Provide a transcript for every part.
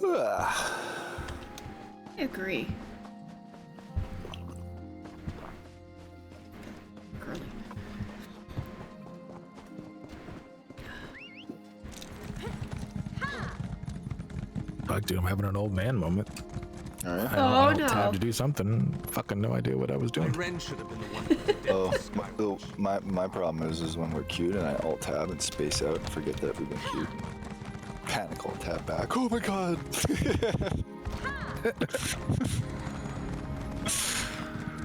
I agree. Girly. Fuck, dude, I'm having an old man moment. All right. Oh no! Tab to do something. Fucking no idea what I was doing. Ren should have been the one with the My problem is when we're queued and I alt tab and space out and forget that we've been queued. Panic alt tab back. Oh my god!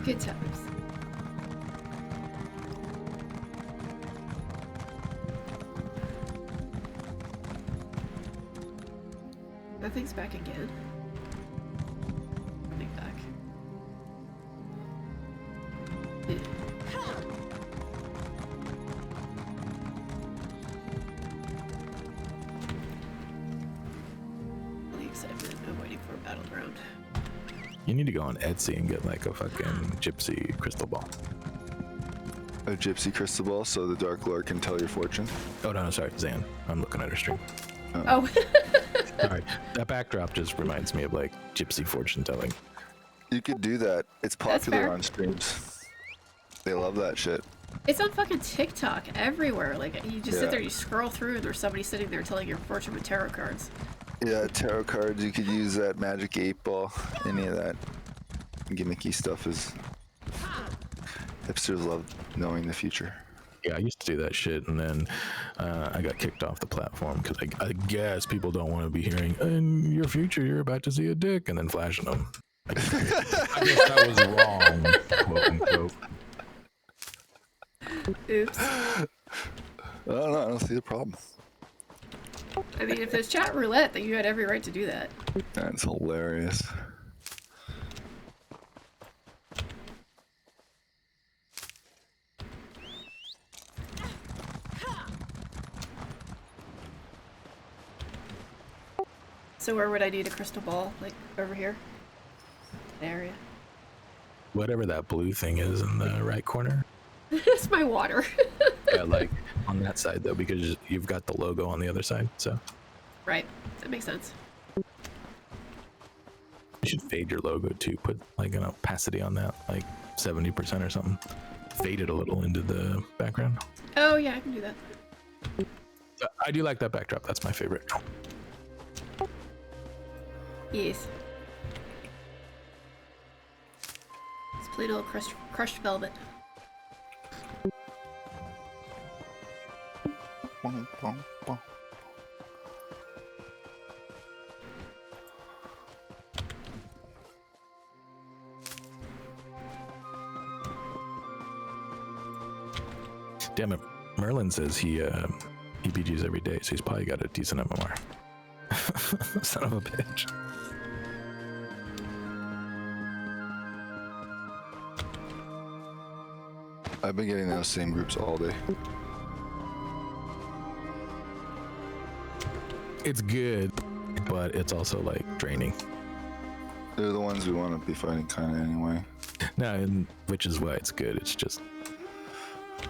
Good times. Nothing's back again. Coming back. The excitement of waiting for a battleground. You need to go on Etsy and get like a fucking gypsy crystal ball. A gypsy crystal ball so the Dark Lord can tell your fortune. Oh no, sorry, Zan. I'm looking at her stream. Oh. Sorry, that backdrop just reminds me of like gypsy fortune telling. You could do that. It's popular on streams. They love that shit. It's on fucking TikTok everywhere. Like, you just sit there, you scroll through, and there's somebody sitting there telling your fortune with tarot cards. Yeah, tarot cards. You could use that magic 8-ball. Any of that gimmicky stuff is. Hipsters love knowing the future. Yeah, I used to do that shit, and then I got kicked off the platform because I guess people don't want to be hearing, in your future, you're about to see a dick, and then flashing them. I guess that was wrong, quote unquote. Oops. I don't see the problem. I mean, if there's chat roulette, then you had every right to do that. That's hilarious. So where would I need a crystal ball? Like, over here? Area. Whatever that blue thing is in the right corner. It's my water. Yeah, like on that side though, because you've got the logo on the other side, so. Right, that makes sense. You should fade your logo too. Put like an opacity on that, like 70% or something. Fade it a little into the background. Oh yeah, I can do that. I do like that backdrop. That's my favorite. Yes. It's plain old crushed velvet. Damn it, Merlin says he PGs every day, so he's probably got a decent MMR. Son of a bitch. I've been getting those same groups all day. It's good, but it's also like draining. They're the ones we want to be fighting kind of anyway. No, and which is why it's good. It's just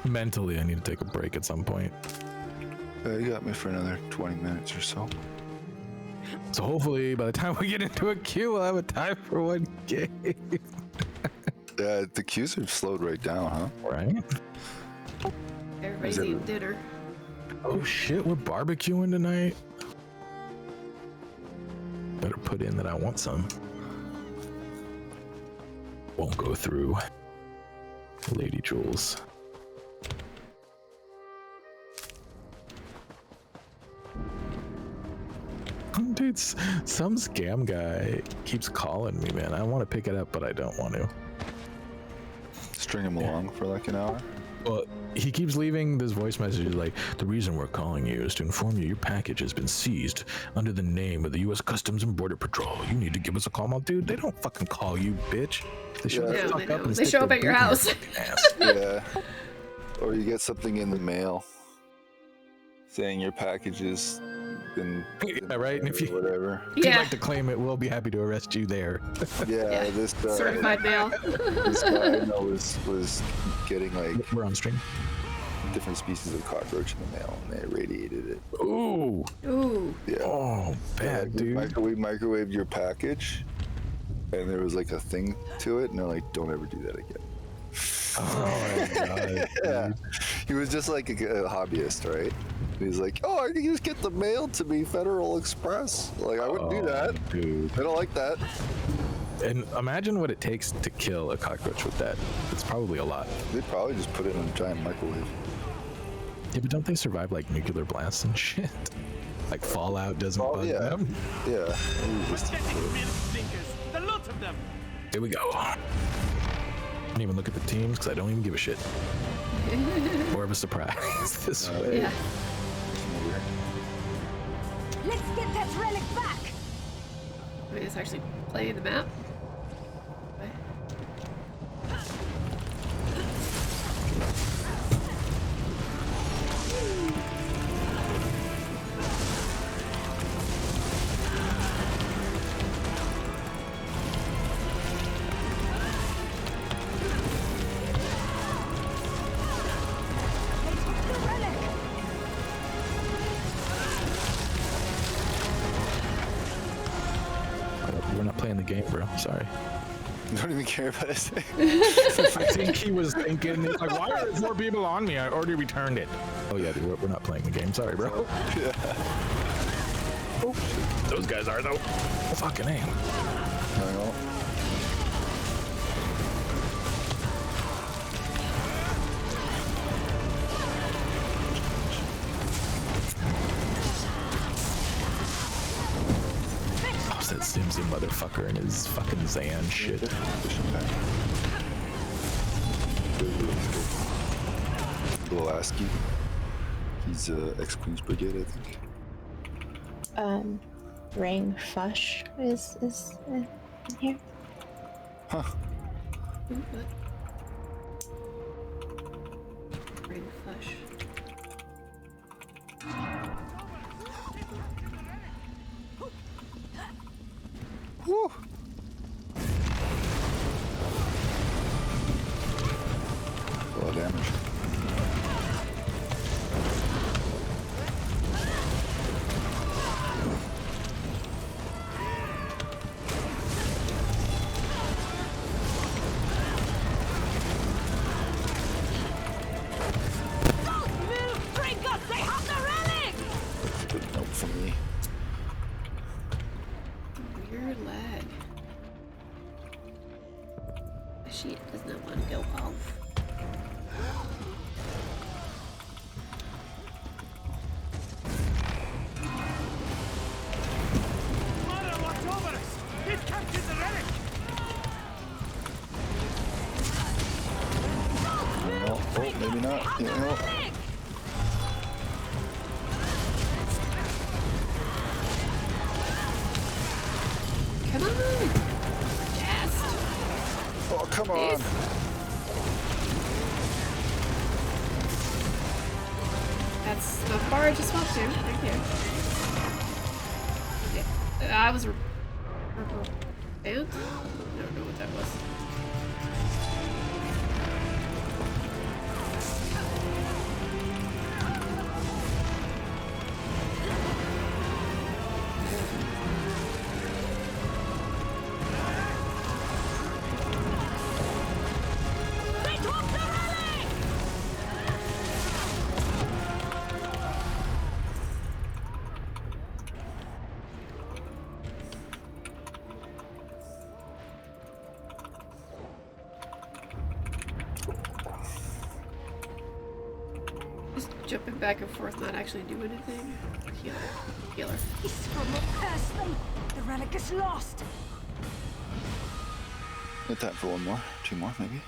mentally I need to take a break at some point. You got me for another 20 minutes or so. So hopefully by the time we get into a queue, we'll have a time for one game. The queues have slowed right down, huh? Right? Everybody's eating dinner. Oh shit, we're barbecuing tonight. Better put in that I want some. Won't go through. Lady Jules. Dude, some scam guy keeps calling me, man. I want to pick it up, but I don't want to. String him along for like an hour. Well, he keeps leaving this voice message like, the reason we're calling you is to inform you your package has been seized under the name of the U.S. Customs and Border Patrol. You need to give us a call. I'm dude, they don't fucking call you, bitch. They show up and they show up at your house. Yeah. Or you get something in the mail saying your package has been yeah, right? And if you, whatever. If you'd like to claim it, we'll be happy to arrest you there. Yeah, this certified mail. This guy I know was getting like we're on stream. different species of cockroach in the mail, and they irradiated it. Ooh. Ooh. Yeah. Oh, bad, dude. We microwaved your package, and there was like a thing to it, and they're like, "Don't ever do that again." Oh my god. Yeah. He was just like a hobbyist, right? He's like, "Oh, I can just get the mail to me, Federal Express." Like, I wouldn't do that, dude. I don't like that. And imagine what it takes to kill a cockroach with that. It's probably a lot. They'd probably just put it in a giant microwave. Yeah, but don't they survive like nuclear blasts and shit? Like fallout doesn't bug them? Yeah. The lot of them. Here we go. I don't even look at the teams because I don't even give a shit. More of a surprise this way. Yeah. Let's get that relic back! Wait, it's actually playing the map? Okay. We're not playing the game, bro. Sorry. Don't even care about it. I think he was thinking, he's like, why are there 4 people on me? I already returned it. Oh yeah, dude, we're not playing the game. Sorry, bro. Yeah. Oh, those guys are though. Oh, fucking A. I know. Oh, that Simsy motherfucker and his fucking Zan shit. Lasky. He's ex-Queen's Brigade, I think. Ring Fush is in here. Huh. Ooh, what? Ring flush. Woo! A lot of damage. Good note for me. Weird lag. My sheet does not want to go off. Mara, watch over us. They've captured the relic. No, oh, maybe not. Yeah, no. Come on! Yes! Oh, come on. Please. That's the bar I just swapped to. Thank you. Okay. I was... banned? I don't know what that was. Just jumping back and forth, not actually doing anything. Healer. Healer. Isra will curse them! The relic is lost! Got time for one more. 2 more, maybe.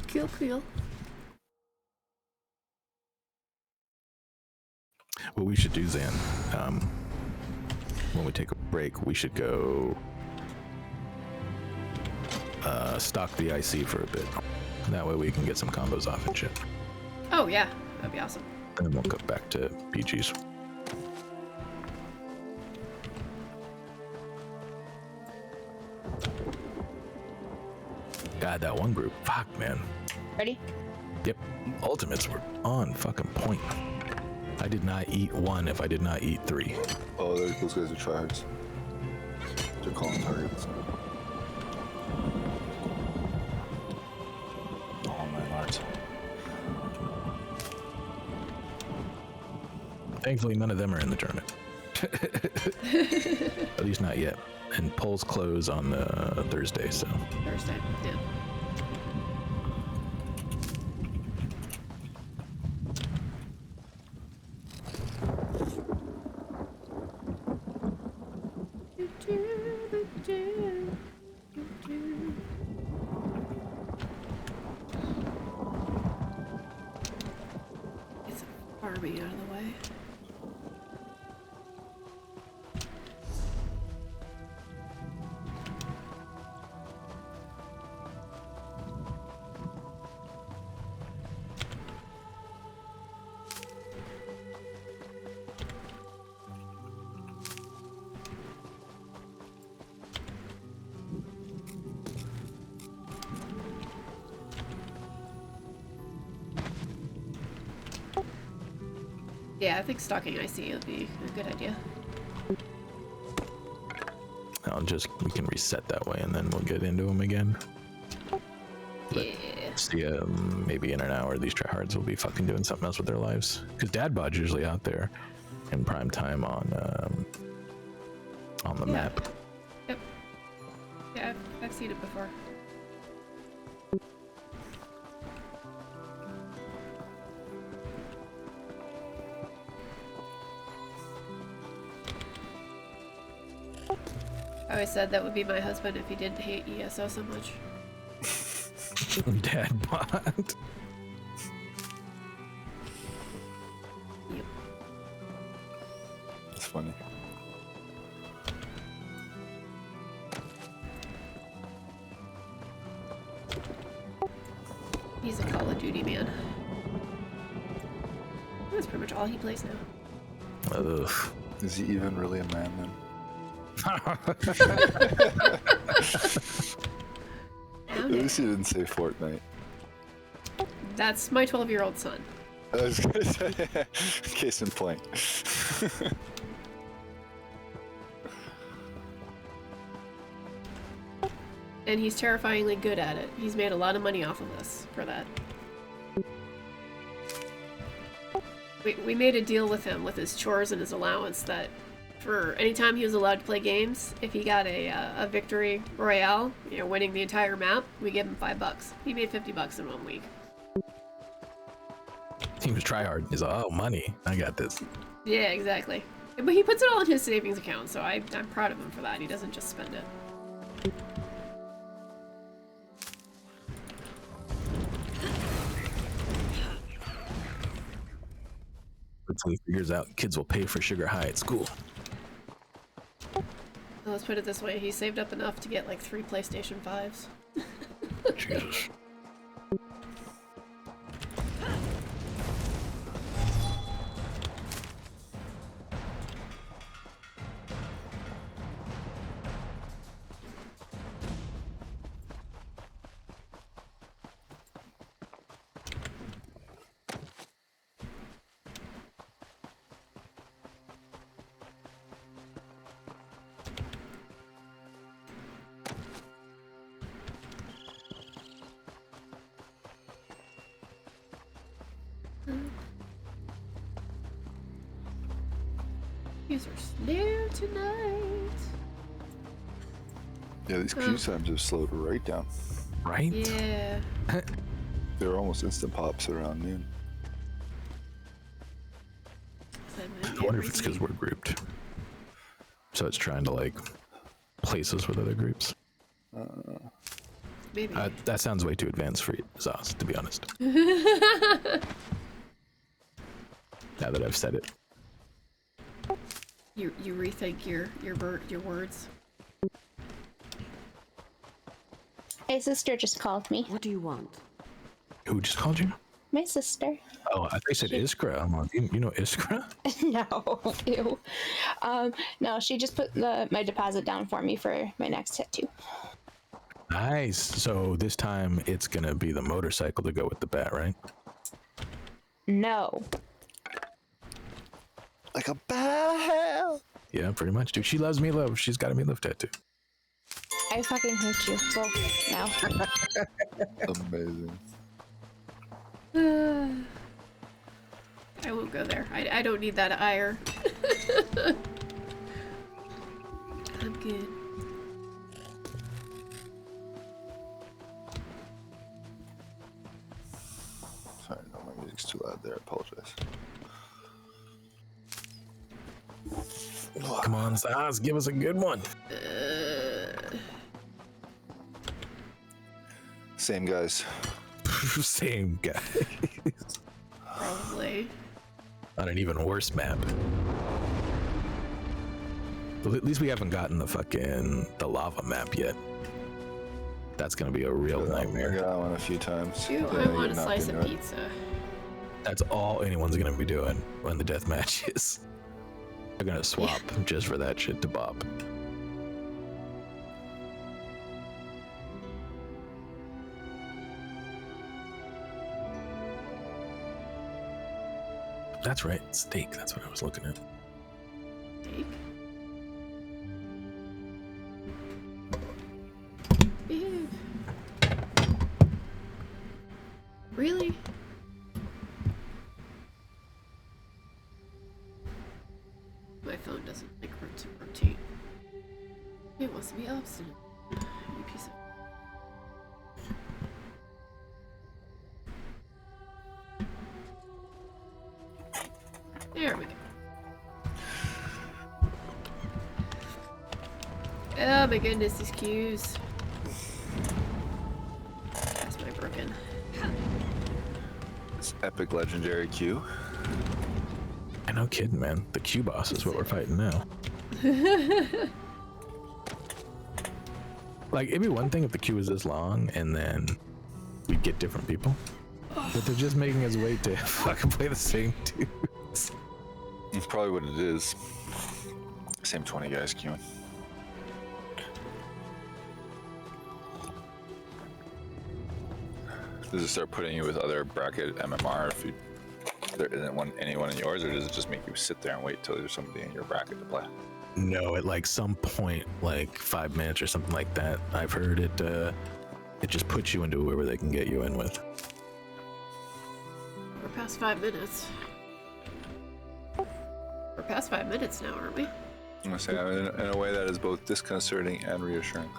Kill, kill. What we should do, Zan, when we take a break, we should go stock the IC for a bit. That way we can get some combos off and shit. Oh, yeah. That'd be awesome. And then we'll go back to BG's. God, that one group. Fuck, man. Ready? Yep. Ultimates were on fucking point. I did not eat one if I did not eat 3. Oh, those guys are tryhards. They're calling targets. Oh my lord. Thankfully, none of them are in the tournament. At least not yet. And polls close on Thursday, so. Thursday, yeah. Get some farming out of the way. Yeah, I think stocking IC would be a good idea. We can reset that way and then we'll get into them again. But Yeah. see, maybe in an hour, these tryhards will be fucking doing something else with their lives. Because Dad Bod's usually out there in prime time on the map. Yep. Yeah, I've seen it before. I always said that would be my husband if he didn't hate ESO so much. Dad Bod. Yep. It's funny. He's a Call of Duty man. That's pretty much all he plays now. Ugh. Is he even really a man then? At least he didn't say Fortnite. That's my 12-year-old son. I was gonna say, case in point. And he's terrifyingly good at it. He's made a lot of money off of this for that. We made a deal with him with his chores and his allowance that for any time he was allowed to play games, if he got a victory royale, you know, winning the entire map, we give him $5. He made $50 in 1 week. He was tryhard. He's like, oh, money. I got this. Yeah, exactly. But he puts it all in his savings account, so I'm proud of him for that. He doesn't just spend it. Until he figures out kids will pay for sugar high at school. Well, let's put it this way. He saved up enough to get like 3 PlayStation 5s. Jesus. Users there tonight. Yeah, these queue times have slowed right down. Right? Yeah. They were almost instant pops around noon. I wonder if it's because we're grouped. So it's trying to, like, place us with other groups. Maybe. That sounds way too advanced for Zos, to be honest. Now that I've said it. You rethink your words. My sister just called me. What do you want? Who just called you? My sister. Oh, I thought you said Iskra. I'm like, you know Iskra? No, ew. No, she just put my deposit down for me for my next tattoo. Nice. So this time it's gonna be the motorcycle to go with the bat, right? No. Like a bat. Yeah, pretty much, dude. She loves meatloaf. She's got a meatloaf tattoo. I fucking hate you both now. Amazing. I won't go there. I don't need that ire. I'm good. Sorry, no, my music's too loud there. I apologize. Come on, Saz, give us a good one. Same guys. Same guy. Probably. On an even worse map. But at least we haven't gotten the lava map yet. That's gonna be a real I nightmare. got that one a few times. Ew, Yeah, I want you're a not slice gonna of do it. pizza. That's all anyone's gonna be doing when the death match is. They're gonna swap just for that shit to bop. That's right, steak. That's what I was looking at. Steak? Ew. Really? My phone doesn't like routine. It wants to be obstinate. You piece of... There we go. Oh my goodness, these cues. That's my broken. It's epic legendary Q. I no kidding, man. The Q boss is what we're fighting now. Like, it'd be one thing if the queue was this long and then we'd get different people. But they're just making us wait to fucking play the same dudes. That's probably what it is. Same 20 guys queuing. Does it start putting you with other bracket MMR if there isn't anyone in yours, or does it just make you sit there and wait till there's somebody in your bracket to play? No, at like some point, like 5 minutes or something like that, I've heard it. It just puts you into whoever they can get you in with. We're past 5 minutes. We're past 5 minutes now, aren't we? I'm gonna say in a way that is both disconcerting and reassuring.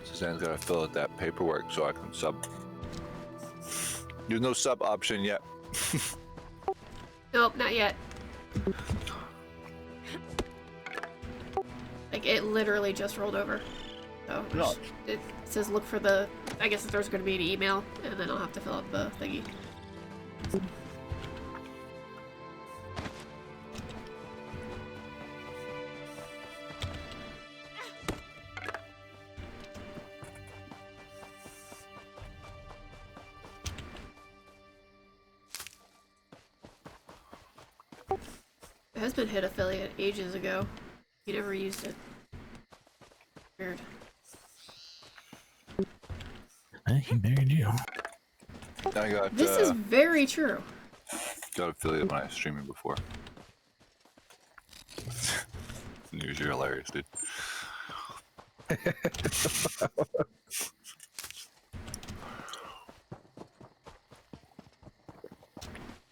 Suzanne's gotta fill out that paperwork so I can sub. There's no sub option yet. Nope, not yet. Like, it literally just rolled over. So, No. it says look for the... I guess there's going to be an email, and then I'll have to fill out the thingy. My husband hit affiliate ages ago. He never used it. Weird. He married you. I got This is very true. got affiliate when I was streaming before. News, you're hilarious, dude.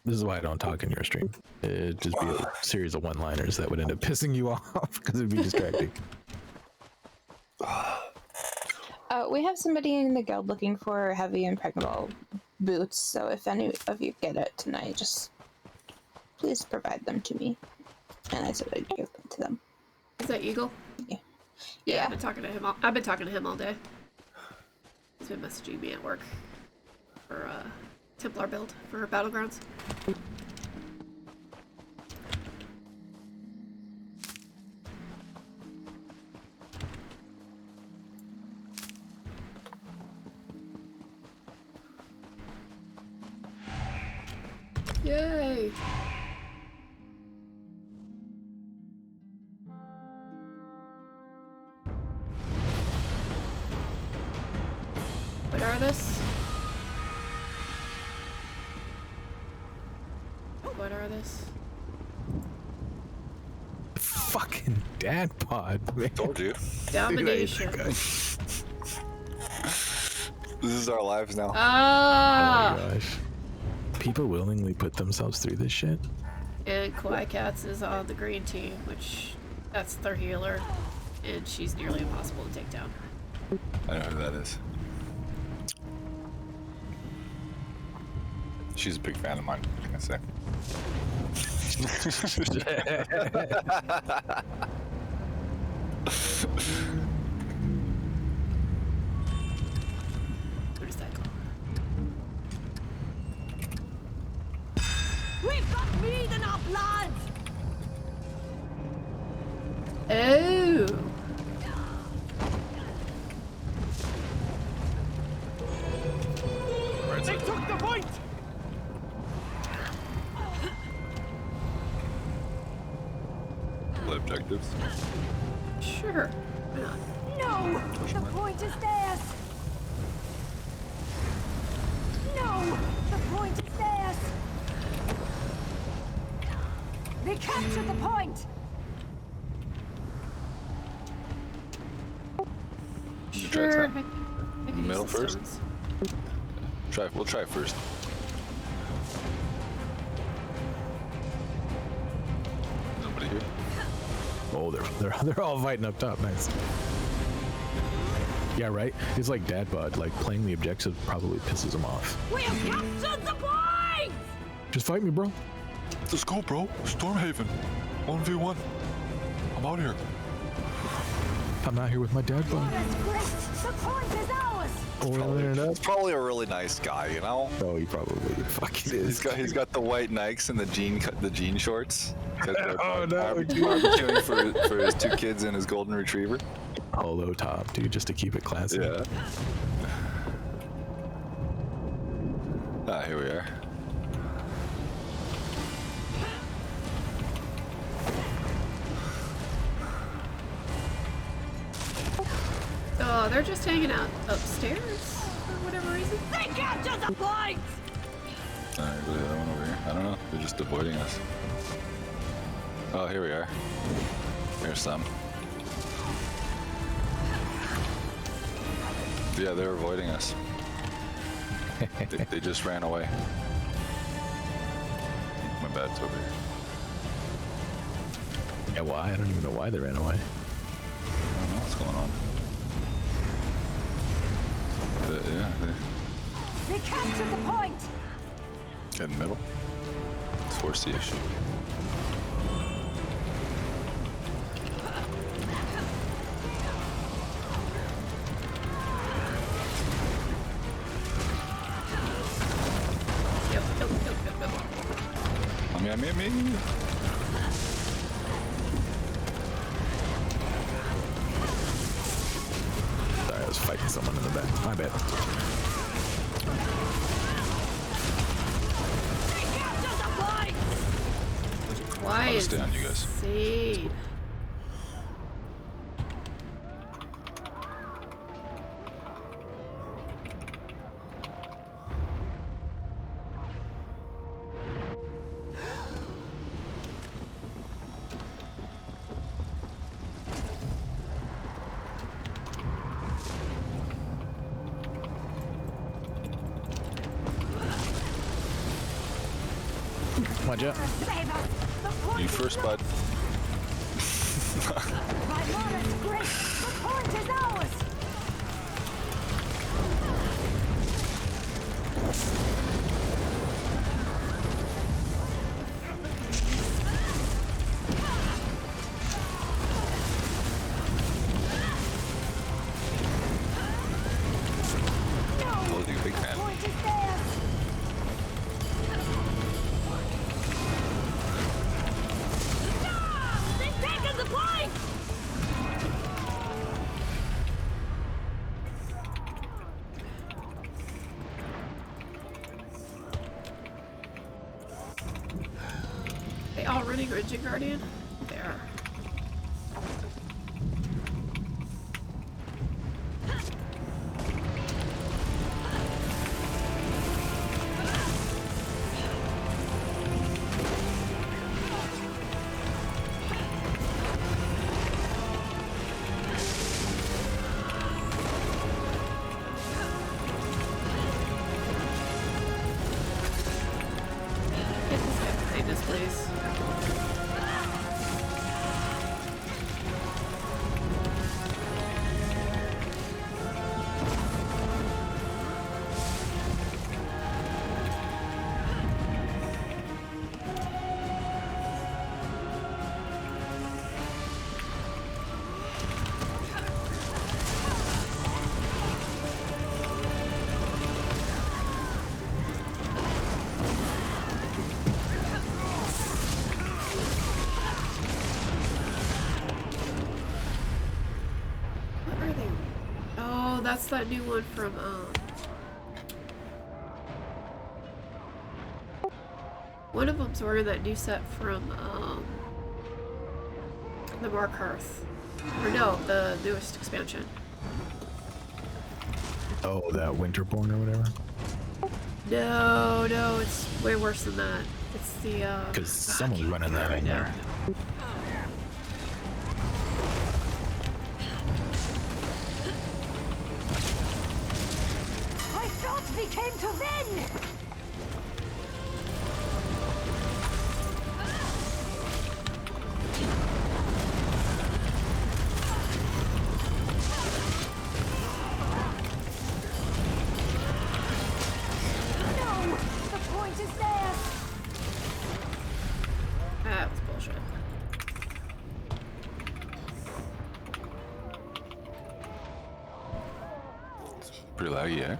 This is why I don't talk in your stream. It'd just be a series of one-liners that would end up pissing you off because it'd be distracting. We have somebody in the guild looking for heavy impregnable boots, so if any of you get it tonight, just please provide them to me. And I said I'd give them to them. Is that Eagle? Yeah. I've been talking to him. I've been talking to him all day. He's been messaging me at work for Templar build for Battlegrounds. Yay! What are this? What are this? Fucking dad pod, man. Told you. Domination. This is our lives now. Oh Ah! my gosh. People willingly put themselves through this shit? And Kawaii Cats is on the green team, which that's their healer, and she's nearly impossible to take down. I know who that is. She's a big fan of mine, what can I say? What is that called? We've got meat in our blood! Oh! Where's They it? took the point! Play objectives. Sure. Why not? No! The point is theirs! No! The point is theirs! They captured the point! You try Sure. that. I can use Middle the first? stones. We'll try first. Nobody here? Oh, they're all fighting up top. Nice. Yeah, right. It's like dad bod. Like playing the objective probably pisses him off. We have captured the point! Just fight me, bro. Let's go, bro. Stormhaven. 1v1. I'm out here. I'm out here with my dad bod. That's great! The point is ours! Oiling it up. He's probably a really nice guy, you know? Oh, he probably fucking is. He's got the white Nikes and the jean shorts. Oh, no, dude. Barbecuing for his 2 kids and his golden retriever. Polo top, dude, just to keep it classy. Yeah. Ah, here we are. Oh, they're just hanging out upstairs for whatever reason. They captured the point! Alright, go the other one over here. I don't know. They're just avoiding us. Oh, here we are. Here's some. Yeah, they're avoiding us. They just ran away. My bad's over here. Yeah, why? I don't even know why they ran away. I don't know what's going on. Yeah, They captured the point! get in the middle. Let's force the issue. Yep. Me. Sorry, I was fighting someone in the back. My bad. They captured the point! Why I'll is stay on you guys. insane? Watch out. Save us! The point You is first, yours. bud. My lord is great! The point is ours! Told you, big fan. Point is theirs! They've taken the point! running Engine Guardian? They are. Get this guy behind us, please. What are they? Oh, that's that new one from, one of them's wearing that new set from, the Mark Hearth. Or no, the newest expansion. Oh, that Winterborn or whatever. No, no, it's way worse than that. It's the, Because someone's running that right in now. there. I thought we came to win! No! The point is theirs! That was bullshit. Pretty laggy, eh?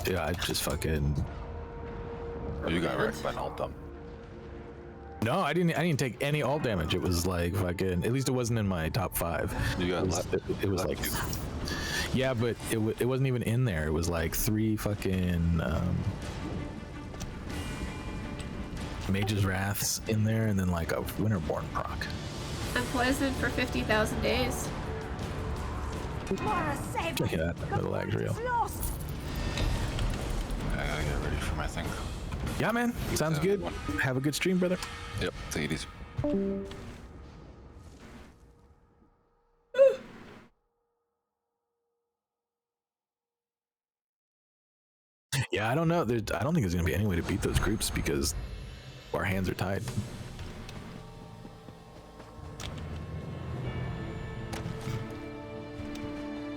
Yeah, I just fucking. Oh, you got wrecked by an alt dump. No, I didn't take any alt damage. It was like fucking. At least it wasn't in my top 5. You got It was like. Yeah, but it wasn't even in there. It was like 3 fucking Mage's Wraths in there, and then like a Winterborn proc. I'm poisoned for 50,000 days. Mara saved! Yeah, the lag's real. Lost! I gotta get ready for my thing. Yeah, man. Sounds good. Have a good stream, brother. Yep, take it easy. Yeah, I don't know. I don't think there's gonna be any way to beat those groups because our hands are tied.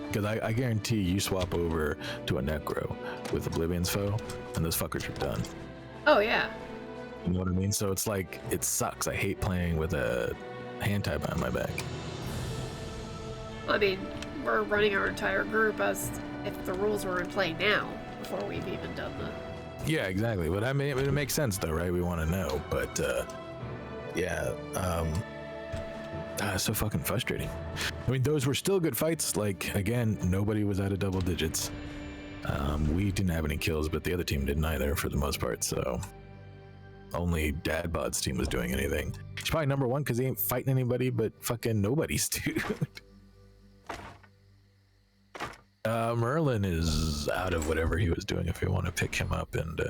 Because I guarantee you swap over to a Necro with Oblivion's Foe, and those fuckers are done. Oh, yeah. You know what I mean? So it's like, it sucks. I hate playing with a hand tie behind my back. I mean, we're running our entire group as if the rules were in play now, before we've even done the... Yeah, exactly. But I mean, it makes sense though, right? We want to know. But yeah, it's so fucking frustrating. I mean, those were still good fights. Like, again, nobody was out of double digits. We didn't have any kills, but the other team didn't either for the most part. So only Dadbod's team was doing anything. He's probably number 1 because he ain't fighting anybody but fucking nobody's dude. Merlin is out of whatever he was doing if we want to pick him up and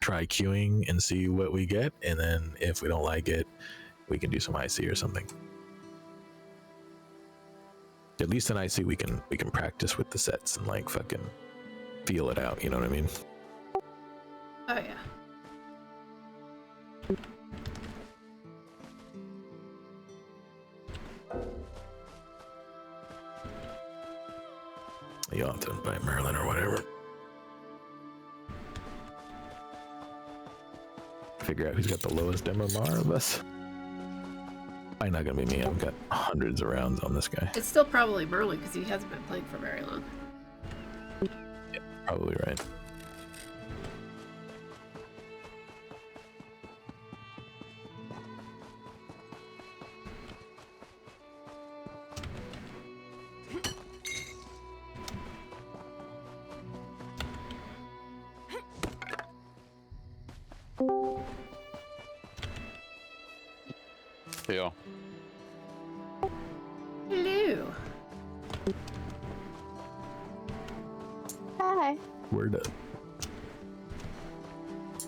try queuing and see what we get, and then if we don't like it, we can do some IC or something. At least in IC we can practice with the sets and like fucking feel it out, you know what I mean? Oh, yeah. You have to invite Merlin or whatever. Figure out who's got the lowest MMR of us. Probably not gonna be me. I've got hundreds of rounds on this guy. It's still probably Merlin, because he hasn't been playing for very long. Yeah, probably right. Hey, y'all. Hello. Hi. Word up.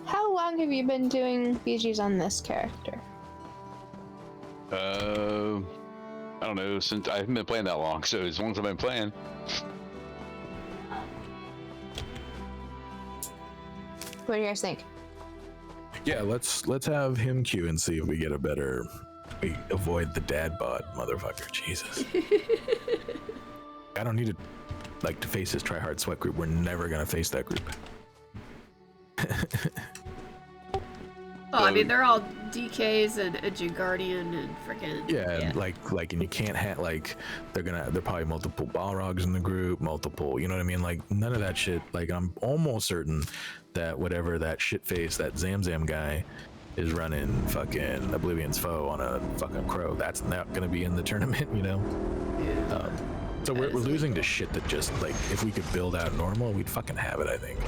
How long have you been doing BGs on this character? I don't know, since I haven't been playing that long, so as long as I've been playing. What do you guys think? Yeah, let's have him queue and see if we get a better. We avoid the dad bod, motherfucker. Jesus. I don't need to face this tryhard sweat group. We're never gonna face that group. Oh, I mean, they're all DKs and Guardian and freaking. Yeah, like, and you can't have they're probably multiple Balrogs in the group, multiple, you know what I mean? Like none of that shit. Like I'm almost certain that whatever that shit face, that Zamzam guy, is running fucking Oblivion's Foe on a fucking crow. That's not gonna be in the tournament, you know. So we're losing to shit that just like if we could build out normal, we'd fucking have it. I think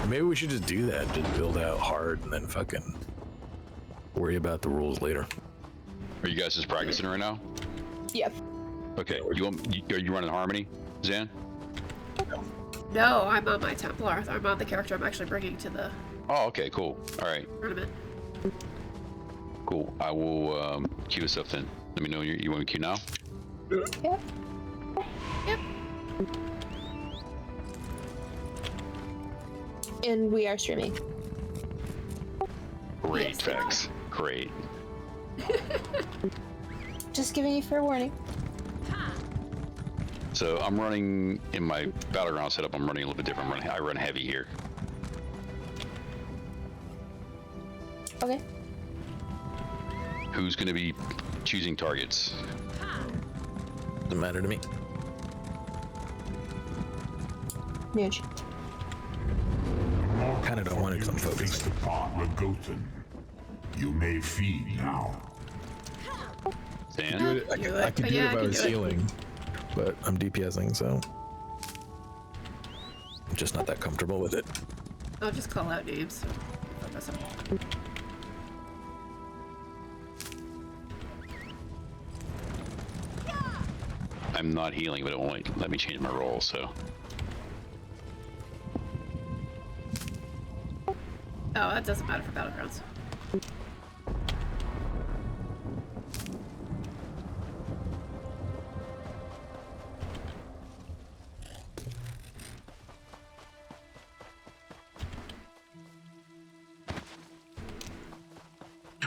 maybe we should just do that, just build out hard and then fucking worry about the rules later. Are you guys just practicing right now? Yep. Okay. Are you running Harmony, Zan? No, I'm on my Templar. I'm on the character I'm actually bringing to the Oh, okay, cool. All right, tournament. cool. I will queue us up then. Let me know when you want me to queue now. Yep. Yep. And we are streaming. Great, Yes. Vex. Great. Just giving you fair warning. So I'm running in my battleground setup. I'm running a little bit different. I run heavy here. Okay. Who's going to be choosing targets? Doesn't matter to me. Nuge. Kind of don't want it because I'm focused. You may feed now. Zan? I could do it if I was healing, but I'm DPSing, so I'm just not that comfortable with it. I'll just call out names. Focus on. I'm not healing, but it won't let me change my role, so. Oh, that doesn't matter for Battlegrounds.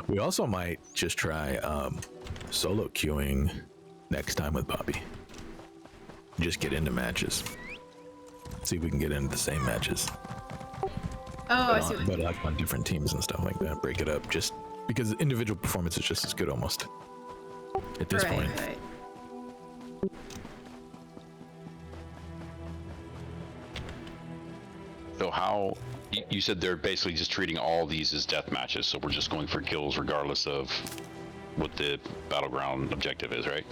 We also might just try solo queuing next time with Bobby. Just get into matches. See if we can get into the same matches. Oh, I see. But like on different teams and stuff like that. Break it up, just because individual performance is just as good almost at this point. Right. So how, you said they're basically just treating all these as death matches, so we're just going for kills regardless of what the battleground objective is, right?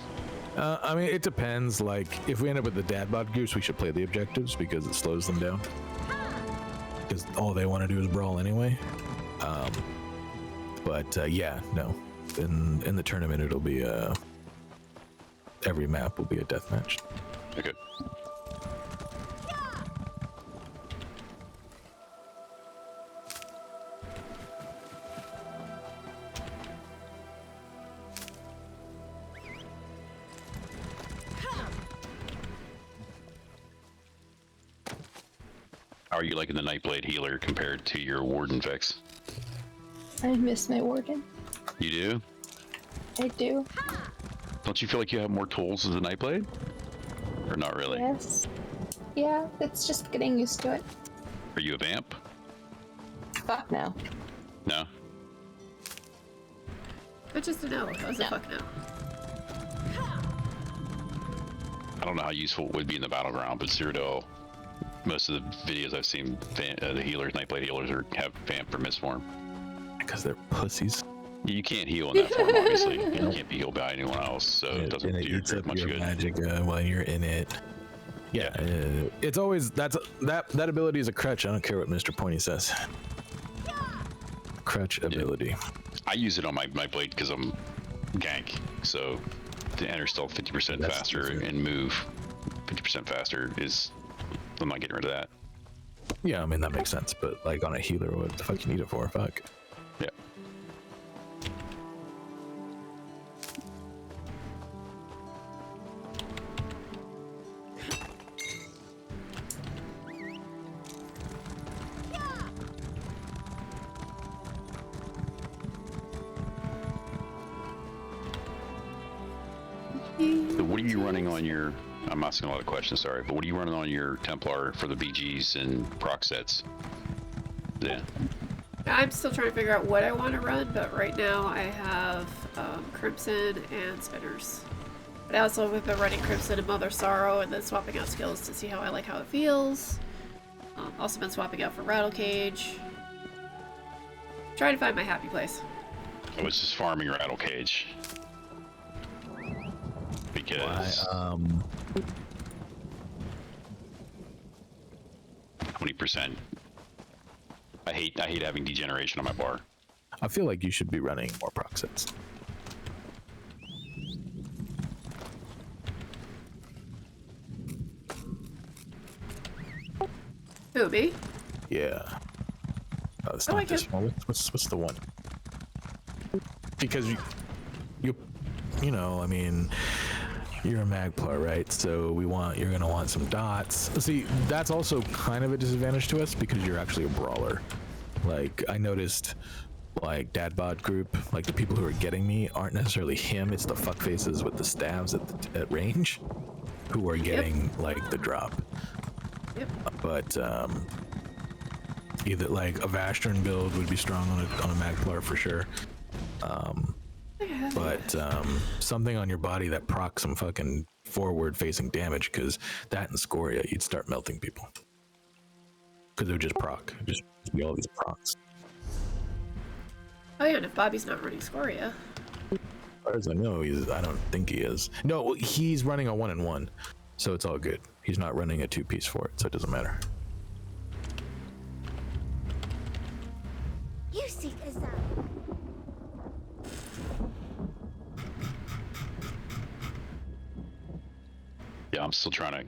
I mean, it depends. Like, if we end up with the dad bod goose, we should play the objectives because it slows them down. Because all they want to do is brawl anyway. Yeah, no. In the tournament, it'll be every map will be a death match. Okay. How are you liking the Nightblade healer compared to your Warden Vex? I miss my warden. You do? I do. Don't you feel like you have more tools as a Nightblade? Or not really? Yes. Yeah, it's just getting used to it. Are you a vamp? Fuck no. No? But just to know, that was a fuck no. I don't know how useful it would be in the battleground, but Cyrodiil, most of the videos I've seen, the healers, Nightblade healers, have vamp for misform. Because they're pussies. You can't heal in that form, obviously. You can't be healed by anyone else, so it doesn't And do it your eats group up much your good. magic while you're in it. Yeah, it's always that ability is a crutch. I don't care what Mr. Pointy says. Crutch ability. I use it on my blade because I'm gank. So to enter stealth 50% faster and move 50% faster is, I'm not getting rid of that. Yeah, I mean, that makes sense, but like on a healer, what the fuck you need it for? Fuck. Yeah. So what are you running on your, I'm asking a lot of questions, sorry, but what are you running on your Templar for the BGs and proc sets? Yeah. I'm still trying to figure out what I want to run, but right now I have Crimson and Spinners. But I also have been running Crimson and Mother Sorrow and then swapping out skills to see how I like how it feels. Also been swapping out for Rattle Cage. Trying to find my happy place. I was just farming Rattle Cage. Because 20%. I hate having degeneration on my bar. I feel like you should be running more proc sets. Who, me? Yeah. Oh, it's Oh, not I this can. one. What's the one? Because you know, I mean, you're a Magplar, right? So you're gonna want some dots. See, that's also kind of a disadvantage to us because you're actually a brawler. Like, I noticed, like, Dadbod group, like, the people who are getting me aren't necessarily him, it's the fuckfaces with the staves at range who are getting, like, the drop. Yep. But, either, like, a Vastron build would be strong on a Magplar for sure. But something on your body that procs some fucking forward-facing damage, because that and Scoria, you'd start melting people. Because it would just proc. Just be all these procs. Oh yeah, and if Bobby's not running Scoria. As far as I know, I don't think he is. No, he's running a 1-in-1, so it's all good. He's not running a 2-piece for it, so it doesn't matter. You seek Azam. Yeah, I'm still trying to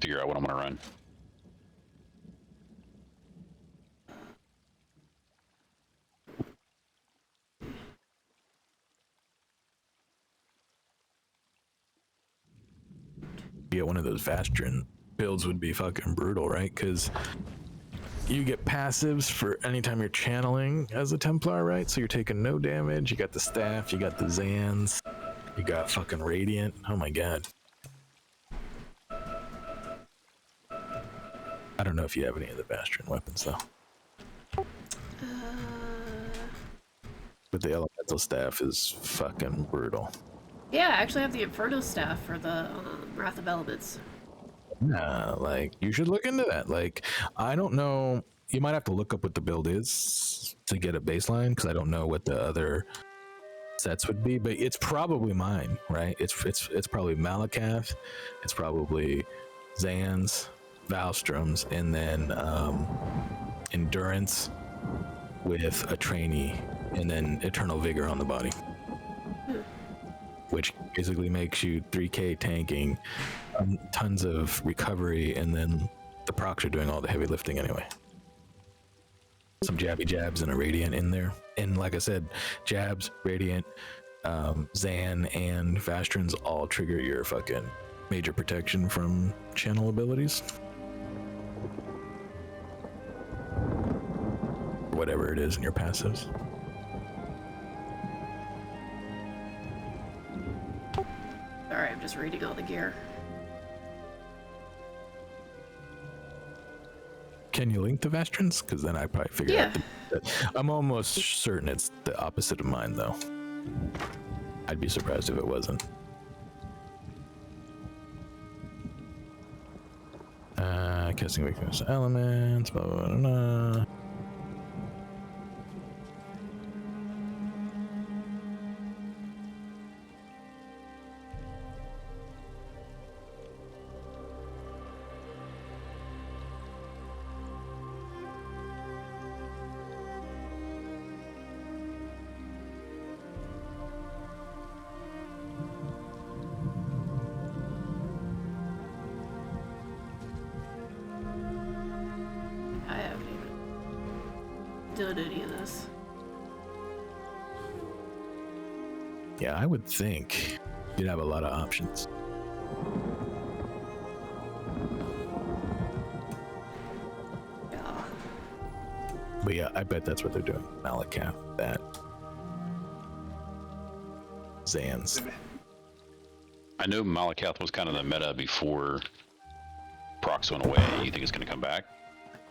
figure out what I'm gonna run. Get one of those Vastron builds would be fucking brutal, right? Because you get passives for anytime you're channeling as a Templar, right? So you're taking no damage. You got the staff, you got the Zans, you got fucking Radiant. Oh my god. I don't know if you have any of the Vastron weapons though. But the elemental staff is fucking brutal. Yeah, I actually have the Inferno staff for the Wrath of Elements. Nah, like, you should look into that. Like, I don't know. You might have to look up what the build is to get a baseline, because I don't know what the other sets would be, but it's probably mine, right? It's probably Malakath, it's probably Zans, Valstroms, and then Endurance with a trainee, and then Eternal Vigor on the body. Which basically makes you 3k tanking, tons of recovery, and then the procs are doing all the heavy lifting anyway. Some jabby jabs and a Radiant in there. And like I said, jabs, Radiant, Zan, and Vastrons all trigger your fucking major protection from channel abilities. Whatever it is in your passives. Sorry, I'm just reading all the gear. Can you link the Vastrons? Because then I probably figure out. I'm almost certain it's the opposite of mine, though. I'd be surprised if it wasn't. Casting weakness elements, blah, blah, blah, blah. done any of this. Yeah, I would think you'd have a lot of options. Yeah. But yeah, I bet that's what they're doing. Malakath, that. Zans. I know Malakath was kind of the meta before Prox went away. You think it's going to come back?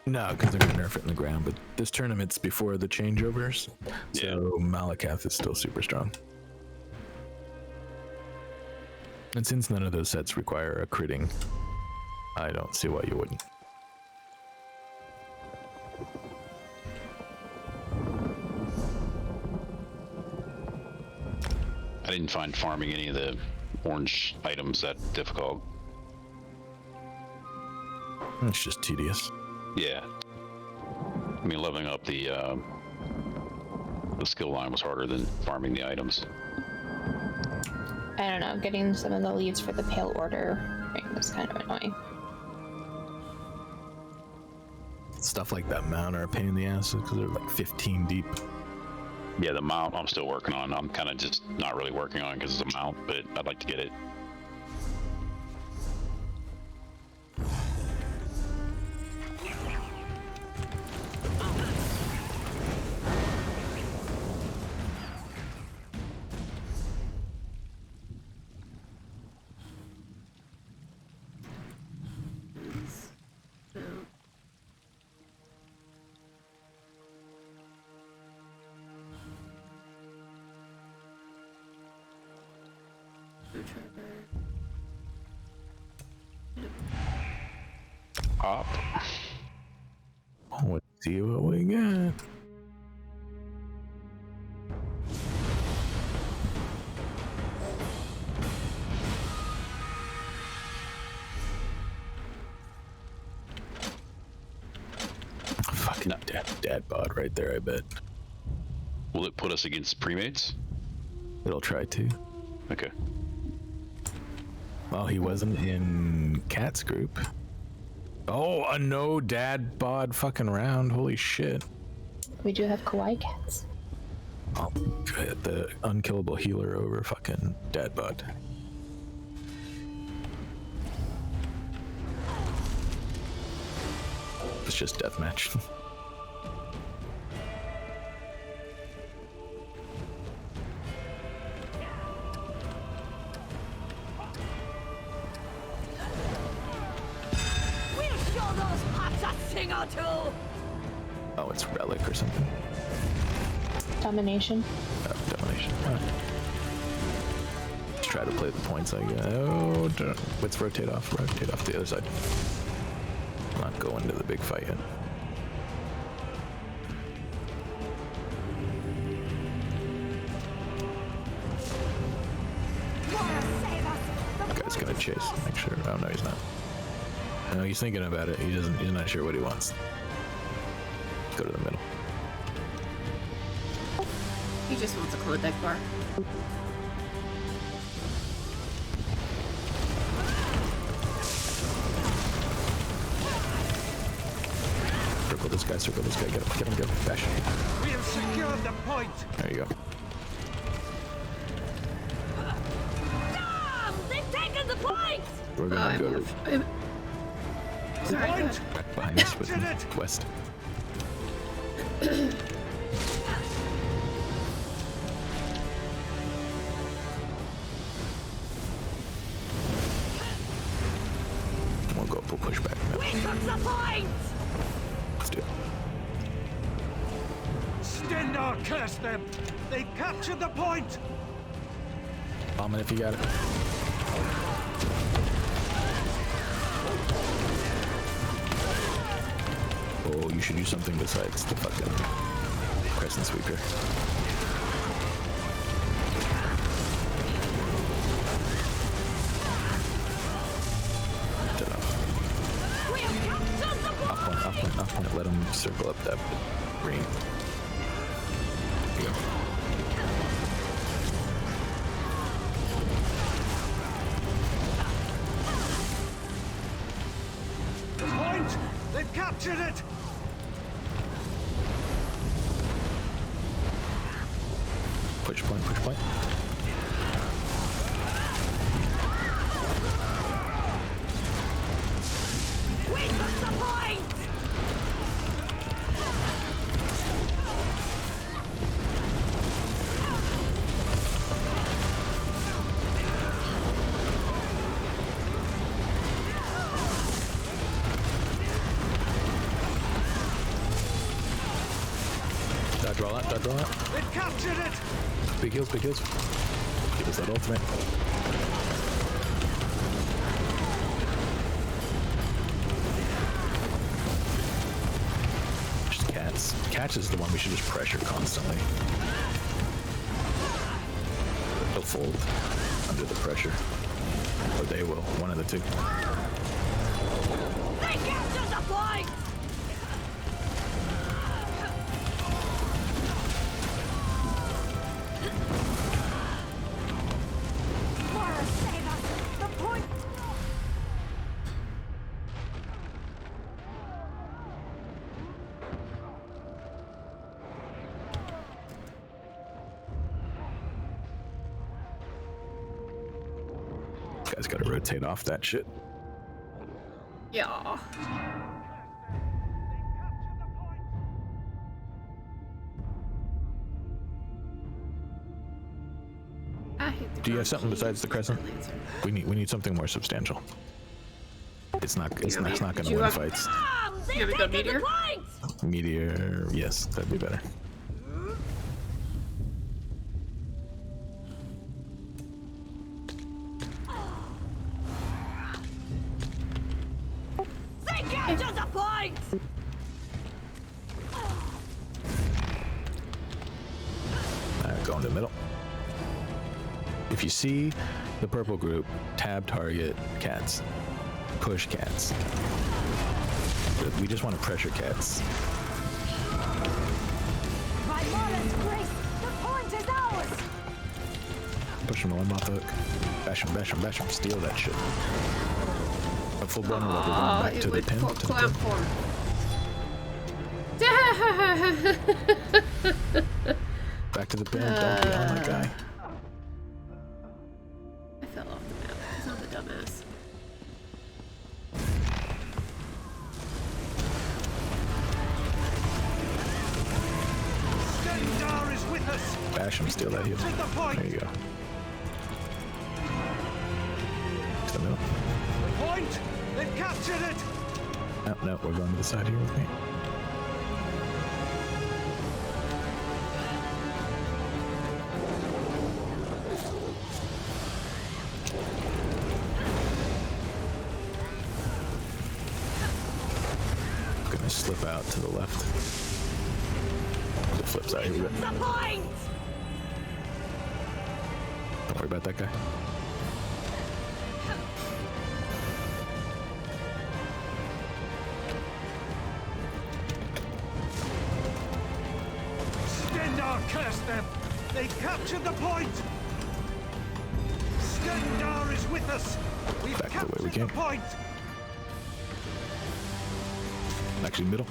No, because they're gonna nerf it in the ground. But this tournament's before the changeovers, so Malakath is still super strong. And since none of those sets require a critting, I don't see why you wouldn't. I didn't find farming any of the orange items that difficult. It's just tedious. Yeah. I mean, leveling up the skill line was harder than farming the items. I don't know, getting some of the leads for the Pale Order ring was kind of annoying. Stuff like that mount are a pain in the ass because they're like 15 deep. Yeah, the mount I'm still working on. I'm kind of just not really working on it because it's a mount, but I'd like to get it. Up. Let's see what we got. Fucking dad bod right there, I bet. Will it put us against premates? It'll try to. Okay. Well, he wasn't in Cat's group. Oh, a no dad bod fucking round. Holy shit. We do have kawaii cats. Oh, good. The unkillable healer over fucking dad bod. It's just deathmatch. Oh, it's relic or something. Domination. Domination. Right. Let's try to play the points I get. Oh, let's rotate off. Rotate off to the other side. I'm not going to the big fight yet. That guy's gonna chase. Make sure. Oh no, he's not. No, he's thinking about it. He's not sure what he wants. Go to the middle. He just wants a Klondike bar. Circle this guy, circle this guy. Get him, bash. We have secured the point. There you go. Damn! They've taken the point! We're gonna go Sorry, go ahead. back behind us with West. We'll push back. We took the point! Let's do it. Stendar curse them! They captured the point! Bomb it if you got it. Oh, you should do something besides the fucking crescent sweeper. Up point. Let him circle up that green. Here you The point! They've captured it! Push point, push point. We took the point! Dodge roll out, dodge roll out. They've captured it! Big heals, big heals. Give us that ultimate. Just cats. Cats is the one we should just pressure constantly. They'll fold under the pressure. Or they will, one of the two. They captured the point! Mara, save us! The point! Guys gotta rotate off that shit. Yeah. I hit the Do you have wrong something key. besides the crescent? We need something more substantial. It's not gonna you win have- fights. You want me to go meteor? Meteor, yes, that'd be better. They captured the point! Alright, go into the middle. If you see the purple group, tab target cats. Push cats. We just want to pressure cats. By Mara's grace, the point is ours! Push them on off the hook. Bash them, bash them, bash them. Steal that shit. A full burner level going Oh, back it to the would pin. pull To the clamp pin. form. Back to the pin. Don't be on that guy. I fell off the map because I'm a dumbass. Stendar is with us! Bash him, steal that heal. To the point! There you go. To the middle. Point! They've captured it! No, no, we're going to the side here with me. Gonna slip out to the left. The flip side. Here we go. The point! Don't worry about that guy. Stendar curse them! They captured the point! Stendar is with us! We've Back the way captured we came. the point! Actually, middle.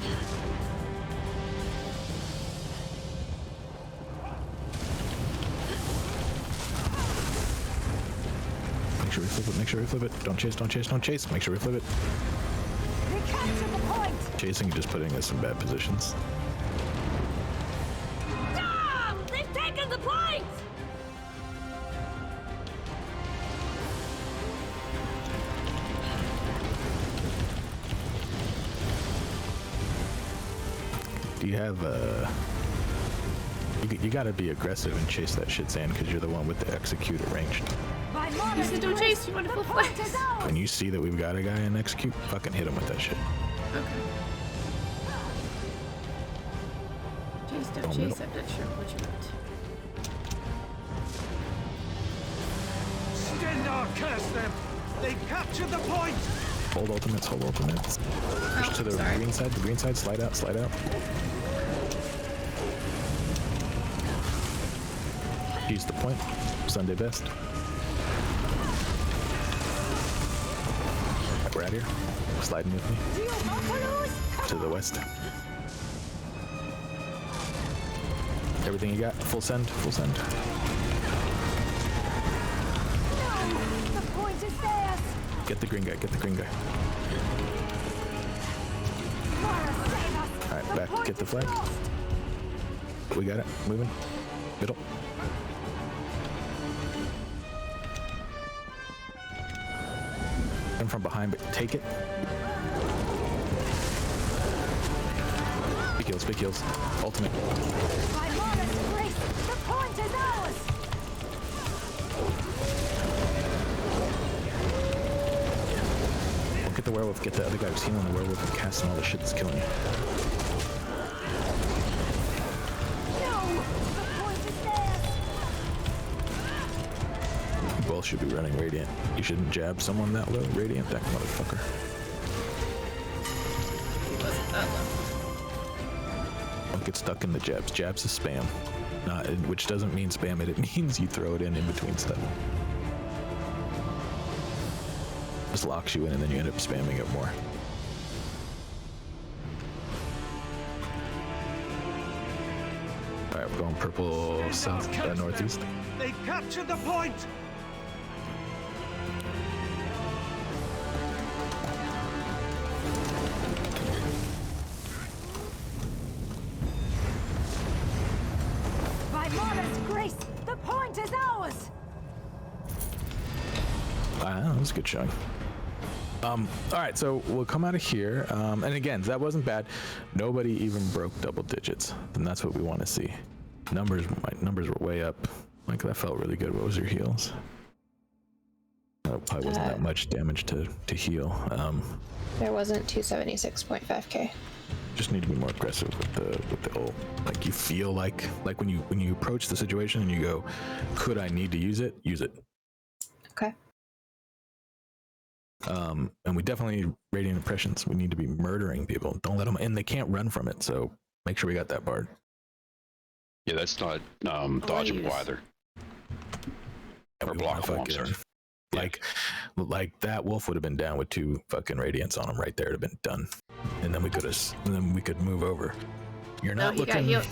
Make sure we flip it, make sure we flip it. Don't chase, don't chase, don't chase. Make sure we flip it. They captured the point! Chasing is just putting us in bad positions. Damn! They've taken the point! Do you have you gotta be aggressive and chase that shit, Zan, because you're the one with the execute arranged. By You Mara's said don't grace, chase, you want to the full point flex. is ours! When you see that we've got a guy in execute, fucking hit him with that shit. Okay. Chase, don't Go chase, middle. I'm not sure what you meant. Stendar curse them! They captured the point! Hold ultimates, hold ultimates. Push to the sorry. green side, slide out, slide out. Use the point. Sunday best. We're out here. Sliding with me. To the west. Everything you got? Full send, full send. No! The point is theirs! Get the green guy, get the green guy. Mara, save us! Alright, back, point get the is flag. lost. We got it, moving. Middle. Come from behind, but take it. Big heals, big heals. Ultimate. By Mara's grace, the point is ours! Don't get the werewolf, get the other guy who's healing the werewolf and casting all the shit that's killing you. No! The point is theirs! You both should be running Radiant. You shouldn't jab someone that low. Radiant, that motherfucker. He wasn't that low. Don't get stuck in the jabs. Jabs is spam. Not, which doesn't mean spam it. It means you throw it in between stuff. Just locks you in and then you end up spamming it more. Alright, we're going purple south, northeast. They captured the point! By Mara's grace, the point is ours! That was a good showing. All right, so we'll come out of here. And again, that wasn't bad. Nobody even broke double digits, and that's what we want to see. My numbers were way up. Like, that felt really good. What was your heals? Probably wasn't that much damage to heal. There wasn't 276.5k. Just need to be more aggressive with the ult. Like, you feel like when you approach the situation and you go, could I need to use it? Use it. Okay. And we definitely need radiant impressions. We need to be murdering people. Don't let them, and they can't run from it. So make sure we got that part. Yeah, that's not dodgeable use. either. And Or we wanna blockable, I'm sorry. Like that wolf would have been down with 2 fucking radiants on him right there. It'd have been done, and then we could move over. You're No, not he looking. got healed.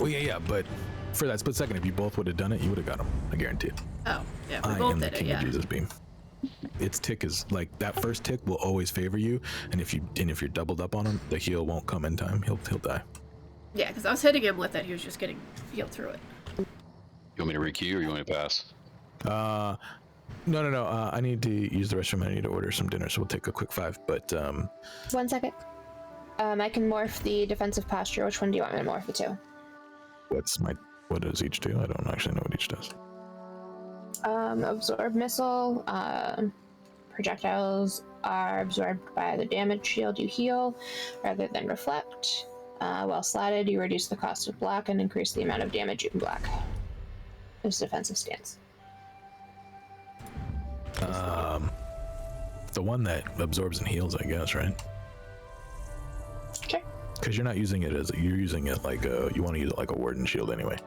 Well, yeah, but for that split second, if you both would have done it, you would have got him. I guarantee it. Oh, yeah, we I both am the did it, king yeah. of Jesus beam. Its tick is like that first tick will always favor you, and if you're doubled up on him, the heal won't come in time. He'll die. Yeah, because I was hitting him with it. He was just getting healed through it. You want me to requeue or you want me to pass? No. I need to use the restroom. I need to order some dinner, so we'll take a quick 5. But 1 second. I can morph the defensive posture. Which one do you want me to morph it to? what does each do? I don't actually know what each does. Absorb missile. Projectiles are absorbed by the damage shield you heal rather than reflect. While slatted, you reduce the cost of block and increase the amount of damage you can block. It's defensive stance. The one that absorbs and heals, I guess, right? Sure. Because you're not using it you're using it like you want to use it like a warden shield anyway,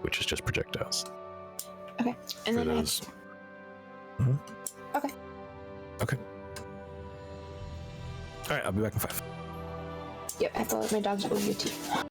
which is just projectiles. Okay. And For then those. Okay. Okay. All right, I'll be back in 5. Yep, I have to let my dogs OUT.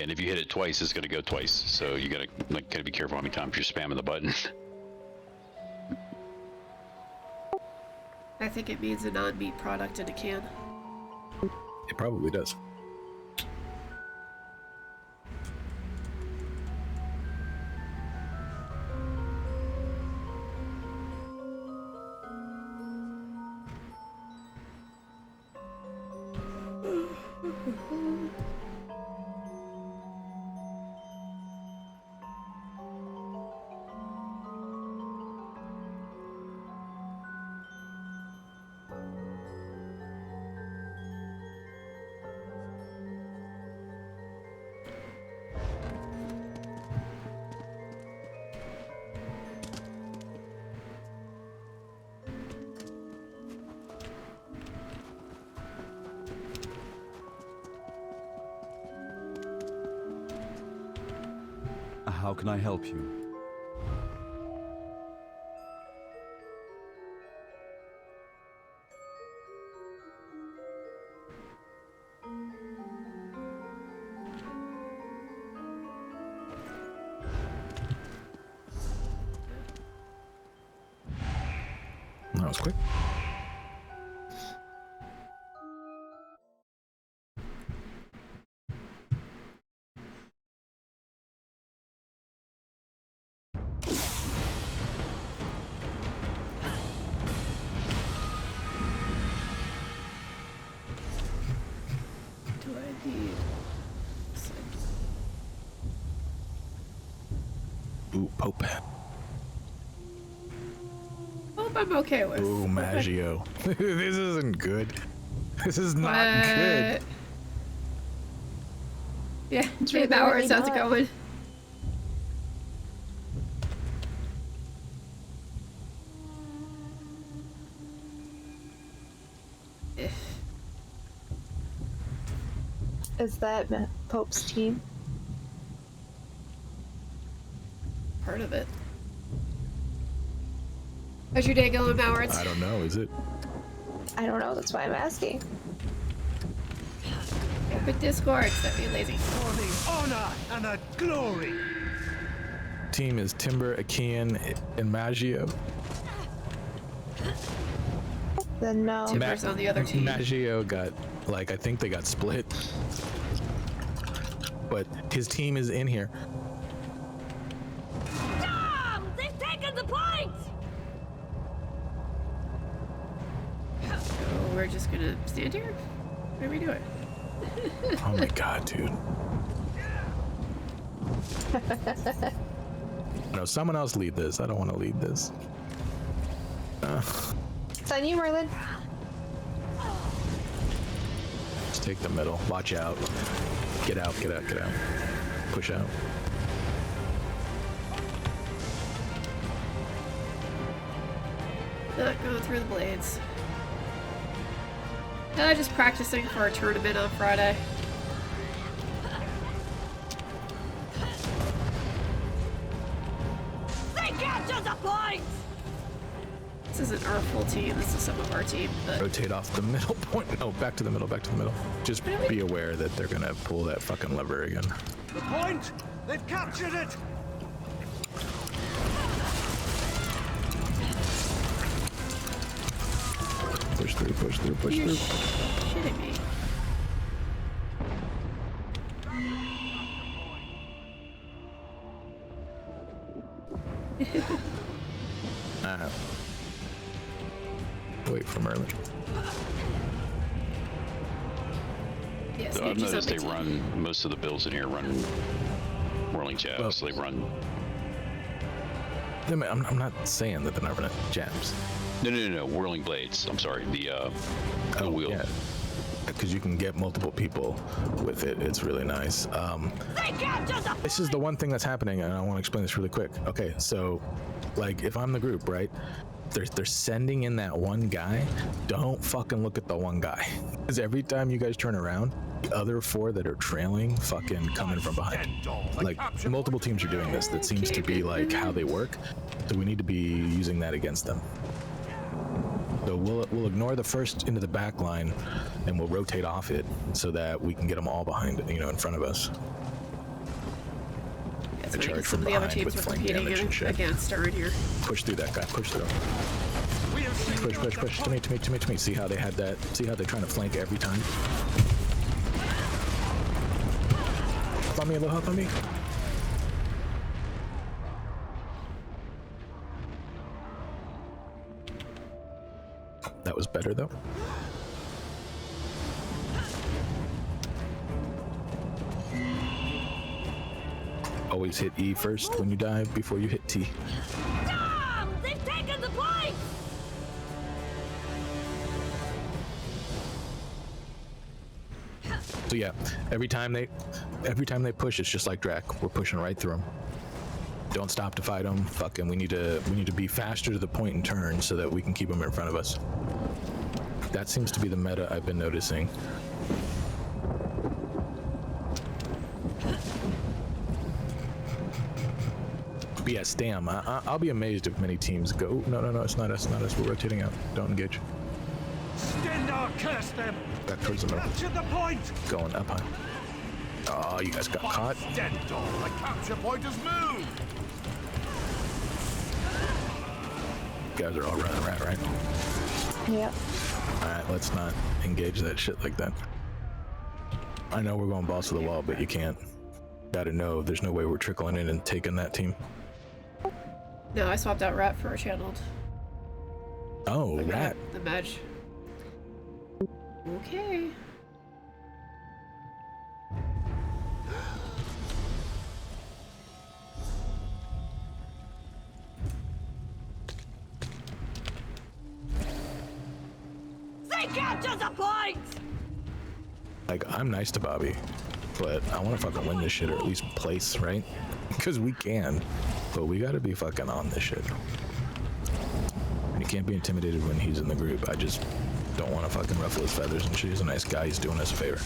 and if you hit it twice, it's gonna go twice. So you gotta be careful how many times you're spamming the button. I think it means a non-meat product in a can. It probably does. How can I help you? That was quick. Ooh, Pope. Hope I'm okay with. Ooh, Maggio. This isn't good. This is not What? good. Yeah, It's Jay really, Bauer, really how's it not. going? Is that Pope's team? Part of it. How's your day going, Bowers? I don't know, is it? I don't know, that's why I'm asking. Open Discord, stop being lazy. For the honor and the glory. Team is Timber, Achaean, and Maggio. Then no. Timber's on the other team. Maggio got, like, I think they got split. But his team is in here. Damn! They've taken the point! So we're just gonna stand here? What are we doing? Oh my god, dude. No, someone else lead this. I don't want to lead this. It's on you, Merlin. Just take the middle. Watch out. Get out, get out, get out. Push out. Not going through the blades. Just practicing for a tournament on Friday. They capture the point! This isn't our full team, this is some of our team, but Rotate off the middle point. No, back to the middle, back to the middle. Just be aware that they're gonna pull that fucking lever again. The point! They've captured it! Push through, push through, push you're through. shitting me. Wait for Merlin. Yes, So I've Nuji's noticed on they my team. run, most of the builds in here run whirling jabs. Well- So they run. I'm not saying that they're not running jabs. No. Whirling blades. I'm sorry. The wheel. Yeah. Because you can get multiple people with it. It's really nice. They capture the This is the one thing that's happening, and I want to explain this really quick. Okay, so, like, if I'm the group, right? They're sending in that one guy. Don't fucking look at the one guy. Because every time you guys turn around, the other four that are trailing fucking coming from behind. Like, multiple teams are doing this. That seems to be, like, how they work. So we need to be using that against them. So we'll ignore the first into the back line, and we'll rotate off it so that we can get them all behind, in front of us. That's what charge some from of the other behind teams with were flank competing damage and shit. against are in here. Push through that guy. Push through. Push. To me. See how they had that? See how they're trying to flank every time? Help on me, a little help on me. That was better though. Always hit E first when you dive before you hit T. Damn! They've taken the point! So yeah, every time they push, it's just like Drac. We're pushing right through them. Don't stop to fight them. Fucking, we need to be faster to the point and turn so that we can keep them in front of us. That seems to be the meta I've been noticing. But yeah, Stam. I'll be amazed if many teams go. No, it's not us. We're rotating out. Don't engage. Stendarr, curse them! Back towards the middle. Capture the point! Going up high. Oh, you guys got caught. Stendarr, the capture point has moved! You guys are all running around, right? Yep. Alright, let's not engage that shit like that. I know we're going balls to the wall, but you can't. Gotta know there's no way we're trickling in and taking that team. No, I swapped out Rat for a channeled. Oh, I got Rat. The Medj. Okay. They captured the point! Like, I'm nice to Bobby, but I want to fucking win this shit or at least place, right? Because we can, but we gotta be fucking on this shit. And you can't be intimidated when he's in the group. I just don't want to fucking ruffle his feathers and shit. He's a nice guy. He's doing us a favor.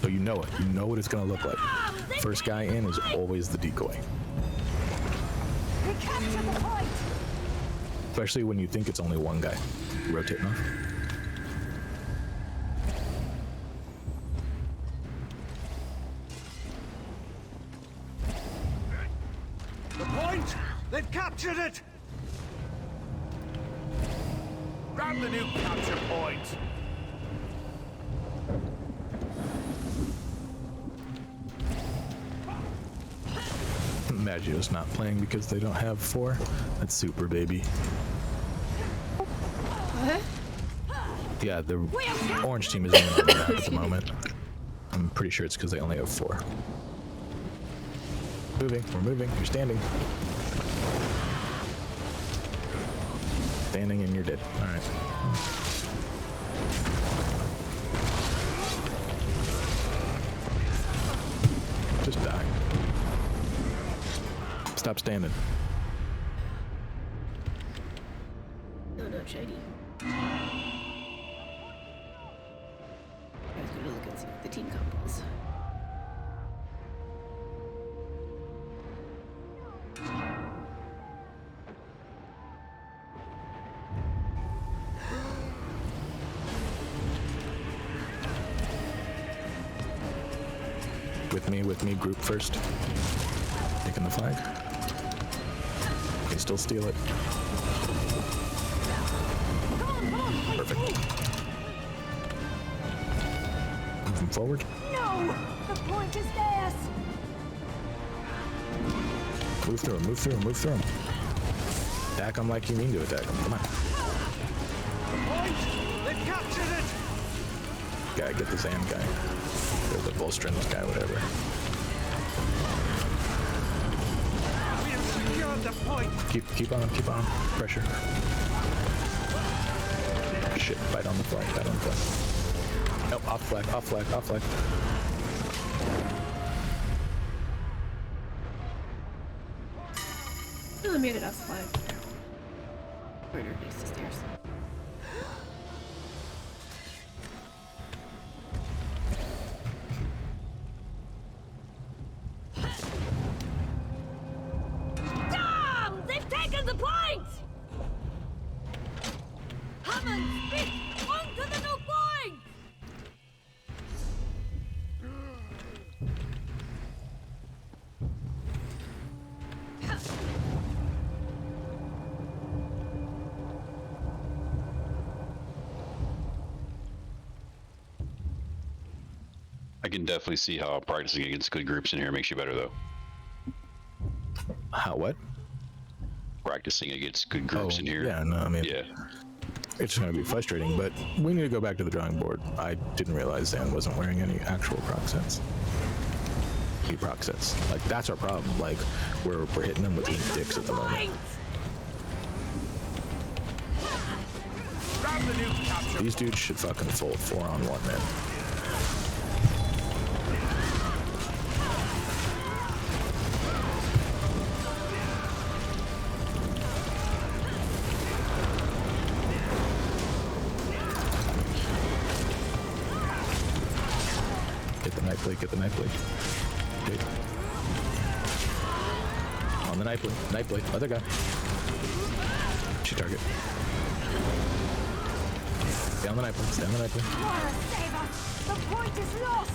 So you know it. You know what it's gonna look like. First guy in is always the decoy. They captured the point! Especially when you think it's only one guy. Rotating off. The point! They've captured it! Grab the new capture point! Maggio's not playing because they don't have 4. That's super, baby. What? Yeah, the orange team isn't even on the map at the moment. I'm pretty sure it's because they only have 4. Moving, we're moving, you're standing. Standing and you're dead. Alright. Just die. Stop standing. No, not shiny. I was gonna look and see what the team comp was. With me, group first. Taking the flag. Can still steal it. Perfect. Moving forward. No! The point is theirs! Move through him, move through him, move through him. Attack him like you mean to attack him. Come on. Point! They've captured it! Gotta get the Zan guy. Or the Volstrens guy, whatever. We have secured the point! Keep on. Pressure. Shit, fight on the flag. Nope, off flag. Oh, I made it off the flag. Right underneath the stairs. Damn! They've taken the point! Hammond, speak! On to the new point! I can definitely see how practicing against good groups in here makes you better, though. How, what? Practicing against good groups in here. Yeah, no, I mean, Yeah. it's going to be frustrating, but we need to go back to the drawing board. I didn't realize Dan wasn't wearing any actual proc sets. Proc sets. Like, that's our problem. Like, we're hitting them with these dicks at the moment. These dudes should fucking fold 4-on-1, man. Get the knife blade, get the knife blade. Okay. On the knife blade, other guy. She target. Stay on the knife blade, stay on the knife blade. Mara, save us! The point is lost!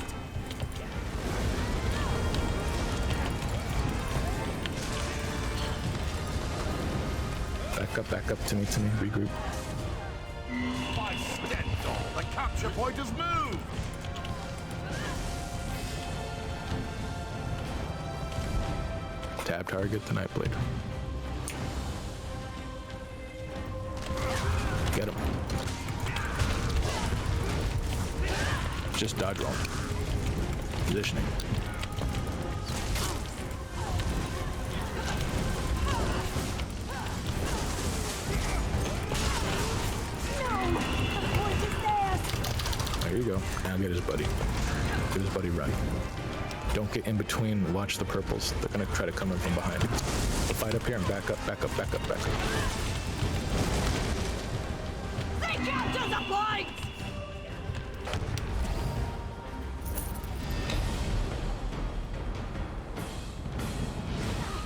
Back up to me, regroup. By Stendhal, the capture point has moved! Tab target the knife blade. Get him. Just dodge roll. Positioning. There you go. Now get his buddy. Get his buddy run. Don't get in between. Watch the purples. They're gonna try to come in from behind. So fight up here and back up. They capture the point!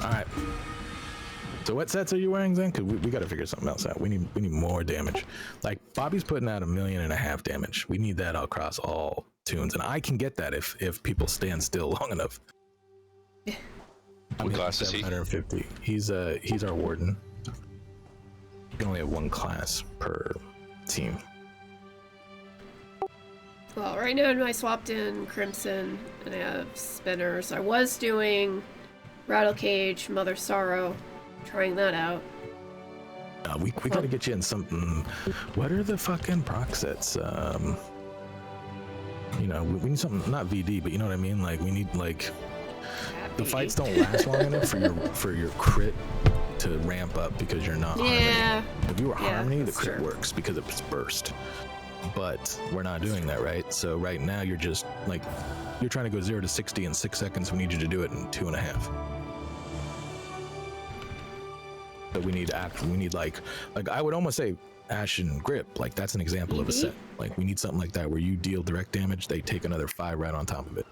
All right. So what sets are you wearing, Zen? Cause we gotta figure something else out. We need more damage. Like Bobby's putting out 1.5 million damage. We need that across all tunes, and I can get that if people stand still long enough. What class is he? 750. He's our warden. You can only have one class per team. Well, right now I swapped in Crimson, and I have Spinners. I was doing Rattle Cage, Mother Sorrow, trying that out. We gotta get you in something. What are the fucking proc sets? You know, we need something, not VD, but you know what I mean? Like, we need, like, the fights don't last long enough for your crit to ramp up because you're not Harmony. If you were Harmony, the crit works because it's burst. But we're not doing that, right? So right now you're just, like, you're trying to go 0 to 60 in 6 seconds. We need you to do it in 2.5. So we need like I would almost say Ashen Grip, like that's an example of a set. Like we need something like that where you deal direct damage, they take another 5 right on top of it.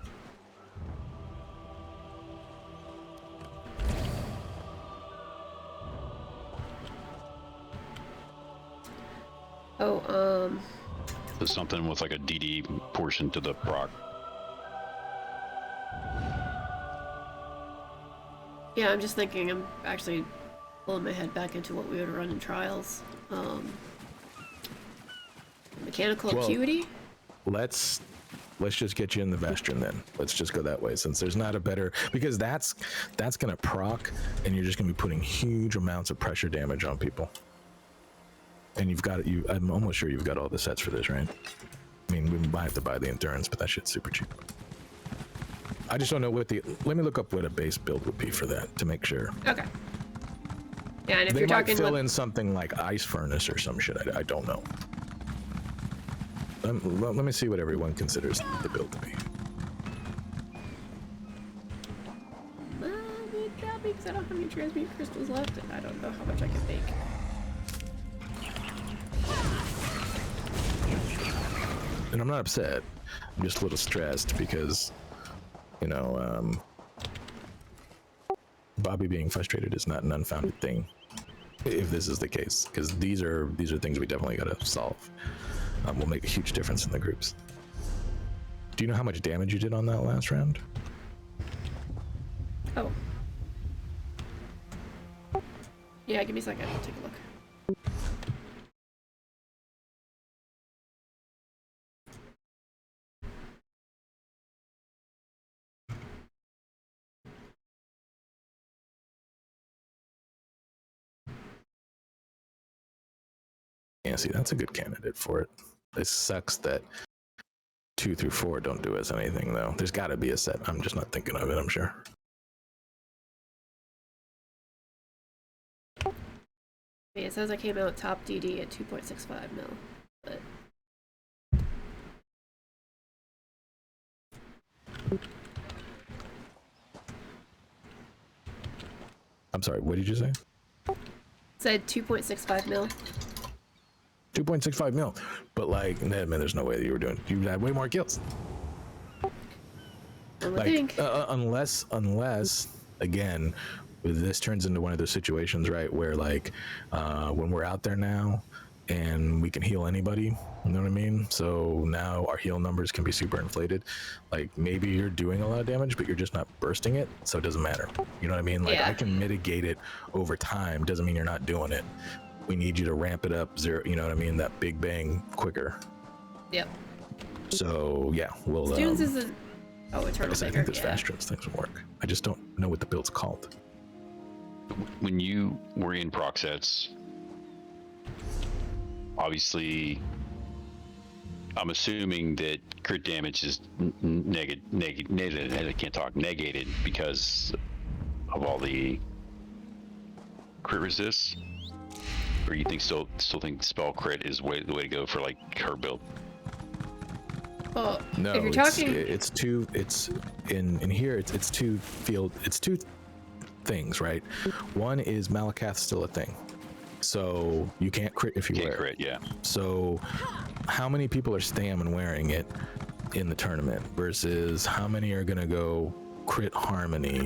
There's something with like a DD portion to the proc. Yeah, I'm just thinking, I'm actually pulling my head back into what we would run in trials. Mechanical acuity? Let's just get you in the Vestron then. Let's just go that way, since there's not a better, because that's gonna proc and you're just gonna be putting huge amounts of pressure damage on people. And I'm almost sure you've got all the sets for this, right? I mean, we might have to buy the endurance, but that shit's super cheap. I just don't know let me look up what a base build would be for that to make sure. Okay. Yeah, and if they you're might talking fill in something like Ice Furnace or some shit. I don't know. Let me see what everyone considers the build to be. Because I don't have any transmute crystals left, and I don't know how much I can make. And I'm not upset. I'm just a little stressed because, you know, Bobby being frustrated is not an unfounded thing. If this is the case, because these are things we definitely gotta solve. Will make a huge difference in the groups. Do you know how much damage you did on that last round? Oh. Yeah, give me a second. I'll take a look. Yeah, see, that's a good candidate for it. It sucks that 2 through 4 don't do us anything, though. There's got to be a set. I'm just not thinking of it, I'm sure. Yeah, it says I came out top DD at 2.65 mil, but I'm sorry, what did you say? it said 2.65 mil. 2.65 mil. But like, man, there's no way that you had way more kills. I would Like, think. unless again, this turns into one of those situations, right, where like when we're out there now and we can heal anybody, you know what I mean? So now our heal numbers can be super inflated. Like maybe you're doing a lot of damage, but you're just not bursting it, so it doesn't matter. You know what I mean? Like Yeah. I can mitigate it over time. Doesn't mean you're not doing it. We need you to ramp it up zero. You know what I mean? That big bang quicker. Yep. So yeah, we'll. Students isn't. Oh, Like I eternal said, I vigor. think those Yeah. fast strength things will work. I just don't know what the build's called. When you were in proc sets, obviously, I'm assuming that crit damage is negated. I can't talk. Negated because of all the crit resists. Or you think still think spell crit is the way to go for like her build? Well, No, if you're it's talking, it's in here. It's two things, right? One is Malakath's still a thing, so you can't crit if you Can't wear crit, it. yeah. So, how many people are stamming wearing it in the tournament versus how many are gonna go crit harmony,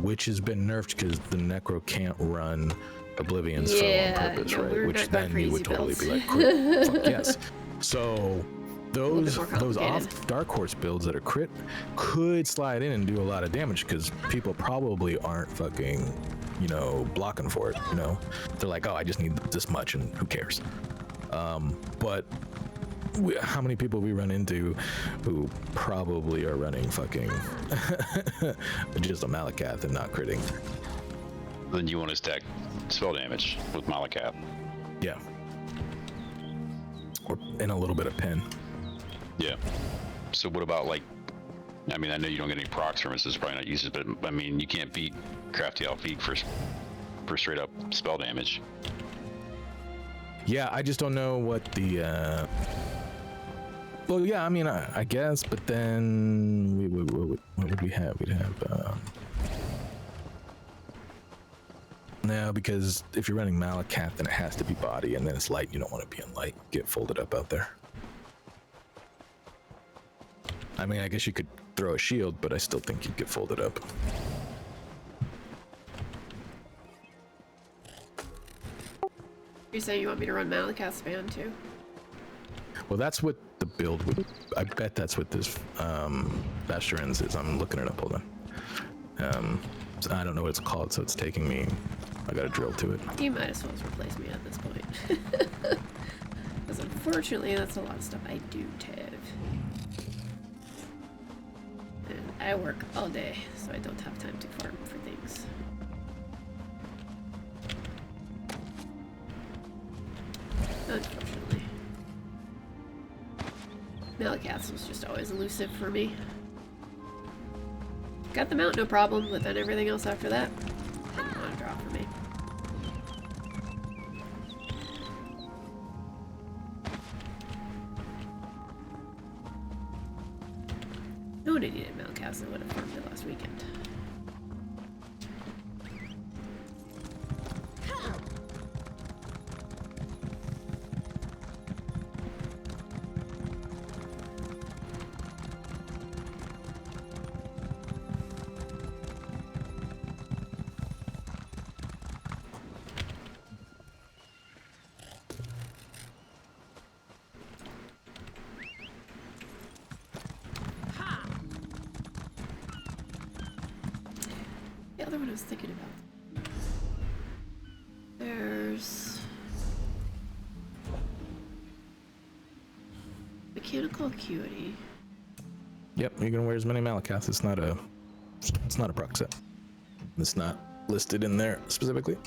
which has been nerfed because the Necro can't run Oblivion's foe on purpose, no, right? we're Which not going then you would crazy totally be builds. like, crit, fuck yes. So those more off complicated. dark horse builds that are crit could slide in and do a lot of damage because people probably aren't fucking, you know, blocking for it. You know, they're like, oh, I just need this much, and who cares? But how many people we run into who probably are running fucking just a Malakath and not critting? Then you want to stack spell damage with Malakath. Yeah. Or in a little bit of pen. Yeah. So what about like? I mean, I know you don't get any procs from it, so it's probably not useless, but I mean, you can't beat Crafty Alfeek for straight up spell damage. Yeah, I just don't know what the. Well, yeah, I mean, I guess, but then what would we have? We'd have. No, because if you're running Malakath, then it has to be body, and then it's light. You don't want to be in light. Get folded up out there. I mean, I guess you could throw a shield, but I still think you'd get folded up. You're saying you want me to run Malakath's band too? Well, that's what the build would. I bet that's what this Bastion's is. I'm looking it up. Hold on. So I don't know what it's called, so it's taking me. I gotta drill to it. You might as well replace me at this point. Because unfortunately, that's a lot of stuff I don't have. And I work all day, so I don't have time to farm for things. Unfortunately. Malakath's was just always elusive for me. Got them out, no problem, but then everything else after that, didn't want to drop for me. No one needed Malakath, so I would have farmed it last weekend. The other one I was thinking about. There's mechanical acuity. Yep, you're gonna wear as many Malakaths. It's not a proc set. It's not listed in there specifically.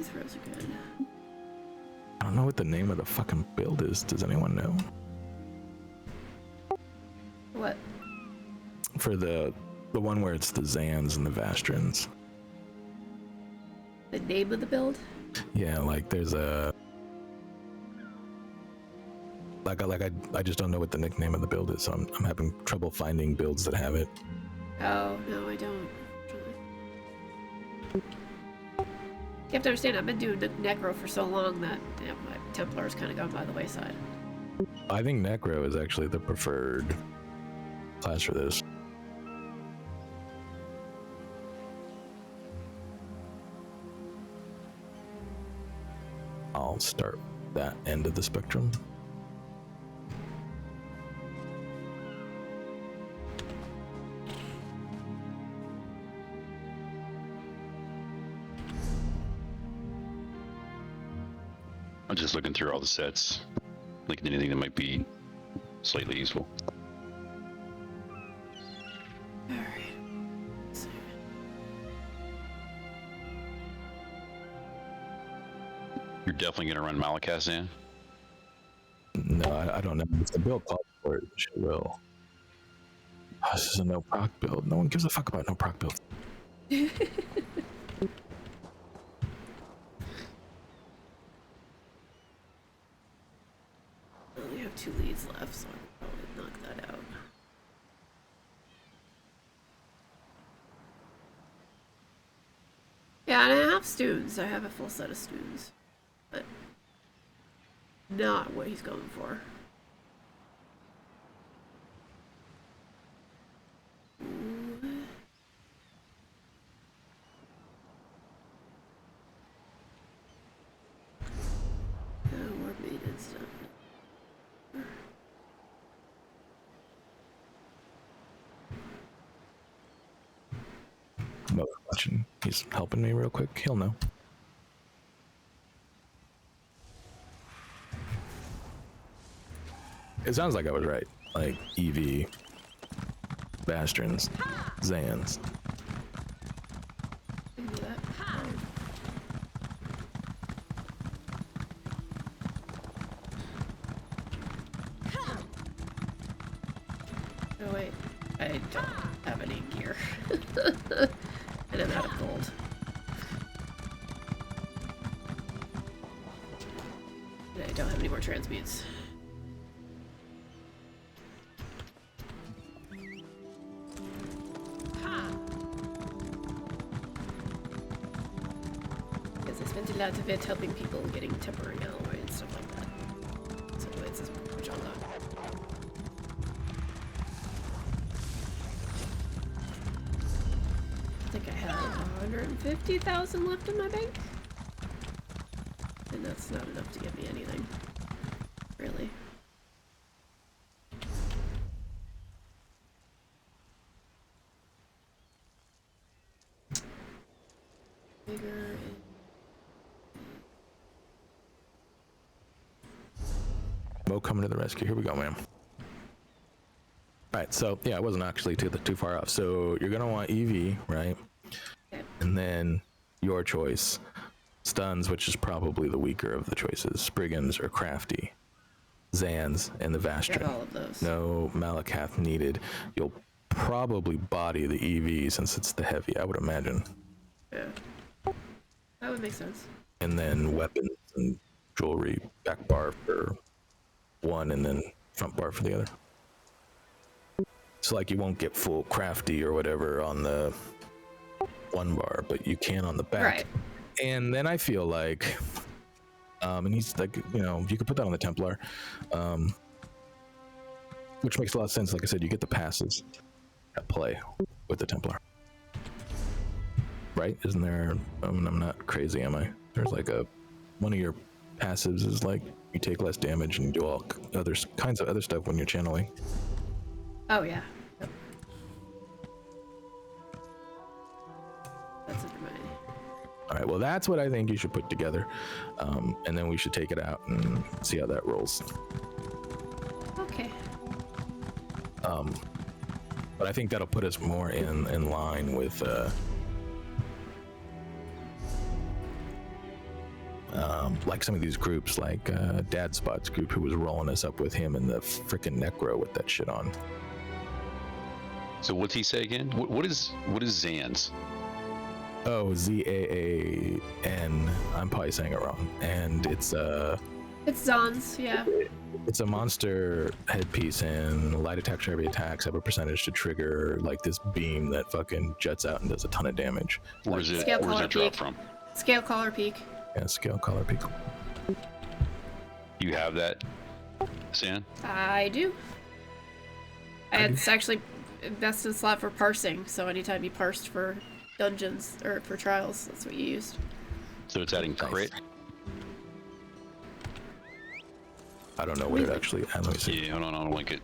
These throws are good. I don't know what the name of the fucking build is. Does anyone know? What? For the one where it's the Zans and the Vastrins. The name of the build? Yeah, like there's a I just don't know what the nickname of the build is, so I'm having trouble finding builds that have it. Oh, no, I don't. You have to understand, I've been doing Necro for so long that my Templar's kind of gone by the wayside. I think Necro is actually the preferred class for this. I'll start that end of the spectrum. I'm just looking through all the sets, looking at anything that might be slightly useful. Alright. You're definitely going to run Malakath, Zan? No, I don't know. If the build calls for it, she will. Oh, this is a no proc build. No one gives a fuck about no proc build. I only have 2 leads left, so I'll probably knock that out. Yeah, and I have Stoons. I have a full set of Stoons. But not what he's going for. Ooh. War maintenance done. Mother watching. He's helping me real quick. He'll know. It sounds like I was right. Like EV, Bastions, Zans. I can do that. Oh wait, I don't have any gear. And I'm out of gold. And I don't have any more transmutes. Because I spent a lot of it helping people getting tempering alloy and stuff like that. So it's just pretty much all that. I think I have 150,000 left in my bank. And that's not enough to get me anything. Really. Bigger. Mo coming to the rescue. Here we go, ma'am. Alright, so yeah, I wasn't actually too far off. So you're gonna want EV, right? Okay. And then your choice. Stuns, which is probably the weaker of the choices. Spriggans or Crafty. Zans and the Vastrin. Got all of those. No Malakath needed. You'll probably body the EV since it's the heavy, I would imagine. Yeah. That would make sense. And then weapons and jewelry, back bar for one and then front bar for the other. So like you won't get full Crafty or whatever on the one bar, but you can on the back. Right. And then I feel like, and he's like, you know, you could put that on the Templar, which makes a lot of sense. Like I said, you get the passes at play with the Templar. Right? Isn't there, I'm not crazy, am I? There's like one of your passives is like, you take less damage and you do all other kinds of other stuff when you're channeling. Oh, yeah. Yep. That's under my... All right, well, that's what I think you should put together. And then we should take it out and see how that rolls. Okay. But I think that'll put us more in line with like some of these groups, like Dad Spot's group, who was rolling us up with him and the freaking Necro with that shit on. So what's he say again? What is Zans? Oh, Z-A-A-N. I'm probably saying it wrong. And it's Zons, yeah. It's a monster headpiece, and light attacks or heavy attacks have a percentage to trigger like this beam that fucking juts out and does a ton of damage. Where's it drop from? Scale Collar Peak. Yeah, Scale Collar Peak. You have that, San? I do. It's actually best in slot for parsing, so anytime you parsed for dungeons or for trials, that's what you used. So it's adding crit? I don't know what it actually. Let me see. Yeah, hold on, I'll link it.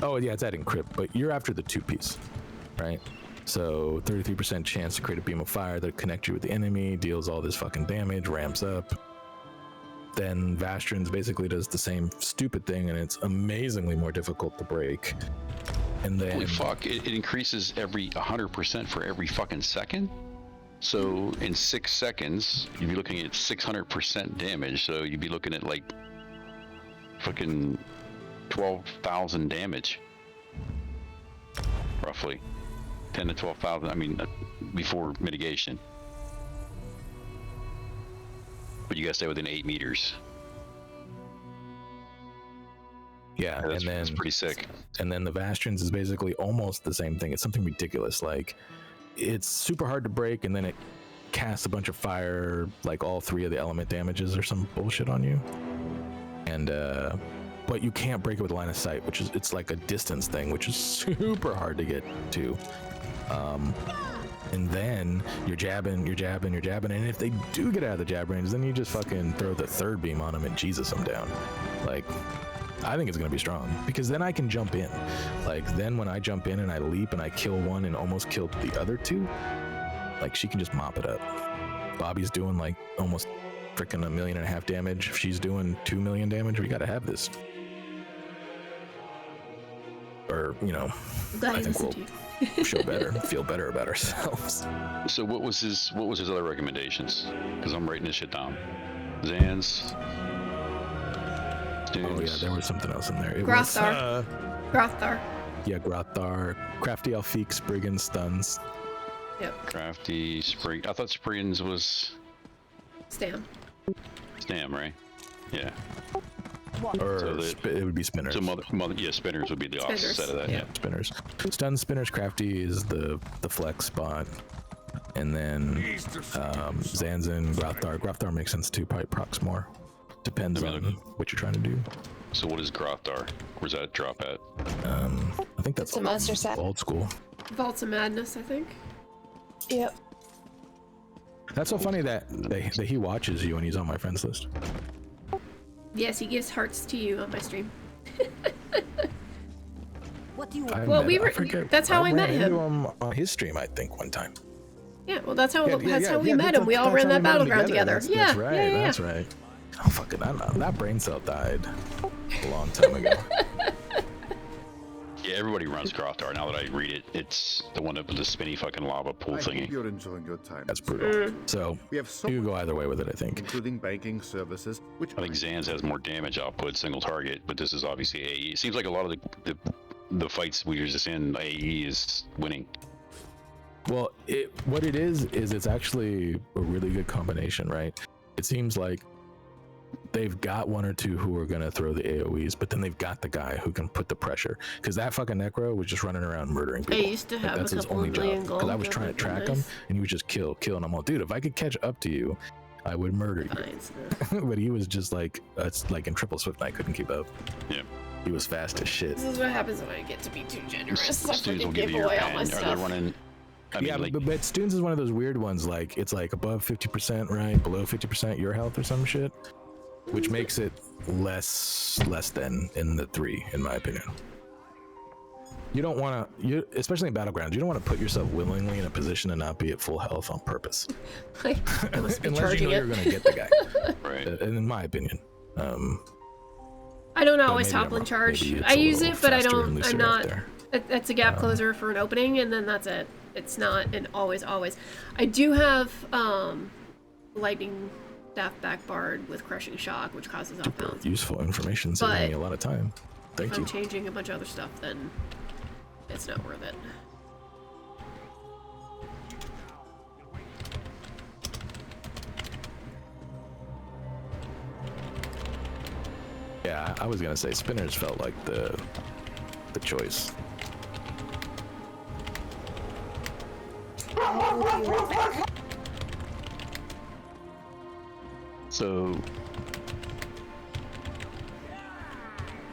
Oh yeah, it's adding crit, but you're after the 2-piece, right? So 33% chance to create a beam of fire that connects you with the enemy, deals all this fucking damage, ramps up. Then Vastrins basically does the same stupid thing, and it's amazingly more difficult to break. And then Holy fuck! It increases every 100% for every fucking second. So in 6 seconds, you'd be looking at 600% damage. So you'd be looking at like fucking 12,000 damage, roughly 10 to 12,000. I mean, before mitigation. But you gotta stay within 8 meters. yeah, and then that's pretty sick. And then the Vastrins is basically almost the same thing. It's something ridiculous. Like, it's super hard to break, and then it casts a bunch of fire, like all 3 of the element damages or some bullshit on you. And but you can't break it with line of sight, which is, it's like a distance thing, which is super hard to get to. And then you're jabbing, and if they do get out of the jab range, then you just fucking throw the 3rd beam on them and Jesus them down. Like, I think it's gonna be strong, because then I can jump in. Like, then when I jump in and I leap and I kill one and almost kill the other 2, like, she can just mop it up. Bobby's doing like almost freaking 1.5 million damage. If she's doing 2 million damage, we gotta have this. Or, you know, I think we'll feel better about ourselves. So what was his other recommendations? Because I'm writing this shit down. Zans. Oh yeah, there was something else in there. It Grothar. Grothar. Yeah, Grothar. Crafty Alfiq, Spriggan, Stuns. Yep. Crafty, Sprig. I thought Spriggan's was Stam, right? Yeah. Or So it would be Spinners. So Spinners would be the opposite of that. Yeah. Spinners. Stun, Spinners, Crafty is the flex spot. And then Zanzin, Grothar. Grothar makes sense too, probably procs more. Depends on what you're trying to do. So what is Grothar? Where's that drop at? I think that's It's a monster set. old school. Vaults of Madness, I think. Yep. That's so funny that he watches you and he's on my friends list. Yes, he gives hearts to you on my stream. What do you I want? Well, forget. that's how I met ran him. into him on his stream, I think, one time. Yeah, well, that's how we Yeah, met him. We all ran that battleground together. That's right. Yeah. That's right. Oh fucking! That brain cell died a long time ago. Yeah, everybody runs Grothar. Now that I read it, it's the one with the spinny fucking lava pool I hope thingy. you're enjoying your time. That's brutal. So We have so you could go either way with it, I think. including banking services, which I think Zans has more damage output, single target, but this is obviously AE. It seems like a lot of the fights we were just in, AE is winning. Well, what it is it's actually a really good combination, right? It seems like they've got 1 or 2 who are gonna throw the AoEs, but then they've got the guy who can put the pressure. Because that fucking Necro was just running around murdering people. I used to have that's a his couple only of million job. gold. Because I was trying to track him, and he would just kill, and I'm all, dude, if I could catch up to you, I would murder you. But he was just like, it's like in Triple Swift, and I couldn't keep up. Yeah. He was fast as shit. This is what happens when I get to be too generous. I Students will freaking give give you your away all pen. my Are they stuff. running? I mean, Yeah, like, but Stoons is one of those weird ones. Like, it's like above 50%, right? Below 50% your health or some shit, which makes it less than in the 3, in my opinion. You don't want to, especially in battlegrounds, you don't want to put yourself willingly in a position to not be at full health on purpose. Like, I must be Unless you charging know it. you're going to get the guy. right. In my opinion. I don't always maybe I'm topple and wrong. charge. Maybe it's I a use little it, but I faster and don't. looser I'm out not. there. That's a gap closer for an opening, and then that's it. it's not an always. I do have lightning staff backbarred with crushing shock, which causes off bounds. Useful information, saving me a lot of time. Thank If you. I'm changing a bunch of other stuff, then it's not worth it. Yeah, I was gonna say spinners felt like the choice. So,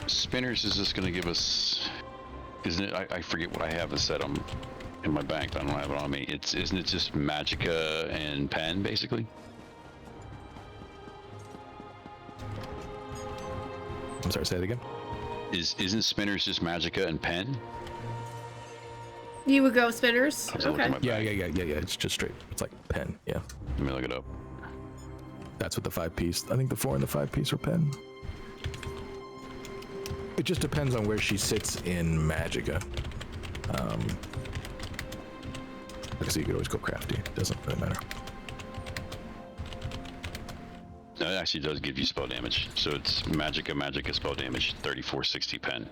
spinners is just going to give us, isn't it? I forget what I have set on in my bank. I don't have it on me. Isn't it just Magicka and Pen basically? I'm sorry, say it again. Isn't spinners just Magicka and Pen? You would go spinners? I was looking at Okay. my Yeah. bank. It's just straight. It's like pen. Yeah, Let me look it up. that's what the 5-piece. I think the 4 and the 5-piece are pen. It just depends on where she sits in Magicka. Like I said, you could always go crafty. Doesn't really matter. No, it actually does give you spell damage. So it's Magicka spell damage, 3460 Pen.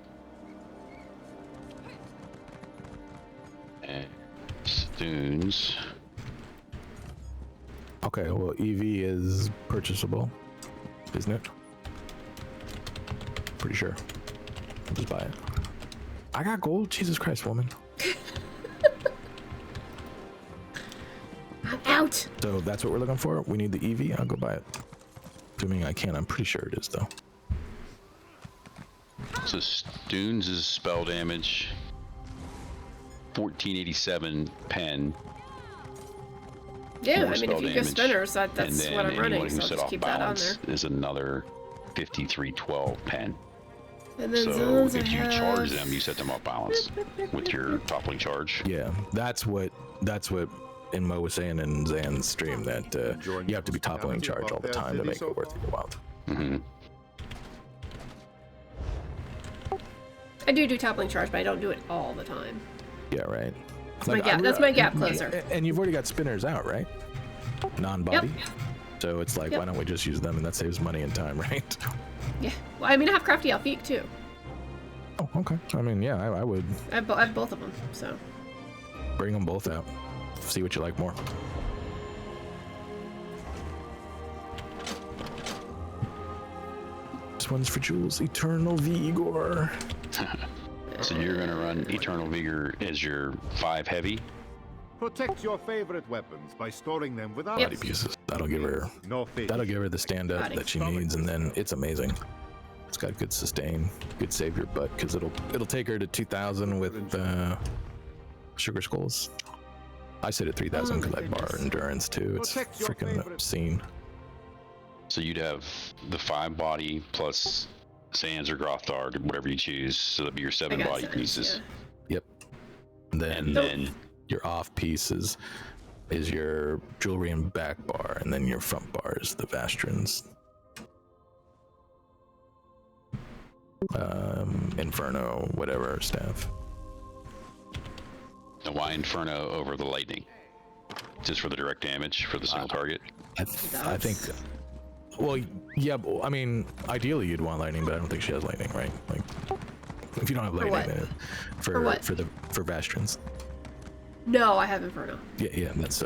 And Stoons. Okay, well, EV is purchasable, isn't it? Pretty sure. I'll just buy it. I got gold? Jesus Christ, woman. I'm out! So that's what we're looking for? We need the EV? I'll go buy it. Assuming I can, I'm pretty sure it is, though. So Stoons is spell damage, 1487 Pen. Yeah, more I mean, spell if you go damage, that's and what then I'm running, anyone so who I'll set just off keep that on balance there. is another 5312 Pen. And then So zones I if you have... charge them, you set them off balance with your toppling charge. Yeah, that's what Inmo was saying in Zan's stream, that you have to be toppling charge all the time to make it worth your while. Mm-hmm. I do toppling charge, but I don't do it all the time. Yeah, right. That's my gap closer. And you've already got spinners out, right? Non-body? Yep. So it's like, Yep. why don't we just use them, and that saves money and time, right? Yeah. Well, I mean, I have crafty Alfiq too. Oh, okay. I mean, yeah, I would I have both of them, so. bring them both out. See what you like more. This one's for Jules. Eternal Vigor. So you're gonna run Eternal Vigor as your 5 heavy. Protect your favorite weapons by storing them without Yep. Body pieces. That'll give her the stand up Body. that she needs, and then it's amazing. It's got good sustain, good save your butt, because it'll take her to 2,000 with sugar skulls. I sit at 3,000 because I bar endurance too. It's Protect your freaking favorite. obscene. So you'd have the 5 body plus Sands or Grothdard, whatever you choose. So that'd be your 7 I got body sense, pieces. Yep. And And then then your off pieces is your jewelry and back bar, and then your front bar is the Vastrins. Inferno, whatever staff. the Y Inferno over the Lightning. Just for the direct damage for the single target. I think. Well, yeah. But, I mean, ideally you'd want lightning, but I don't think she has lightning, right? Like, if you don't have lightning, what? then For what? for Vastrins. No, I have Inferno. Yeah. That's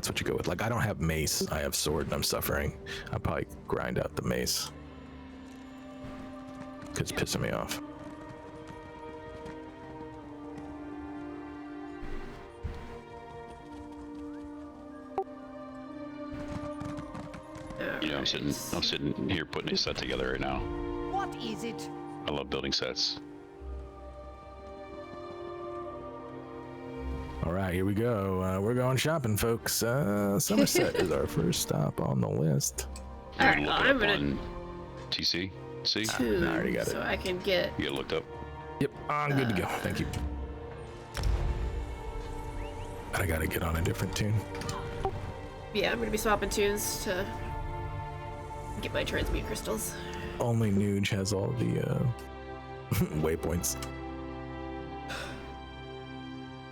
what you go with. Like, I don't have mace. I have sword, and I'm suffering. I'll probably grind out the mace because it's pissing me off. You know, I'm sitting here putting a set together right now. What is it? I love building sets. All right, here we go. We're going shopping, folks. Somerset is our first stop on the list. You Alright, can well, look it I'm up gonna on TC. See? tune I already got it. so I can get. You get it looked up. Yep, I'm good to go. Thank you. But I gotta get on a different tune. Yeah, I'm gonna be swapping tunes to get my transmute crystals. Only Nuge has all the waypoints.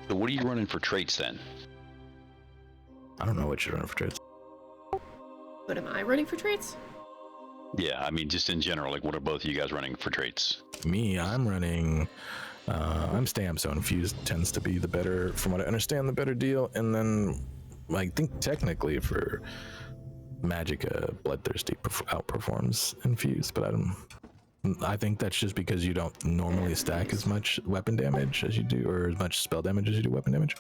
So what are you running for traits then? I don't know what you're running for traits. What am I running for traits? Yeah, I mean, just in general, like, what are both of you guys running for traits? Me, I'm running. I'm Stam, so Infused tends to be the better, from what I understand, the better deal. And then I think technically for Magicka, Bloodthirsty outperforms Infused, but I think that's just because you don't normally stack as much weapon damage as you do, or as much spell damage as you do weapon damage.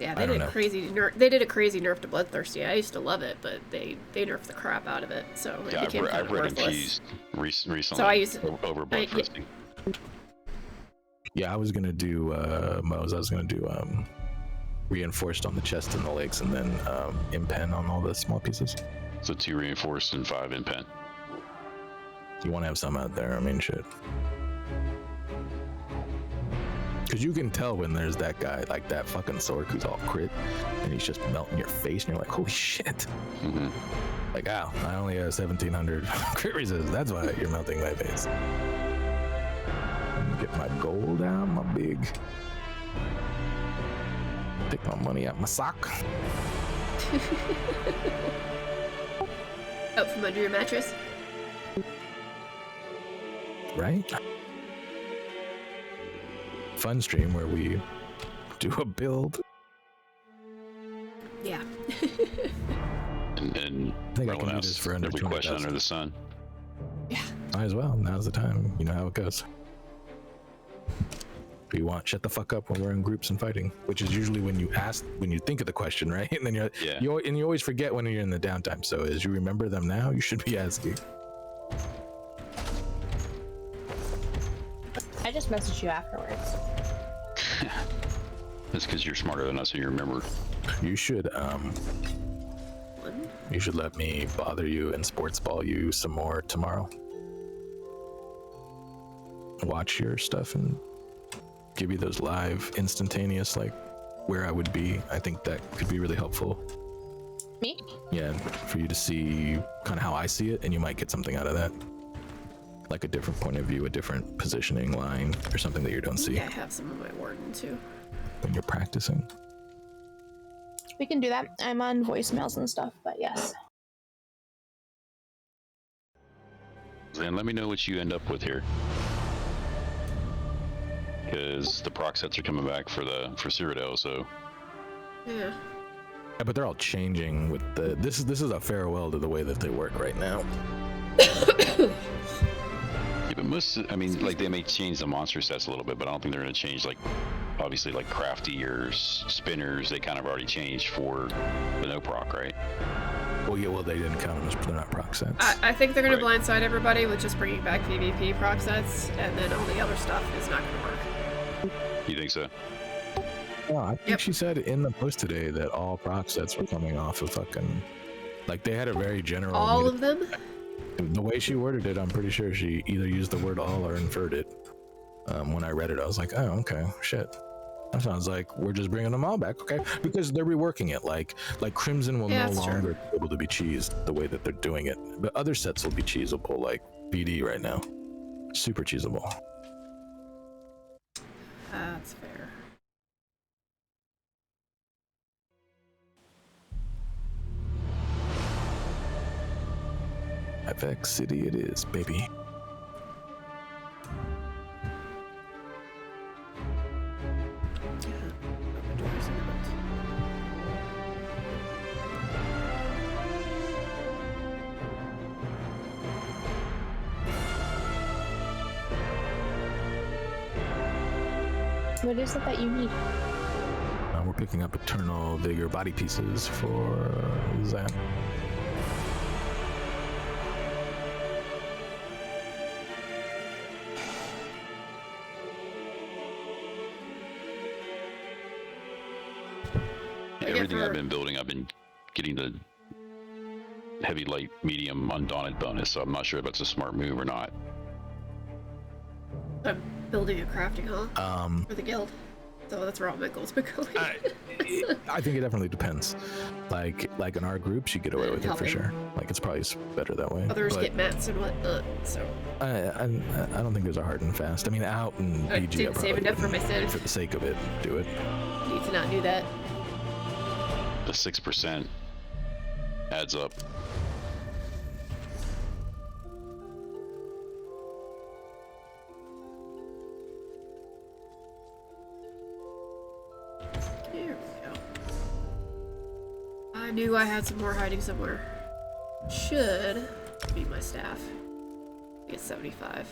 Yeah, I they don't did a know. crazy nerf. They did a crazy nerf to Bloodthirsty. I used to love it, but they nerfed the crap out of it, so it Yeah, became kind I've of read worthless. Infused recently. So I used over Bloodthirsty. Yeah, I was gonna do Mo's. I was gonna do reinforced on the chest and the legs, and then impen on all the small pieces. So 2 reinforced and 5 in pen. You want to have some out there. I mean, shit. Because you can tell when there's that guy, like that fucking Sork who's all crit, and he's just melting your face, and you're like, holy shit. Mm-hmm. Like, ow, I only have 1700 crit resist. That's why you're melting my face. Get my gold out, my big. Take my money out my sock. Out from under your mattress. Right? Fun stream where we do a build. Yeah. And I think I can rolling do out this for under every question 20,000. under the sun. Might as well. Now's the time. You know how it goes. If you want, shut the fuck up when we're in groups and fighting, which is usually when you think of the question, right? And then Yeah. you always forget when you're in the downtime. So as you remember them now, you should be asking. I just messaged you afterwards. That's because you're smarter than us and you remember. You should let me bother you and sports ball you some more tomorrow. Watch your stuff and give you those live instantaneous, like where I would be. I think that could be really helpful. Me? Yeah, for you to see kind of how I see it, and you might get something out of that. Like a different point of view, a different positioning line, or something that you don't see Yeah, I have some of my warden too. when you're practicing. We can do that. I'm on voicemails and stuff, but yes. And let me know what you end up with here. Because the proc sets are coming back for Cyrodiil, so Yeah. Yeah, but they're all changing with the. This is a farewell to the way that they work right now. yeah, but like they may change the monster sets a little bit, but I don't think they're going to change, like, obviously, like crafty or spinners. They kind of already changed for the no proc, right? Well, yeah, well they didn't count them as they're not proc sets. I think they're gonna Right. blindside everybody with just bringing back PvP proc sets, and then all the other stuff is not gonna work. You think so? Yeah, I think she said in the post today that all proc sets were coming off of fucking. Like they had a very general. All of them? The way she worded it, I'm pretty sure she either used the word all or inferred it. When I read it, I was like, oh, okay, shit. That sounds like we're just bringing them all back, okay? Because they're reworking it. Like Crimson will Yeah, no that's true. longer be able to be cheesed the way that they're doing it. But other sets will be cheesable, like BD right now. Super cheesable. That's fair. FX City it is, baby. Open doors and out. What is it that you need? We're picking up Eternal Vigor body pieces for Zan. Everything I've been building, I've been getting the heavy, light, medium, undaunted bonus, so I'm not sure if that's a smart move or not. I'm building a crafting hall Um, for the guild. though. That's where all my goals been going. I think it definitely depends. Like in our groups, you get away with it for Helping. sure. Like it's probably better that way. Others but get mats and whatnot, so. I don't think there's a hard and fast. I mean, out and I BG, didn't save enough for myself. for the sake of it, do it. Need to not do that. The 6% adds up. Here we go. I knew I had some more hiding somewhere. Should be my staff. Get 75.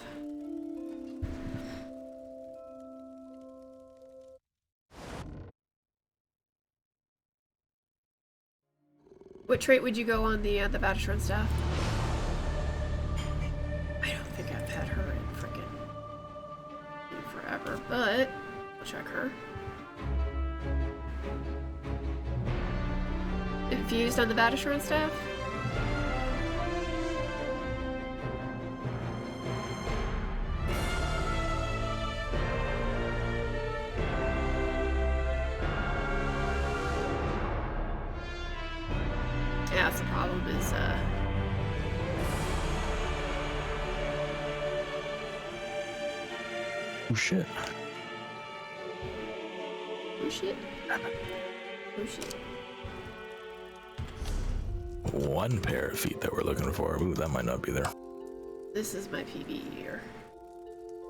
What trait would you go on the Batishron staff? I don't think I've had her in frickin' forever, but I'll check her. Infused on the Batishron staff? Yeah, that's the problem is, Oh shit. oh shit. Oh shit. One pair of feet that we're looking for. Ooh, that might not be there. This is my PB here.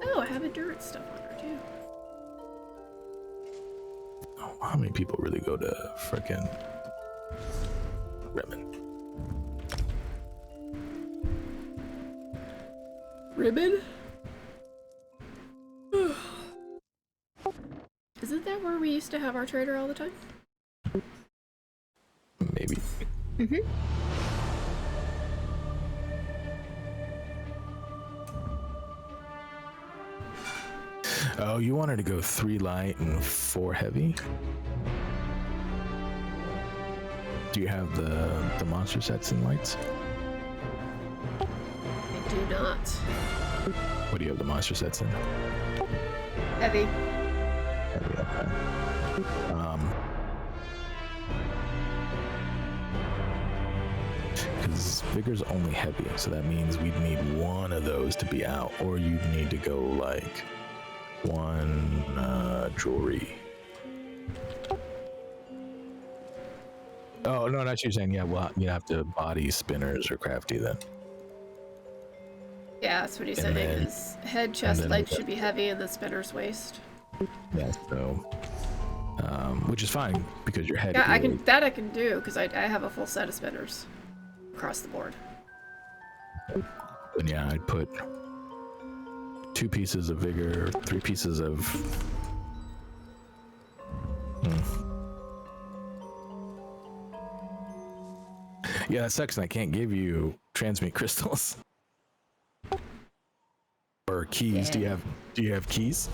Oh, I have endurance stuff on her too. Oh, how many people really go to frickin' Redmond? Ribbon? Isn't that where we used to have our trader all the time? Maybe. Oh, you wanted to go 3 light and 4 heavy? Do you have the monster sets and lights? I do not. What do you have the monster sets in? Heavy. Heavy, okay. Because Vigor's only heavy, so that means we'd need one of those to be out, or you'd need to go like 1 jewelry. Oh, no, not you saying, yeah, well, you have to body spinners or crafty then. Yeah, that's what he's And saying then- is head, chest, then legs we should be heavy and the spinner's waist. Yeah, so, which is fine because your head. Yeah, I really- can, that I can do, because I have a full set of spinners across the board. And yeah, I'd put 2 pieces of vigor, 3 pieces of. Yeah, that sucks. And I can't give you transmute crystals or keys. Yeah. Do you have keys?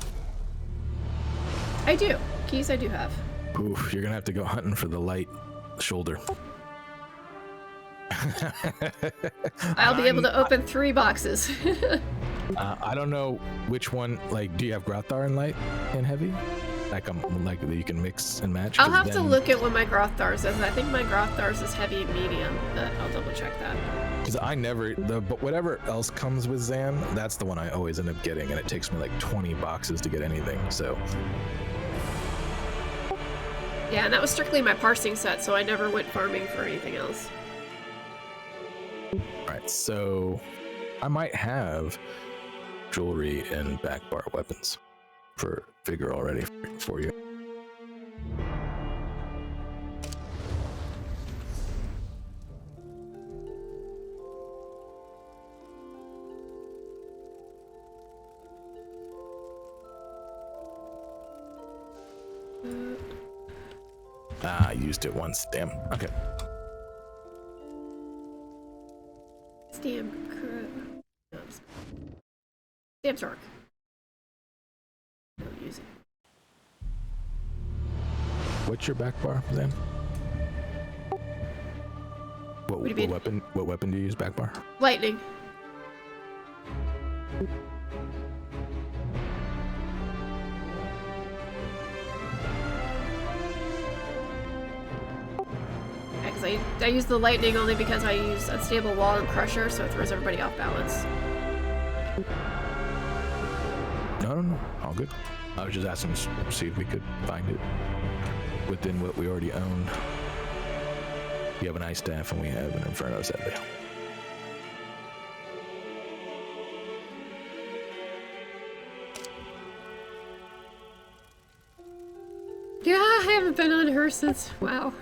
I do. Keys I do have. Oof, you're gonna have to go hunting for the light shoulder. I'll be able to open 3 boxes. I don't know which one. Like, do you have Grothar and light and heavy? Like that you can mix and match. I'll 'Cause have to then- look at what my Grothars is. I think my Grothars is heavy and medium, but I'll double check that. Because I never, but whatever else comes with Zan, that's the one I always end up getting, and it takes me like 20 boxes to get anything. So Yeah, and that was strictly my parsing set, so I never went farming for anything else. Alright, so I might have jewelry and back bar weapons for Vigor already for you. I used it once, damn. Okay. Stamp Torque. Don't use it. What's your back bar, Zan? What do you mean? What weapon do you use back bar? Lightning. I use the lightning only because I use unstable wall and crusher, so it throws everybody off balance. No, all good. I was just asking to see if we could find it within what we already own. We have an ice staff and we have an inferno set there. Yeah, I haven't been on her since, wow.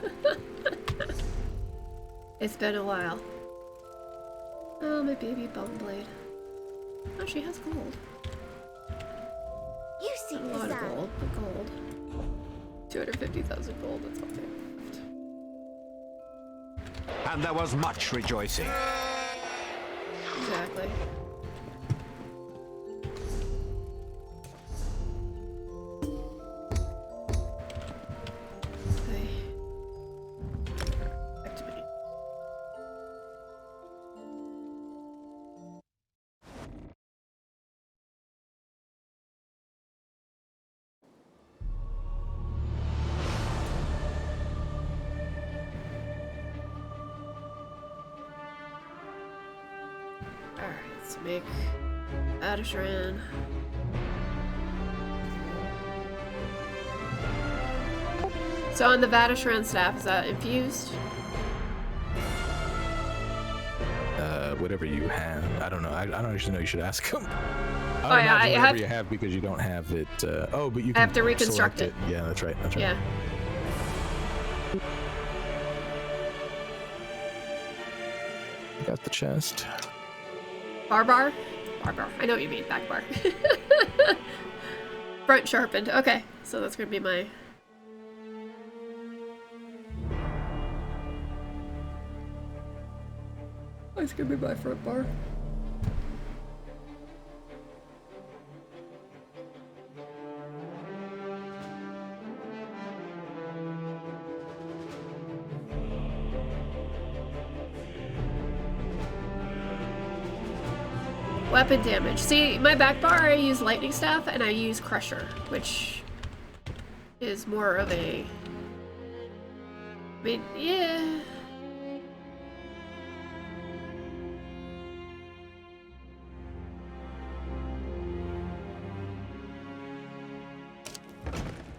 It's been a while. Oh, my baby bone blade. Oh, she has gold. You see A lot of gold, but gold. 250,000 gold, that's all they left. And there was much rejoicing. Exactly. Okay. Back to me. Alright, let's make Adishran. So on the Vadishran staff, is that infused? Whatever you have. I don't know. I don't actually know. You should ask him. Oh yeah, I whatever have. you have because you don't have it. Oh, but you I can have to reconstruct select it. Yeah, that's right. That's right. Yeah. Got the chest. Bar? I know what you mean. Back bar. Front sharpened. Okay, so that's gonna be my. That's gonna be my front bar. Weapon damage. See, my back bar, I use lightning staff and I use crusher, which is more of a. I mean, yeah.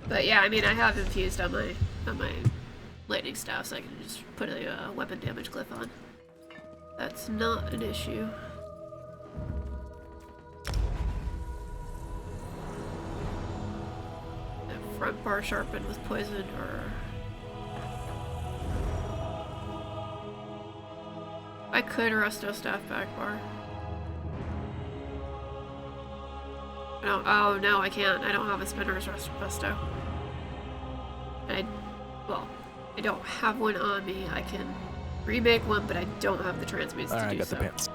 But yeah, I mean, I have infused on my lightning staff, so I can just put a weapon damage glyph on. That's not an issue. The front bar sharpened with poison, or I could resto staff back bar. No, oh no, I can't. I don't have a spinner's resto. I don't have one on me. I can remake one, but I don't have the transmutes to do so. Alright, I got the pants.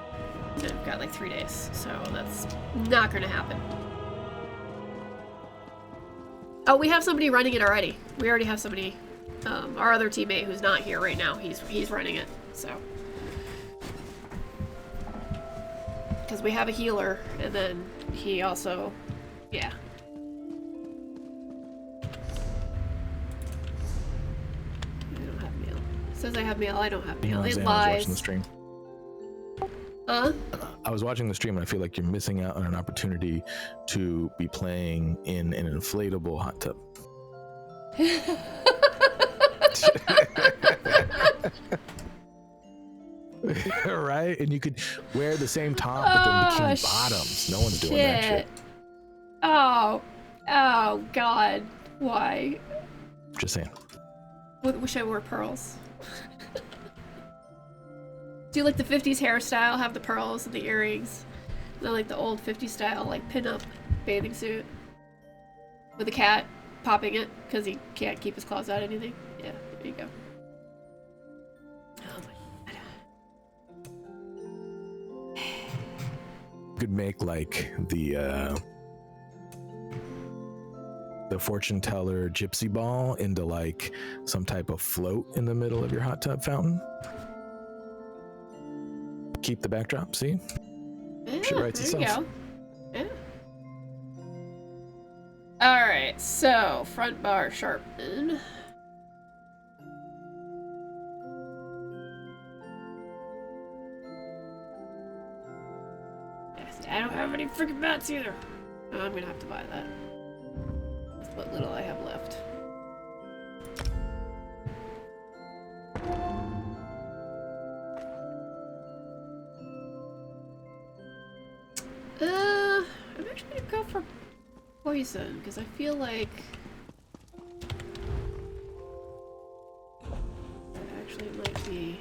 And I've got like 3 days, so that's not gonna happen. Oh, we have somebody running it already. We already have somebody, our other teammate who's not here right now. He's running it, so. Because we have a healer, and then he also, yeah. I don't have mail. It says I have mail. I don't have mail. It I was lies. watching the stream. Huh? I was watching the stream and I feel like you're missing out on an opportunity to be playing in an inflatable hot tub. Right? And you could wear the same top but then bikini bottoms. No one's doing that shit. Oh God. Why? Just saying. Wish I wore pearls. Do like the 50s hairstyle, have the pearls and the earrings. And then like the old 50s style, like pin-up bathing suit. With a cat popping it, because he can't keep his claws out of anything. Yeah, there you go. Oh my God. Could make like the fortune teller gypsy ball into like some type of float in the middle of your hot tub fountain. Keep the backdrop, see? Yeah, Shit writes there itself. you go. Yeah. Alright, so front bar sharpen. have any freaking mats either. Oh, I'm gonna have to buy that. That's what little I have left. I'm actually gonna go for poison, because I feel like that actually might be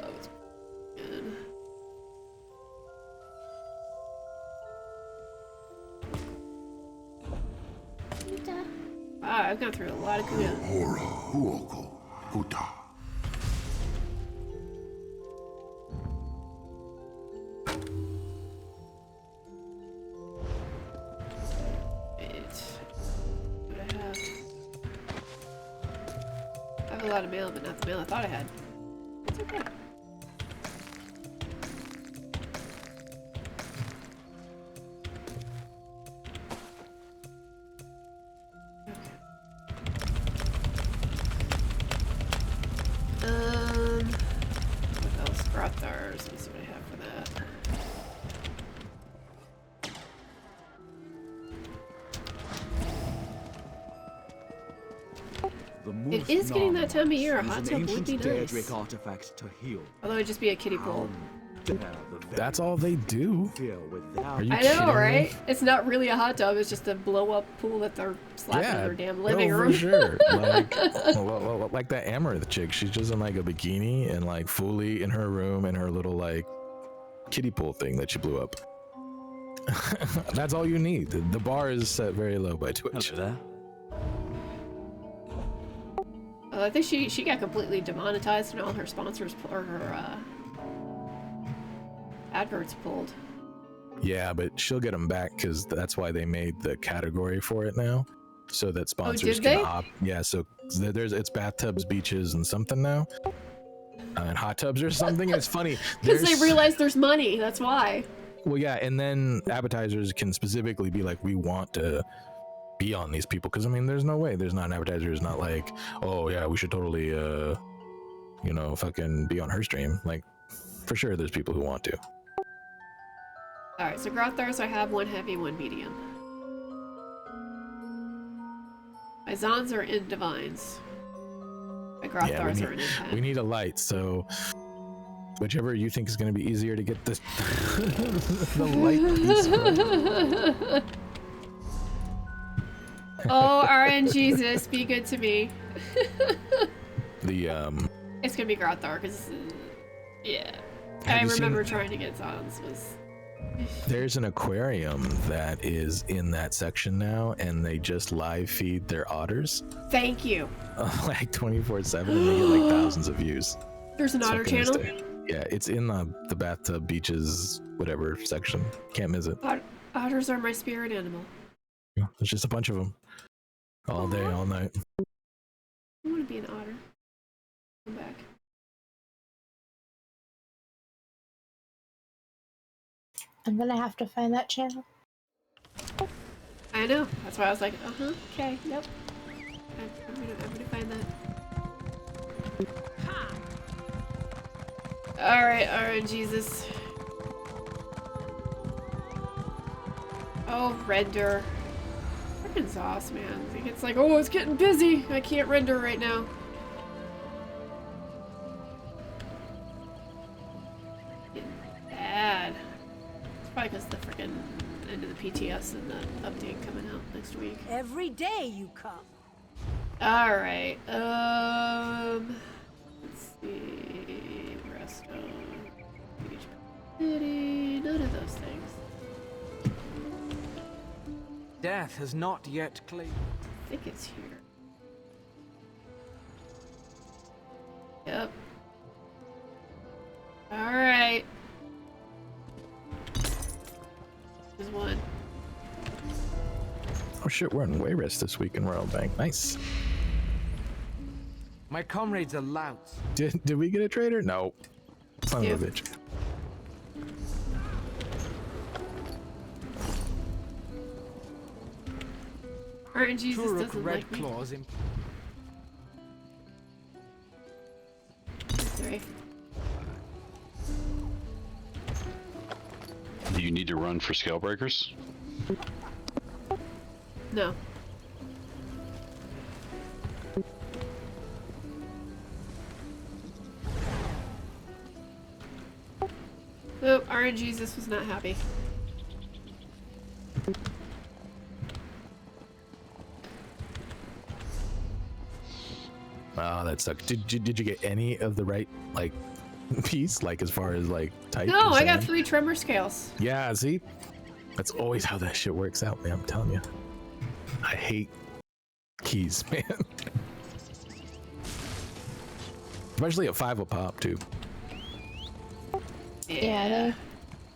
what's good. Wow, I've gone through a lot of Kuda. I have a lot of mail, but not the mail I thought I had. It's okay. What else? Grothars. Let me see what I have for that. It is getting that time of year. A hot tub would be nice. Artifact to heal. Although it'd just be a kiddie pool. That's all they do. Are you I kidding know, right? me? It's not really a hot tub. It's just a blow-up pool that they're slapping in their damn living room. For sure. Like that Amaranth chick. She's just in like a bikini and like fully in her room in her little like kiddie pool thing that she blew up. That's all you need. The bar is set very low by Twitch. Hello there. I think she got completely demonetized and all her sponsors or her adverts pulled. Yeah, but she'll get them back because that's why they made the category for it now, so that sponsors did can they? opt. Yeah, so it's bathtubs, beaches, and something now, and hot tubs or something. It's funny Because they realize there's money. That's why. Well, yeah, and then appetizers can specifically be like, we want to be on these people, because I mean, there's no way there's not an advertiser who's not like, oh yeah, we should totally you know, fucking be on her stream. Like, for sure there's people who want to. Alright, so Grothars I have one heavy, one medium. My Zons are in Divines. My Grothars are in Impact. We need a light, so whichever you think is going to be easier to get this the light piece from. Oh, RNGesus, be good to me. It's gonna be Grothar, because, yeah. I remember trying to get Zons was... There's an aquarium that is in that section now, and they just live feed their otters. Thank you. Like 24/7, and they get like thousands of views. There's an otter channel? Yeah, it's in the bathtub, beaches, whatever section. Can't miss it. Otters are my spirit animal. There's just a bunch of them. All day, all night. I want to be an otter. Come back. I'm gonna have to find that channel. I know. That's why I was like, okay, yep. I'm gonna find that. Alright, RNGesus. Oh, render. Freaking Zos, man. It's like, oh, it's getting busy. I can't render right now. Getting bad. It's probably because the freaking end of the PTS and the update coming out next week. Every day you come. Alright, let's see. Redstone. None of those things. Death has not yet claimed. I think it's here. Yep. Alright. There's one. Oh shit, we're in Wayrest this week in Royal Bank. Nice. My comrades are louts. Did we get a trader? No. Son of a bitch. RNGesus doesn't Red like me. Claws in 3. to run for scale breakers? No. Oh, RNGesus was not happy. Oh, that sucked. Did you get any of the right, like, piece? Like, as far as, like, type? No, and I got sound? 3 tremor scales. Yeah, see? That's always how that shit works out, man. I'm telling you. I hate keys, man. Especially a 5 a pop, too. Yeah,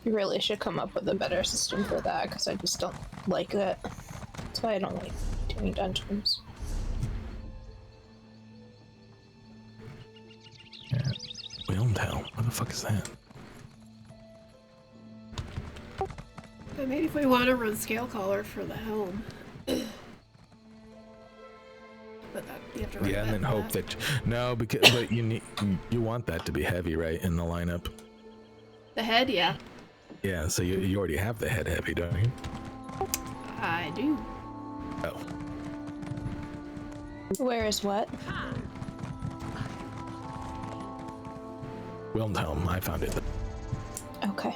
they really should come up with a better system for that, because I just don't like that. That's why I don't like doing dungeons. Yeah. Wilmtown, what the fuck is that? Maybe if we want to run scale caller for the helm. But that, you have to run Yeah, and then hope that no, because but you want that to be heavy, right, in the lineup. The head, yeah. Yeah, so you already have the head heavy, don't you? I do. Oh. Where is what? Wilmtown, I found it. Okay.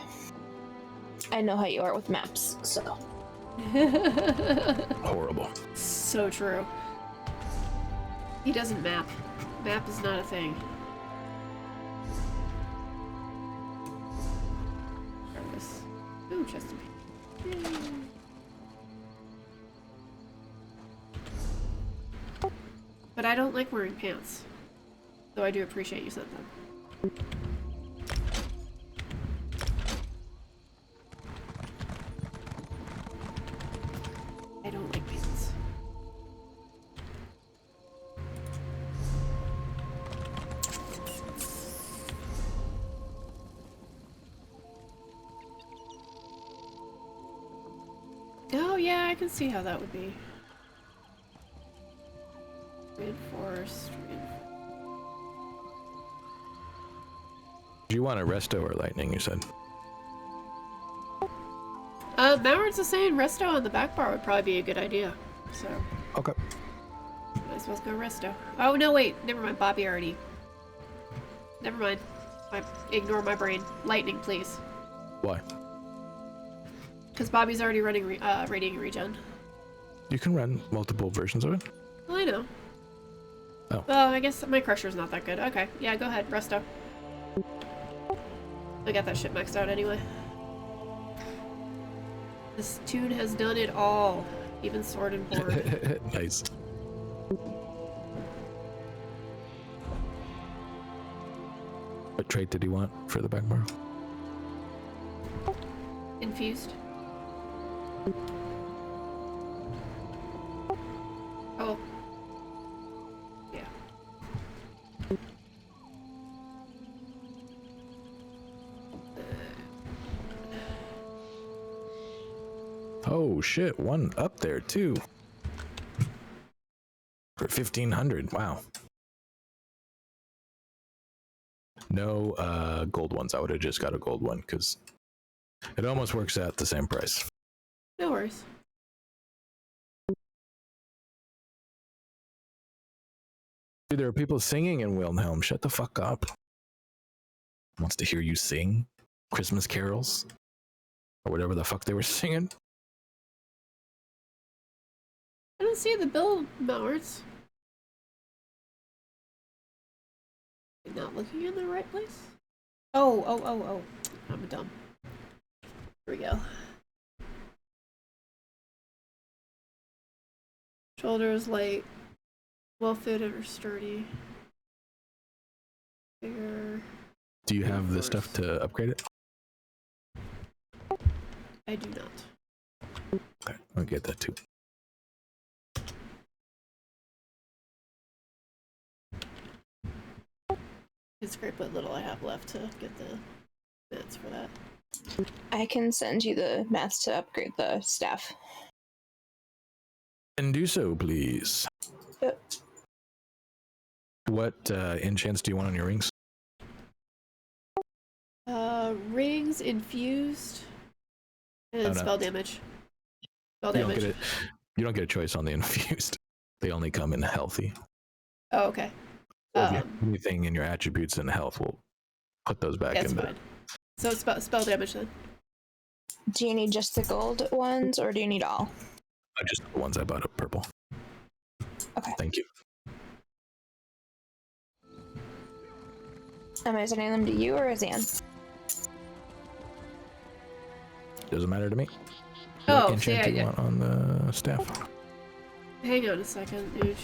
I know how you are with maps, so. Horrible. So true. He doesn't map. Map is not a thing. Service. Ooh, chest of pain. But I don't like wearing pants. Though I do appreciate you sent them. I don't like pants. Oh yeah, I can see how that would be. Reinforced. Do you want a resto or lightning, you said? Mallard's was saying resto on the back bar would probably be a good idea. So. Okay. Might as well go resto. Oh no, wait. Never mind. Bobby already. Never mind. Ignore my brain. Lightning, please. Why? Because Bobby's already running radiant regen. You can run multiple versions of it. Well, I know. Oh. Well, I guess my crusher's not that good. Okay. Yeah, go ahead. Resto. I got that shit maxed out anyway. This tune has done it all. Even sword and board. Nice. What trait did he want for the back bar? Infused. Oh. Yeah. Oh shit, one up there too. For 1500, wow. No gold ones. I would have just got a gold one because it almost works out the same price. No worries. Dude, there are people singing in Wilhelm. Shut the fuck up. Wants to hear you sing Christmas carols or whatever the fuck they were singing. I don't see the build Mallards. Not looking in the right place? Oh. I'm dumb. Here we go. Shoulders light, well fitted or sturdy. Bigger. Do you have the stuff to upgrade it? I do not. Okay, I'll get that too. It's great what little I have left to get the mats for that. I can send you the mats to upgrade the staff. And do so, please. Yep. What enchants do you want on your rings? Rings infused. And no. spell damage. Spell You don't damage. get it. You don't get a choice on the infused. They only come in healthy. Oh, okay. So if you have anything in your attributes and health, we'll put those back That's in fine. there. So spell damage then. Do you need just the gold ones, or do you need all? Just the ones I bought up purple. Okay. Thank you. Am I sending them to you or Azan? Doesn't matter to me. Oh, What enchant do you want on the staff? Hang on a second, dude.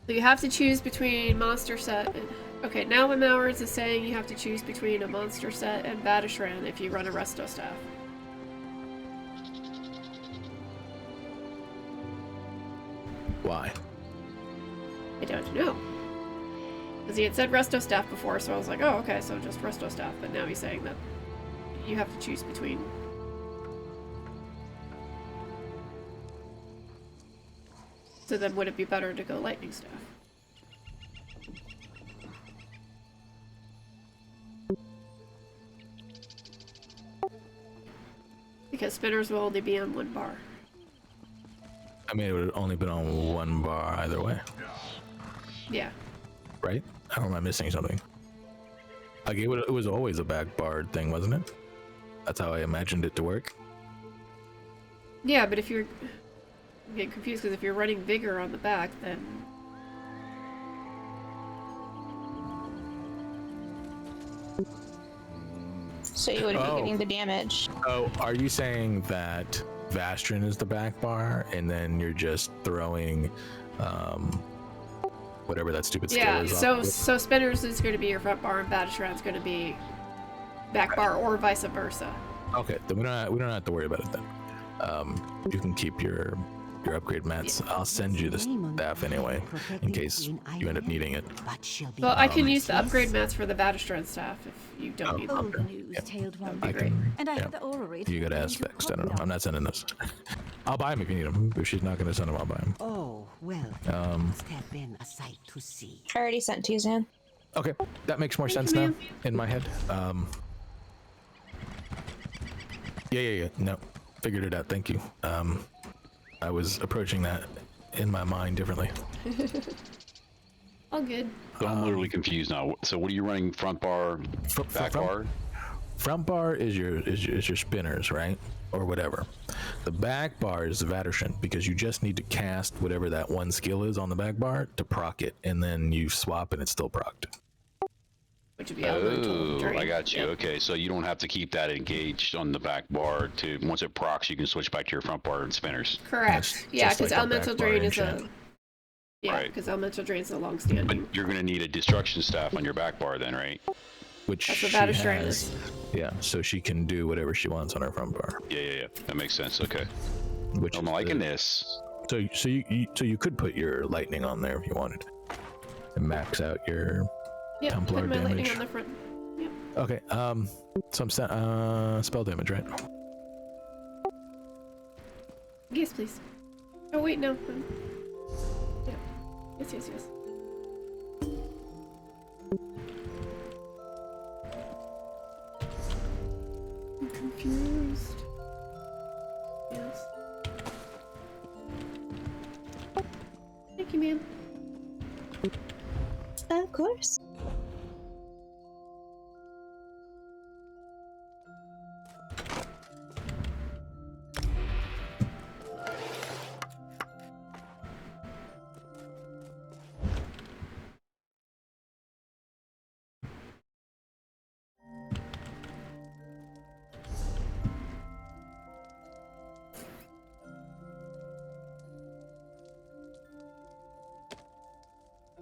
So you have to choose between monster set and... Okay, now when Mowers is saying you have to choose between a monster set and Batishran if you run a Resto Staff. Why? I don't know. Because he had said Resto Staff before, so I was like, oh, okay, so just Resto Staff. But now he's saying that you have to choose between... So then would it be better to go Lightning Staff? Because spinners will only be on one bar. I mean, it would have only been on one bar either way. Yeah. Right? Or am I missing something? Like, it was always a back barred thing, wasn't it? That's how I imagined it to work. Yeah, but if you're... I'm getting confused, because if you're running Vigor on the back, then... So you wouldn't be getting the damage. Oh, are you saying that Vastrin is the back bar, and then you're just throwing whatever that stupid skill is? Yeah, so Spinners is going to be your front bar, and Batishran's going to be back bar, or vice versa. Okay, then we don't have to worry about it then. You can keep your upgrade mats. Yeah. I'll send you the staff anyway, in case you end up needing it. Well, I can use the upgrade mats for the Batistran staff if you don't need them. I can. You got aspects. I don't know. I'm not sending those. I'll buy them if you need them. If she's not going to send them, I'll buy them. Oh well. Must have been a sight to see. I already sent to you, Zan. Okay, that makes more sense now in my head. Yeah. No, figured it out. Thank you. I was approaching that in my mind differently. All good. So I'm literally confused now. So what are you running? Front bar, back bar? Front bar is your spinners, right? Or whatever. The back bar is the Vatershan, because you just need to cast whatever that one skill is on the back bar to proc it, and then you swap and it's still procced. Which would be elemental drain. I got you. Yep. Okay, so you don't have to keep that engaged on the back bar. To once it procs, you can switch back to your front bar and spinners. Correct. Yeah, because like elemental drain is enchant. because elemental drain is a long standing. But you're going to need a destruction staff on your back bar then, right? Which That's what she Batishran has. is. Yeah, so she can do whatever she wants on her front bar. Yeah. That makes sense. Okay. Which I'm liking this. So you could put your lightning on there if you wanted, and max out your Templar put my damage. lightning on the front. Yep. Okay. So I'm spell damage, right? Yes, please. Oh wait, no. Yeah. Yes. I'm confused. Yes. Thank you, ma'am. Of course.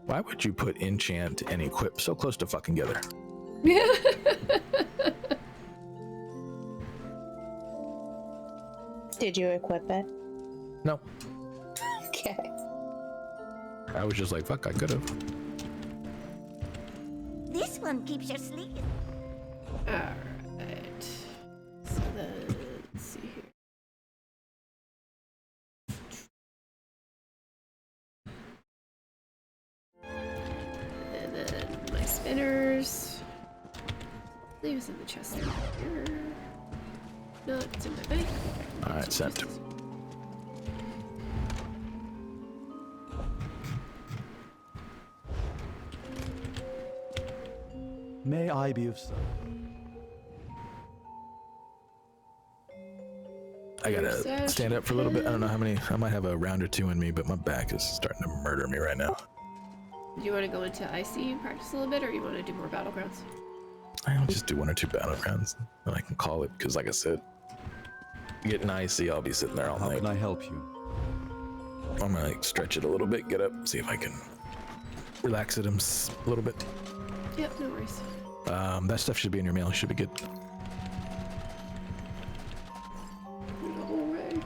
Why would you put enchant and equip so close to fucking together? Did you equip it? No. Okay. I was just like, fuck, I could have. This one keeps you sleeping. Alright. So let's see here. And then my spinner. Leave us in the chest here. No, it's in my bag. All right, sent. May I be of service? I gotta stand up for a little bit. I don't know how many. I might have a round or two in me, but my back is starting to murder me right now. Do you want to go into IC and practice a little bit, or you want to do more battlegrounds? I'll just do 1 or 2 battlegrounds, and I can call it. Because, like I said, getting IC, I'll be sitting there all How night. can I help you? I'm gonna like stretch it a little bit, get up, see if I can relax it a little bit. Yep, no worries. That stuff should be in your mail. It should be good. No way.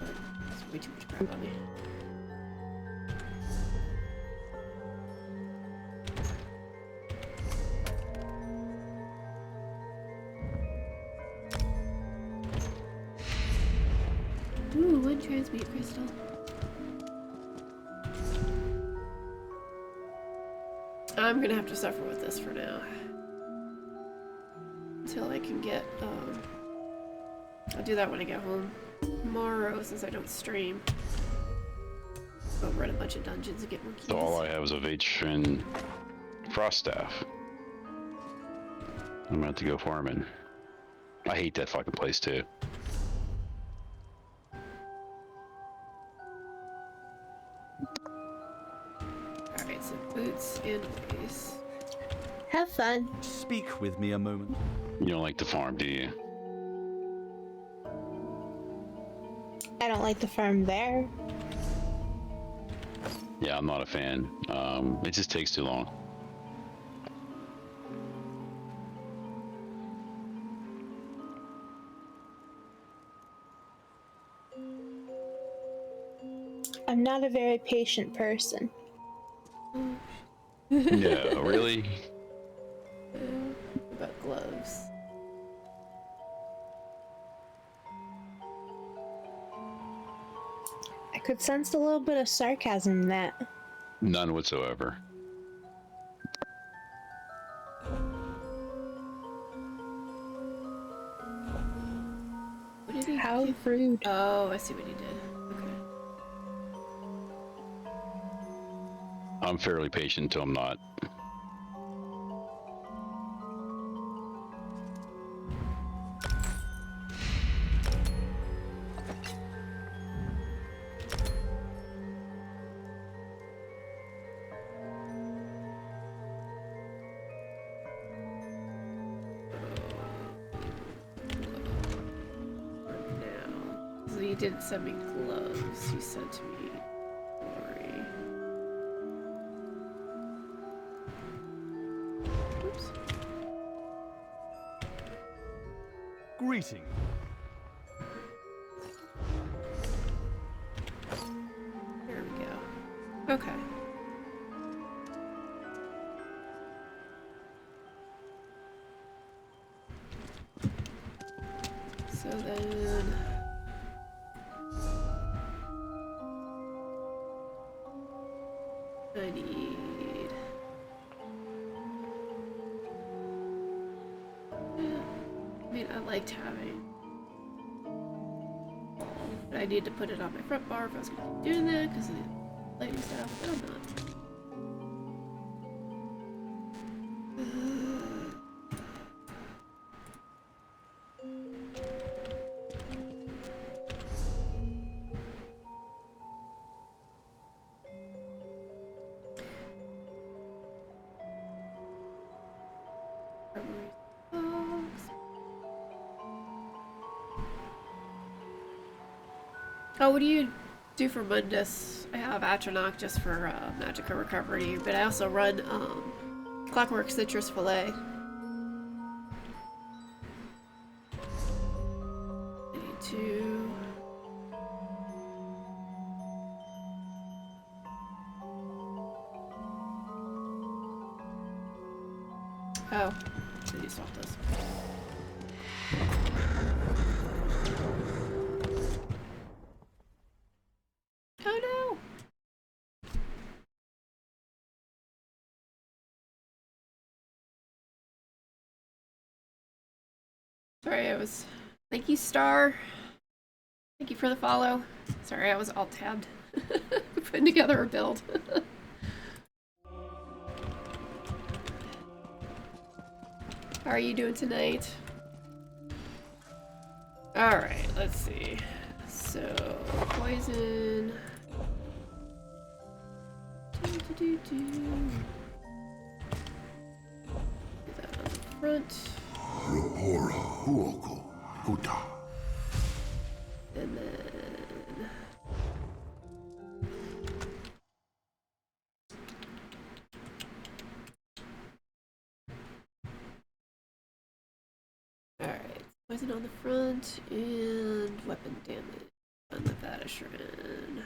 There's way too much crap on me. Ooh, 1 transmute crystal. I'm gonna have to suffer with this for now. Until I can get, I'll do that when I get home tomorrow since I don't stream. Go run a bunch of dungeons and get more keys. So all I have is a Vach and Frost Staff. I'm gonna have to go farming. I hate that fucking place too. Alright, so boots and ways. Have fun. Speak with me a moment. You don't like the farm, do you? I don't like the farm there. Yeah, I'm not a fan. It just takes too long. I'm not a very patient person. Yeah, really? About gloves. I could sense a little bit of sarcasm in that. None whatsoever. What did he How do? rude. Oh, I see what he did. Okay. I'm fairly patient until I'm not. Now, so he didn't send me gloves. He sent me glory. Oops. Greeting. There we go. Okay. So then... I need... Yeah. I mean, I liked having... But I need to put it on my front bar if I was going to keep doing that because of the lighting stuff, but I'm not. Oh, what do you do for Mundus? I have Atronach just for Magica Recovery, but I also run Clockwork Citrus Fillet. I need to... Oh, I need to swap this. Oh no! Sorry, I was... Thank you, Star. Thank you for the follow. Sorry, I was alt-tabbed. Putting together a build. How are you doing tonight? Alright, let's see. So, poison... Put that on the front. And then... Alright, poison on the front and weapon damage on the Vatishran.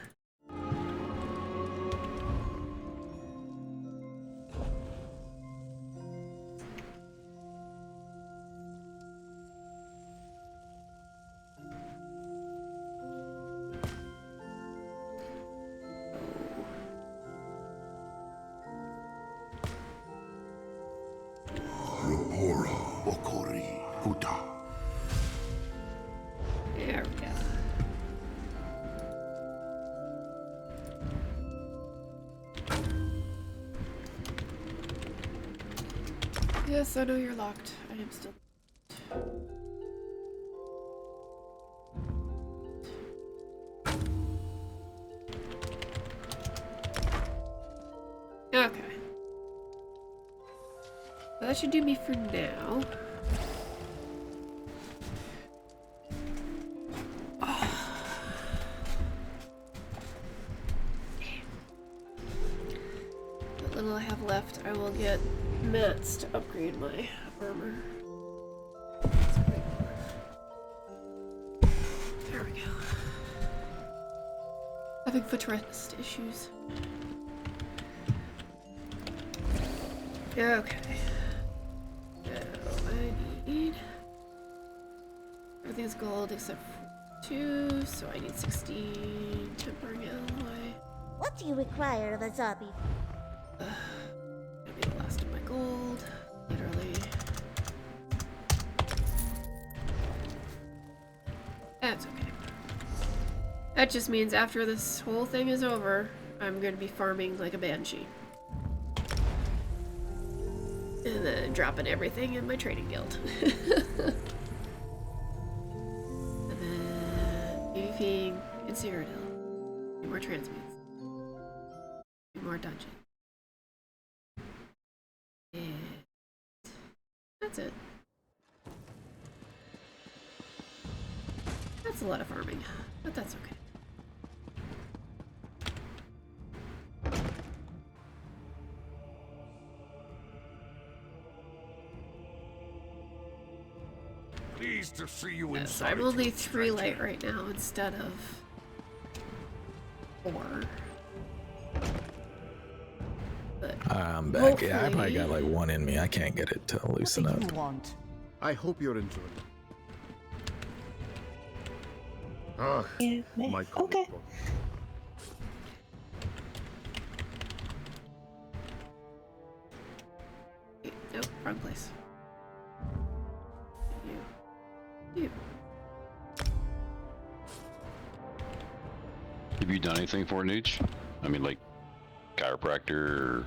There we go. Yes, I know you're locked. I am still. Okay. Well, that should do me for now. What little I have left, I will get mats to upgrade my armor. There we go. Having footrest issues. Okay. So I need... Everything's gold except for 2, so I need 16 tempering alloy. What do you require of a zombie? Gonna be the last of my gold. Literally. That's okay. That just means after this whole thing is over, I'm gonna be farming like a banshee. And then dropping everything in my trading guild. And then PvPing in Cyrodiil. 2 more transmutes. 2 more dungeons. And that's it. That's a lot of farming, but that's okay. Pleased to see you in So I'm only 3 light right now instead of 4. But I'm back. Yeah, I probably got like 1 in me. I can't get it to loosen up. Want? I hope you're enjoying it. Ugh, my Okay. book. Nope, wrong place. You. Have you done anything for Nooch? I mean, like chiropractor or...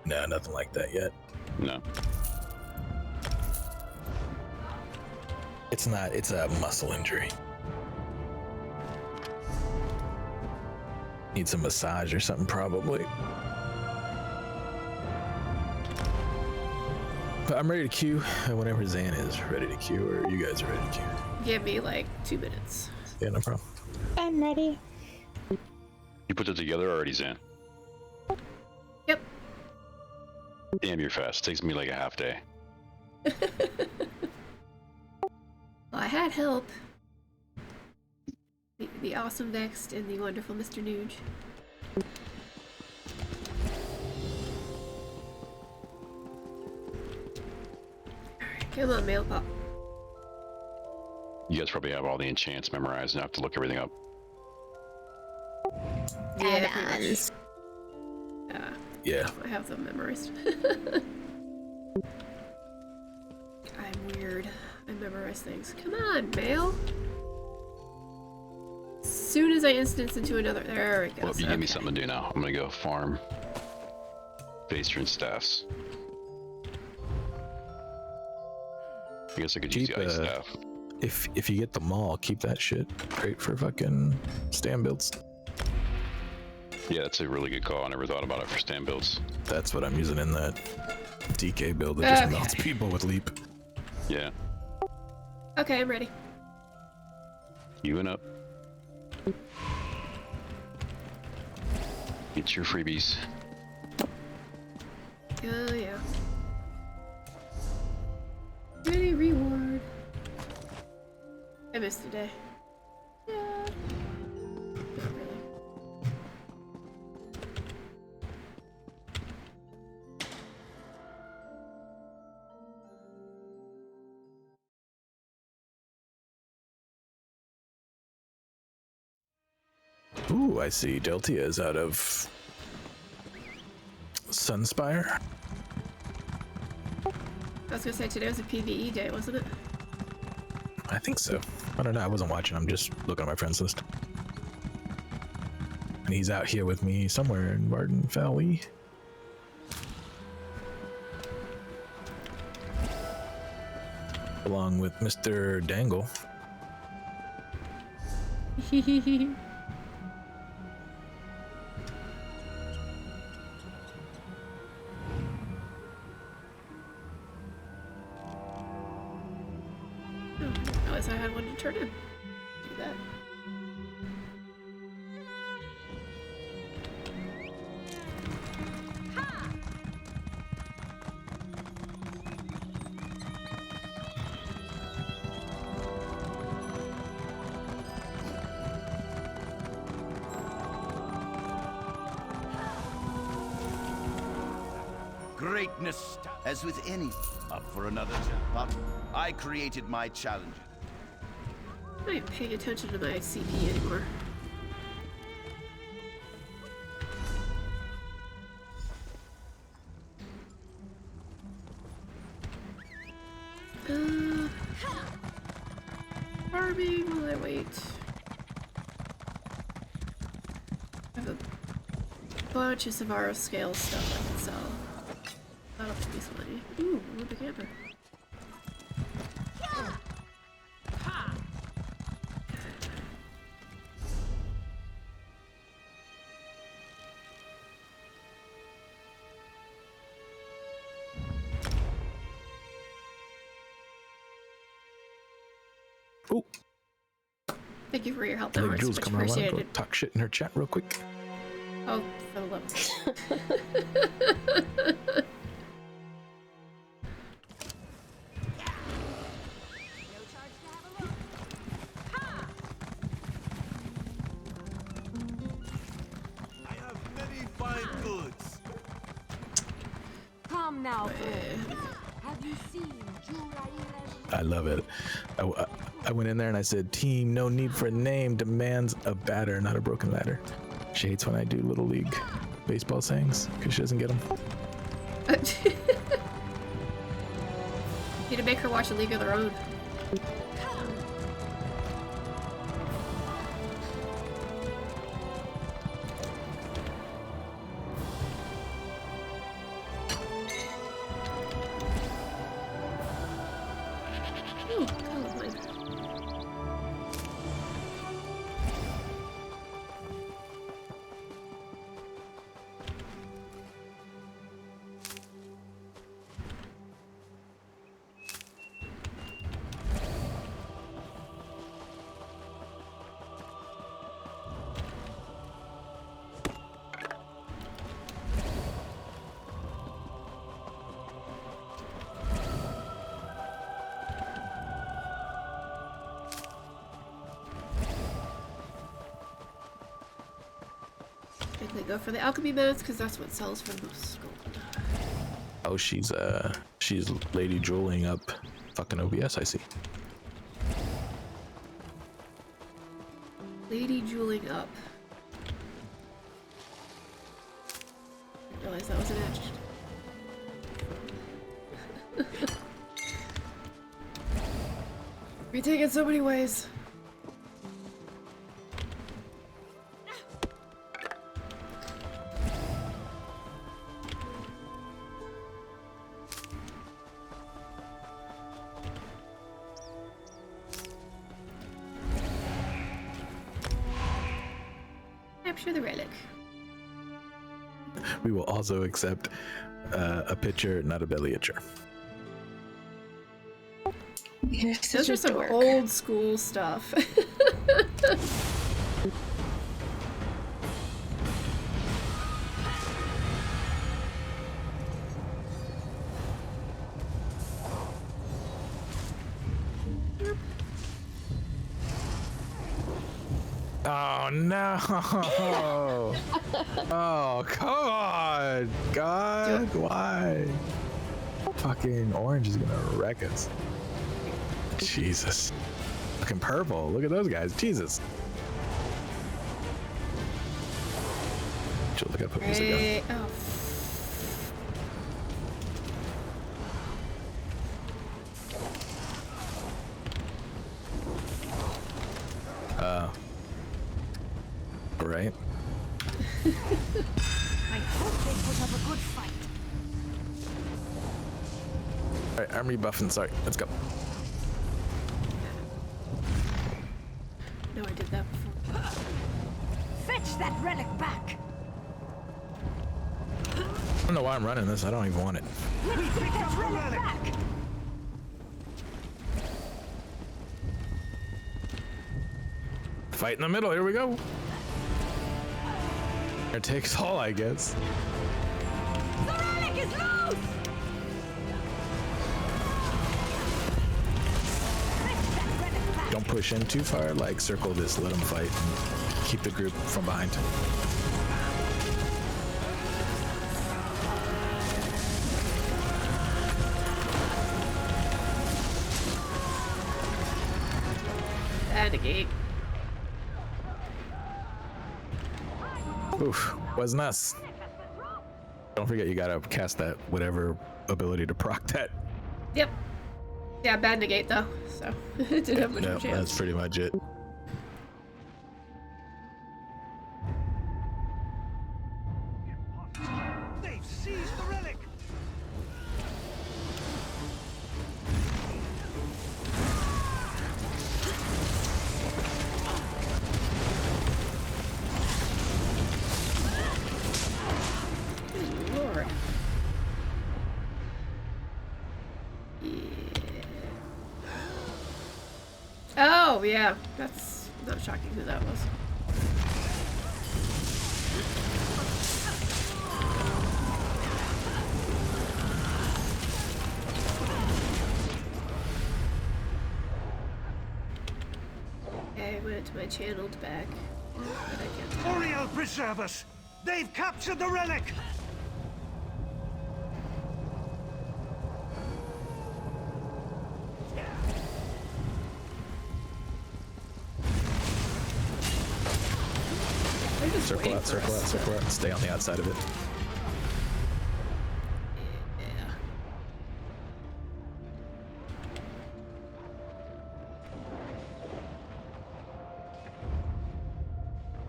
No, nothing like that yet. No. It's not, it's a muscle injury. Need some massage or something, probably. But I'm ready to queue whenever Zan is ready to queue, or you guys are ready to queue. Give me like 2 minutes. Yeah, no problem. I'm ready. You put it together already, Zan? Yep. Damn, you're fast. Takes me like a half day. Well, I had help. The awesome Vexed and the wonderful Mr. Nuge. Alright, come on, Mail Pop. You guys probably have all the enchants memorized and have to look everything up. Yeah, pretty much. Yeah. I have them memorized. I'm weird. I memorize sacrifice things. Come on, male. As soon as I instance into another, there it goes. Well, you give me something to do now. I'm gonna go farm Vaestrin staffs. I guess I could use the ice staff. If you get the mall, keep that shit. Great for fucking stand builds. Yeah, that's a really good call. I never thought about it for stand builds. That's what I'm using in that DK build that just melts people with leap. Yeah. Okay, I'm ready. Queuing up. Get your freebies. Oh, yeah. Ready reward. I missed a day. Yeah. Not really. Ooh, I see. Deltia is out of Sunspire. I was gonna say today was a PvE day, wasn't it? I think so. I don't know. I wasn't watching. I'm just looking at my friends list. And he's out here with me somewhere in Barton Valley. Along with Mr. Dangle. I had one to turn in. Do that. Greatness, as with any, up for another jackpot. I created my challenge. I ain't paying attention to my CP anymore. Farming while I wait. I have a bunch of Savaro scale stuff I can sell. That'll give me some money. Ooh, with the camper. Ooh. Thank you for your help. I That think much Jules coming around. Go appreciated. talk shit in her chat real quick. Oh, for the love of I have many fine goods. Come now, friend. Have you seen I love it. I went in there and I said, team, no need for a name, demands a batter, not a broken ladder. She hates when I do Little League baseball sayings because she doesn't get them. Need to make her watch A League of Their Own. Ooh, that was mine. I think go for the alchemy mats because that's what sells for the most gold. Oh, she's lady drooling up fucking OBS, I see. Lady jeweling up. I didn't realize that was an adjective. We take it so many ways. Capture the relic. We will also accept a pitcher, not a belly itcher. Those are some old school stuff. Oh no! Oh, come on, God, why? Fucking orange is gonna wreck us. Jesus. Fucking purple. Look at those guys. Jesus. Look up music Hey, on. oh. Right. I hope they put up a good fight. Alright, I'm rebuffing. Sorry. Let's go. No, I did that before. Fetch that relic back. I don't know why I'm running this. I don't even want it. Let me pick that relic back. Fight in the middle. Here we go. It takes all, I guess. The relic is loose. Don't push in too far. Like, circle this. Let them fight. And keep the group from behind. And a gate. Oof, wasn't us. Don't forget you gotta cast that whatever ability to proc that. Yep. Yeah, bad negate though, so it didn't have much of a chance. That's pretty much it. They've seized the relic. Good lord. Yeah. Oh, yeah. That's not shocking who that was. Okay, I went to my channeled back. But I can't. Oriel, preserve us. They've captured the relic. Circle out, circle out, circle out. Stay on the outside of it. Yeah.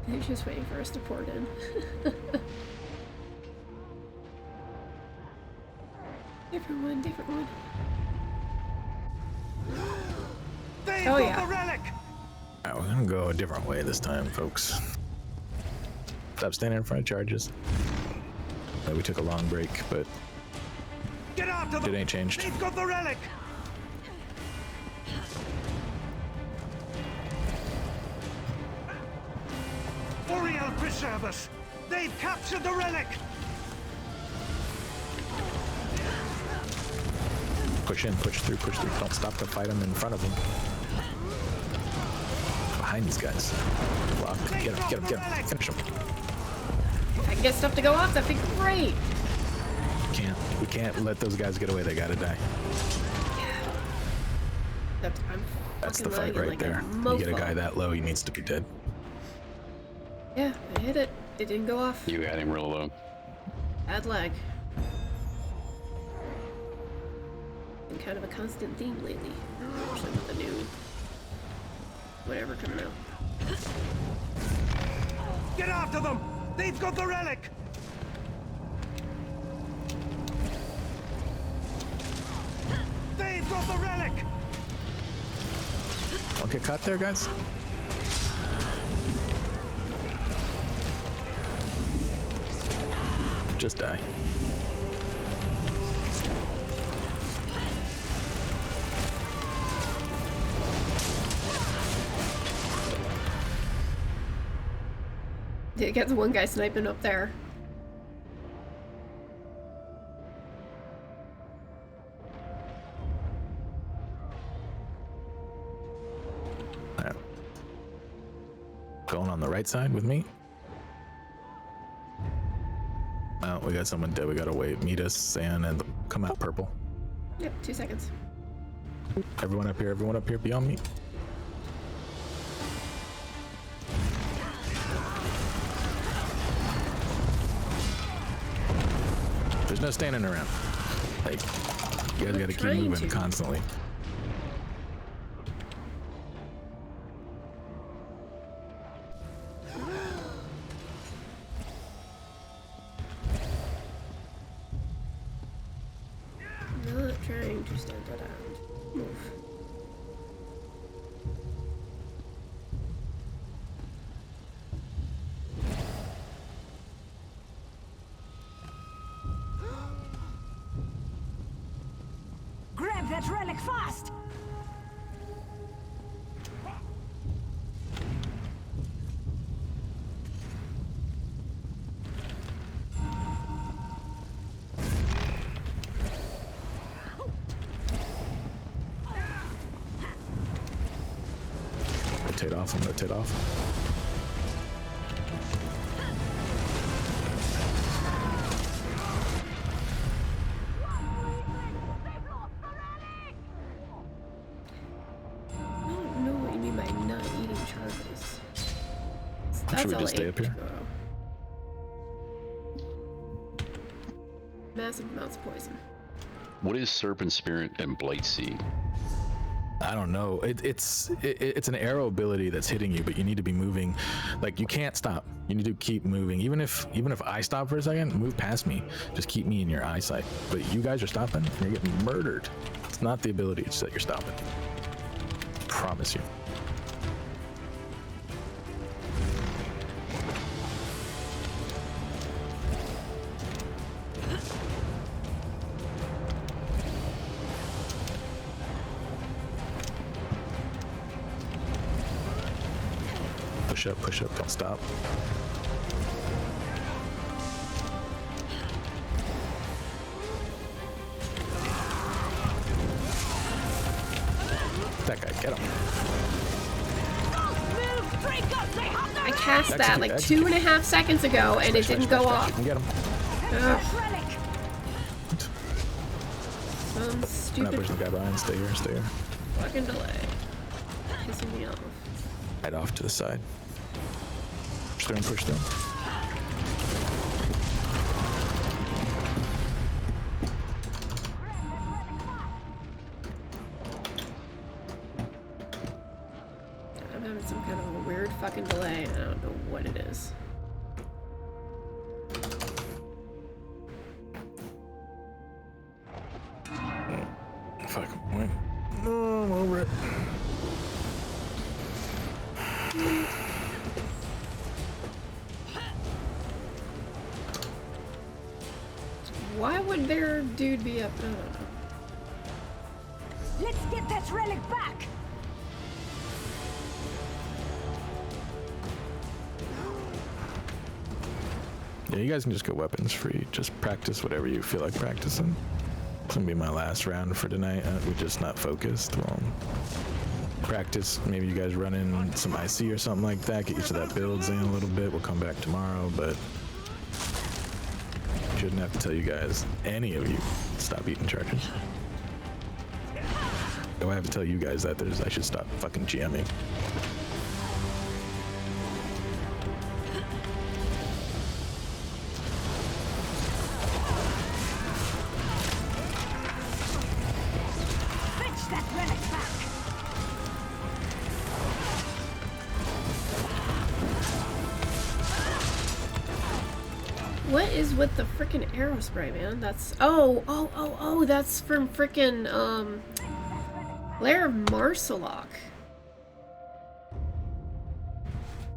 They're just waiting for us to port in. Different one, different one. They've Oh, got yeah. the relic. Alright, we're gonna go a different way this time, folks. Stop standing in front of charges. We took a long break, but Get after them. it ain't changed. They've got the relic. Oriel, preserve us. They've captured the relic. Push in, push through, push through. Don't stop to fight them in front of them. Behind these guys. Block. Get him, get him, get him. Finish him. If I can get stuff to go off, that'd be great. We can't let those guys get away. They gotta die. That's the fight right there. You get a guy that low, he needs to be dead. Yeah, I hit it. It didn't go off. You had him real low. Bad lag. Been kind of a constant theme lately, especially with the new whatever coming out. Get after them! They've got the relic! They've got the relic! Don't get caught there, guys. Just die. Did get the one guy sniping up there. Going on the right side with me. Oh, we got someone dead. We gotta wait. Meet us and come out purple. Yep, 2 seconds. Everyone up here beyond me. There's no standing around. Like, you guys gotta keep moving constantly. Not trying to stand around. Move. Grab that relic fast! Rotate off and rotate off. I don't know what you mean by not eating charges. That's Should we all just stay up here? Massive amounts of poison. What is Serpent Spirit and Blight Seed? I don't know. It's an arrow ability that's hitting you, but you need to be moving. Like, you can't stop. You need to keep moving. Even if I stop for a second, move past me. Just keep me in your eyesight. But you guys are stopping, and you're getting murdered. It's not the ability, it's that you're stopping. Promise you. Push up, don't stop. That guy, get him. I cast that like 2.5 seconds ago and it didn't go off. Get him. Some I'm not stupid pushing the guy behind. Stay here, stay here. fucking delay. Pissing me off. Right off to the side. Push them. I'm having some kind of a weird fucking delay and I don't know what it is. Fuck, wait. No, I'm over it. Why would their dude be up? I don't know. Let's get that relic back! Yeah, you guys can just go weapons free. Just practice whatever you feel like practicing. It's gonna be my last round for tonight. We're just not focused. Well, practice. Maybe you guys run in some IC or something like that. Get used to that builds in a little bit. We'll come back tomorrow, but shouldn't have to tell you guys, any of you, stop eating charges. Do I have to tell you guys that I should stop fucking GMing? Fetch that relic back! is with the frickin' arrow spray, man? That's oh, that's from frickin' Lair of Marsalok.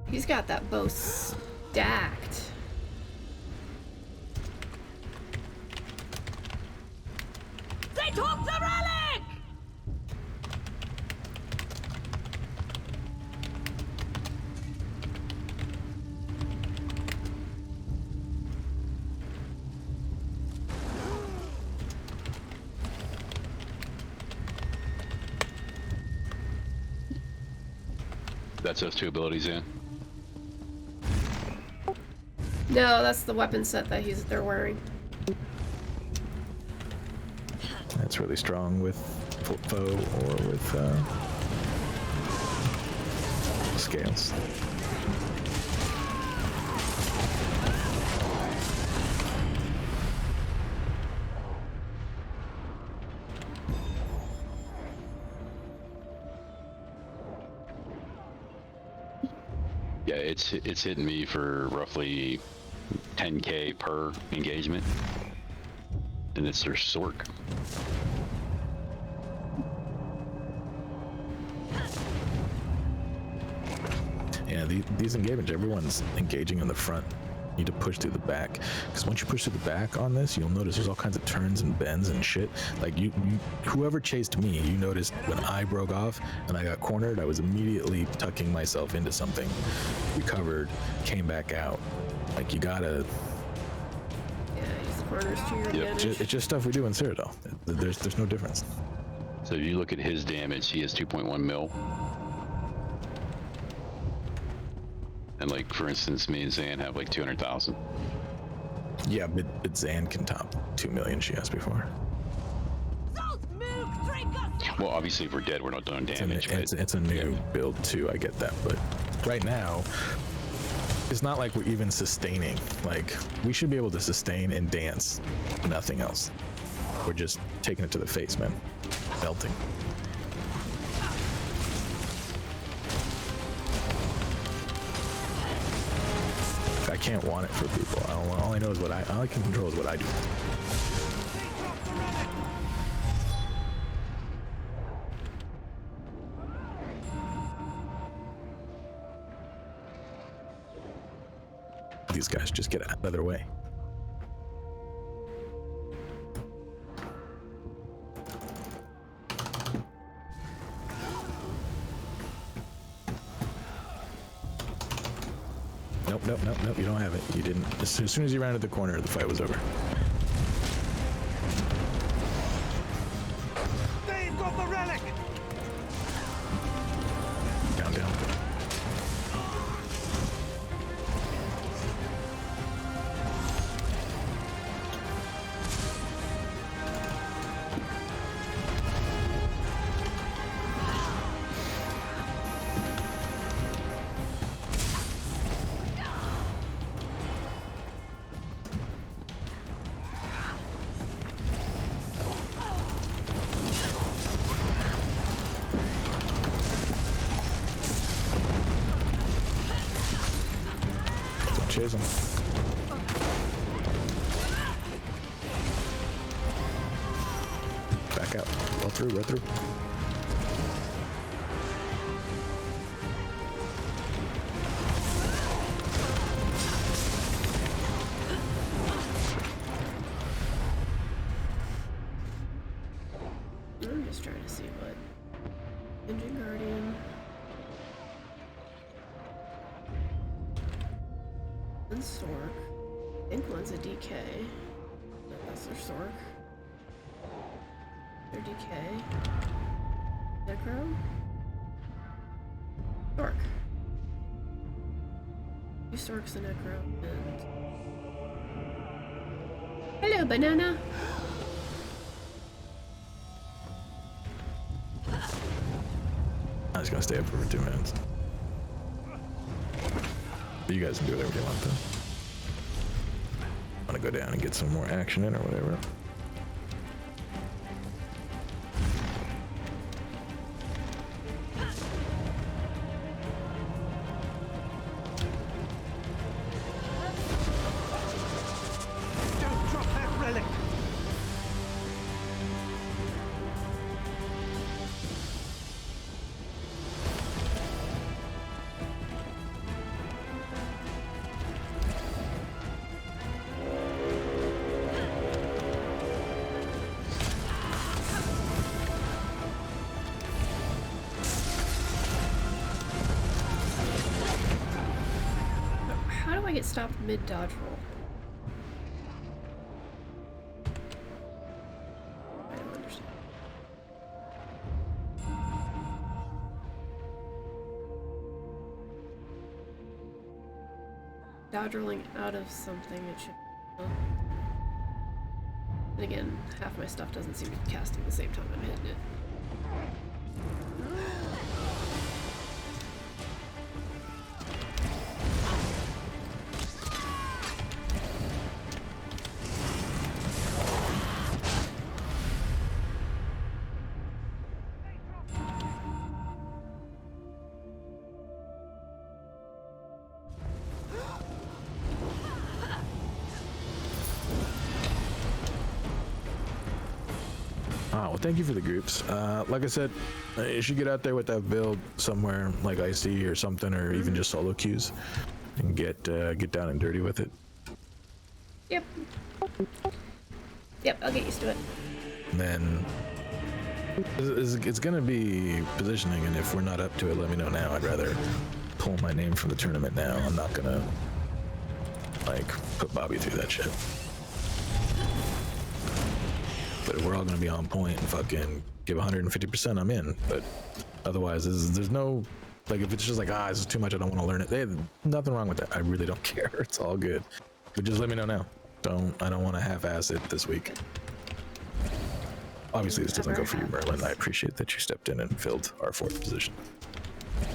He's got that bow stacked. They took the relic! That's those two abilities in. No, that's the weapon set that they're wearing. That's really strong with foe or with scales. Yeah, it's hitting me for roughly 10k per engagement, and it's their Sork. Yeah, these engagements, everyone's engaging in the front. You need to push through the back, because once you push through the back on this, you'll notice there's all kinds of turns and bends and shit. Like whoever chased me, you noticed when I broke off and I got cornered, I was immediately tucking myself into something, recovered, came back out. Like you gotta. Yeah, use corners to your advantage. It's just stuff we do in Cyrodiil. There's no difference. So if you look at his damage, he has 2.1 mil. And like, for instance, me and Zan have like 200,000. Yeah, but Zan can top 2 million she asked before. Well, obviously if we're dead, we're not doing damage. It's a new build too, I get that. But right now, it's not like we're even sustaining. Like, we should be able to sustain and dance, nothing else. We're just taking it to the face, man. Melting. I can't want it for people. All I know is all I can control is what I do. These guys just get out of their way. Nope, you don't have it. You didn't. As soon as you rounded the corner, the fight was over. They've got the relic! Down. Chase him. Back out. Roll through, right through. I'm just trying to see what Engine Guardian. And Sork. I think one's a DK. That's their Sork. Their DK. Necro. Sork. Two Sorks and Necro. And hello, banana. I'm just gonna stay up for 2 minutes. But you guys can do whatever you want then. I'm gonna go down and get some more action in or whatever. I get stopped mid-dodge roll? I don't understand. Dodge rolling out of something, it should... And again, half my stuff doesn't seem to be casting the same time I'm hitting it. Well, thank you for the groups. Like I said, you should get out there with that build somewhere, like IC or something, or even just solo queues, and get down and dirty with it. Yep. Yep, I'll get used to it. And then it's gonna be positioning, and if we're not up to it, let me know now. I'd rather pull my name from the tournament now. I'm not gonna like put Bobby through that shit. But if we're all gonna be on point and fucking give 150%, I'm in. But otherwise, there's no, like, if it's just like, this is too much, I don't want to learn it. There's nothing wrong with that. I really don't care. It's all good. But just let me know now. I don't want to half-ass it this week. Obviously, this doesn't go for you, Merlin. I appreciate that you stepped in and filled our 4th position.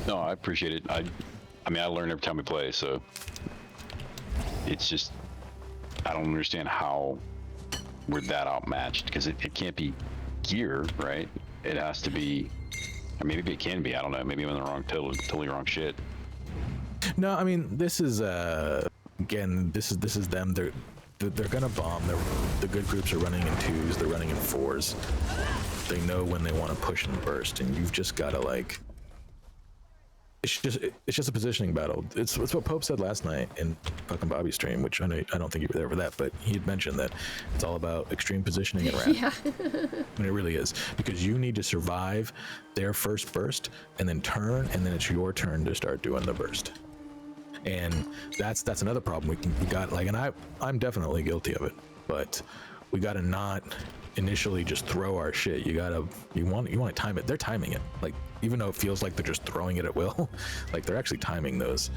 No, I appreciate it. I mean, I learn every time we play, so it's just, I don't understand how we're that outmatched, because it can't be gear, right? It has to be, or maybe it can be, I don't know, maybe I'm in the wrong, totally wrong shit. No, I mean, this is again, this is them. They're gonna bomb. The good groups are running in 2s, they're running in 4s. They know when they want to push and burst, and you've just gotta, like, it's just a positioning battle. It's what Pope said last night in fucking Bobby's stream, which I don't think you were there for that, but he had mentioned that it's all about extreme positioning and wrap. Yeah. And it really is, because you need to survive their first burst and then turn, and then it's your turn to start doing the burst. And that's another problem we got, like, and I'm definitely guilty of it, but we gotta not initially just throw our shit. You want to time it. They're timing it, like, even though it feels like they're just throwing it at will, like, they're actually timing those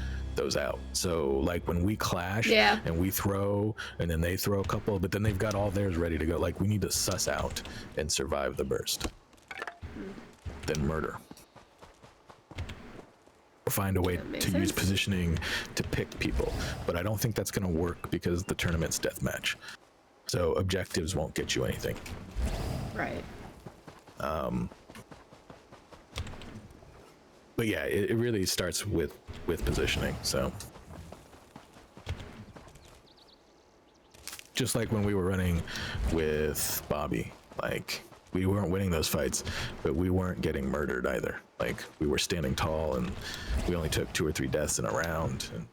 out. So, like, when we clash, yeah, and we throw, and then they throw a couple, but then they've got all theirs ready to go. Like, we need to suss out and survive the burst, then murder. Find a way to use positioning to pick people, but I don't think that's going to work because the tournament's deathmatch, so objectives won't get you anything. Right. But yeah, it really starts with positioning. So just like when we were running with Bobby, like, we weren't winning those fights, but we weren't getting murdered either. Like, we were standing tall, and we only took 2 or 3 deaths in a round. And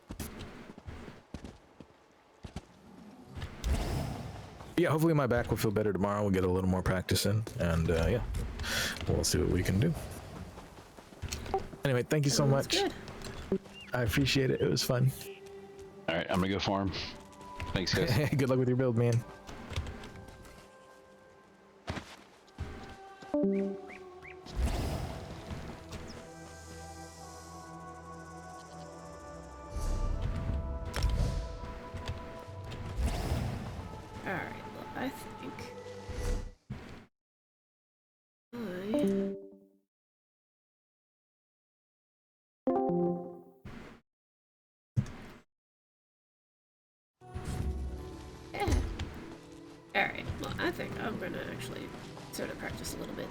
yeah, hopefully my back will feel better tomorrow. We'll get a little more practice in, and yeah, we'll see what we can do. Anyway, thank you so much. Good. I appreciate it. It was fun. All right, I'm gonna go farm. Thanks, guys. Good luck with your build, man. Alright, well, I think yeah. Alright, well, I think I'm gonna actually sort of practice a little bit.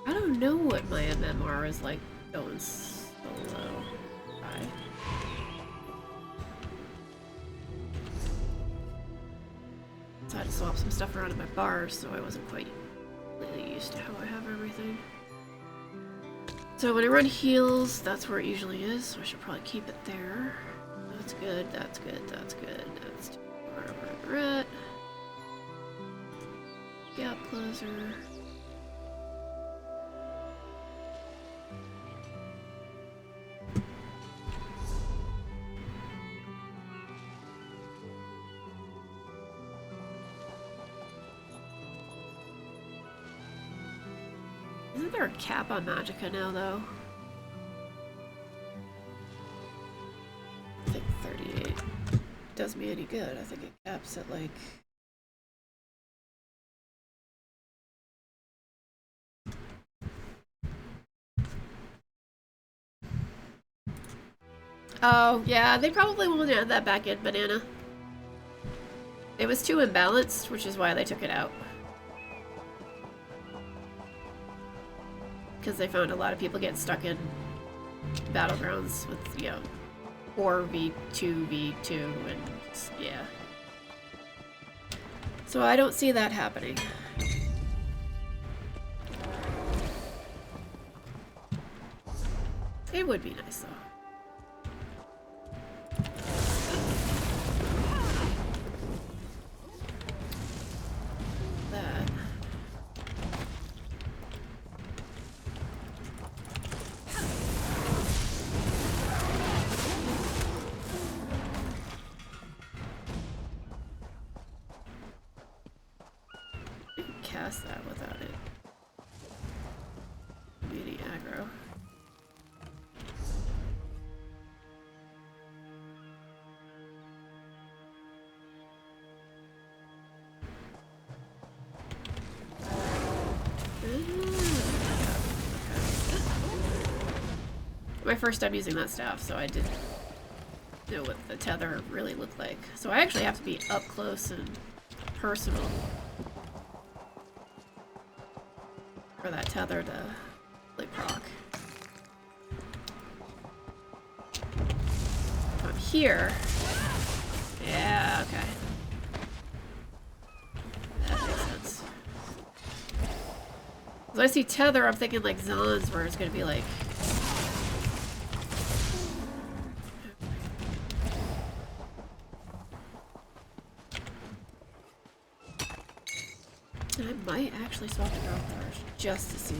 I don't know what my MMR is like going solo. So I had to swap some stuff around in my bars, so I wasn't quite completely used to how I have everything. So when I run heals, that's where it usually is, so I should probably keep it there. That's good, that's good, that's good. That's wherever we're at. Gap closer. Isn't there a cap on Magicka now, though? I think 38 does me any good. I think it caps at like... Oh, yeah, they probably won't add that back in, Banana. It was too imbalanced, which is why they took it out. Because they found a lot of people get stuck in battlegrounds with, you know, 4v2v2 and yeah. So I don't see that happening. It would be nice though. That. Cast that without it. Any aggro. My first time using that staff, so I didn't know what the tether really looked like. So I actually have to be up close and personal for that tether to really proc. If I'm here, yeah, okay. That makes sense. As I see tether, I'm thinking like Zons, where it's gonna be like. I might actually swap the drop throwers just to see.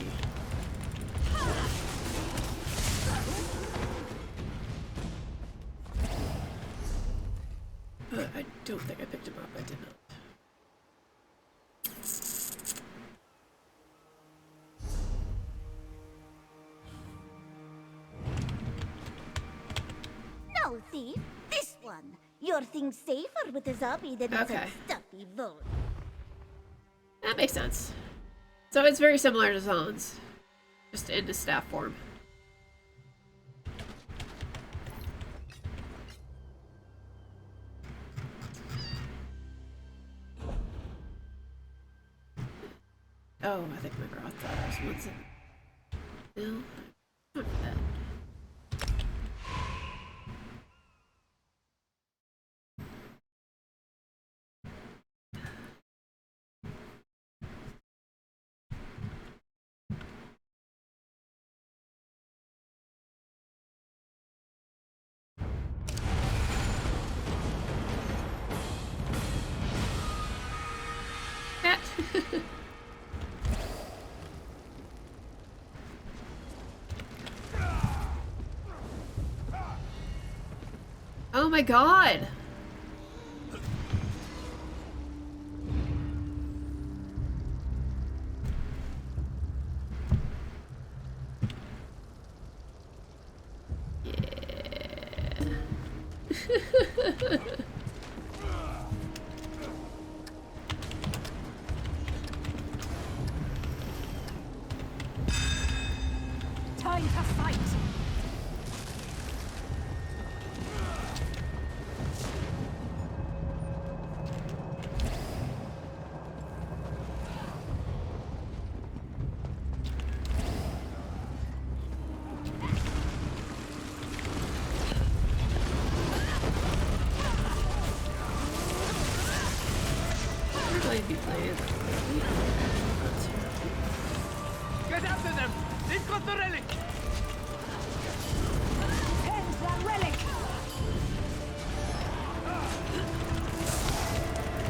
But I don't think I picked him up. I did not. No, thief. This one. Your thing's safer with a zombie than it's a stuffy vault. That makes sense. So it's very similar to Zon's, just into staff form. Oh, I think my Groth Throwers one's in. No, not for that. Oh my god! Yeah. Time to fight! Get after them! They've got the relic! Tend that relic!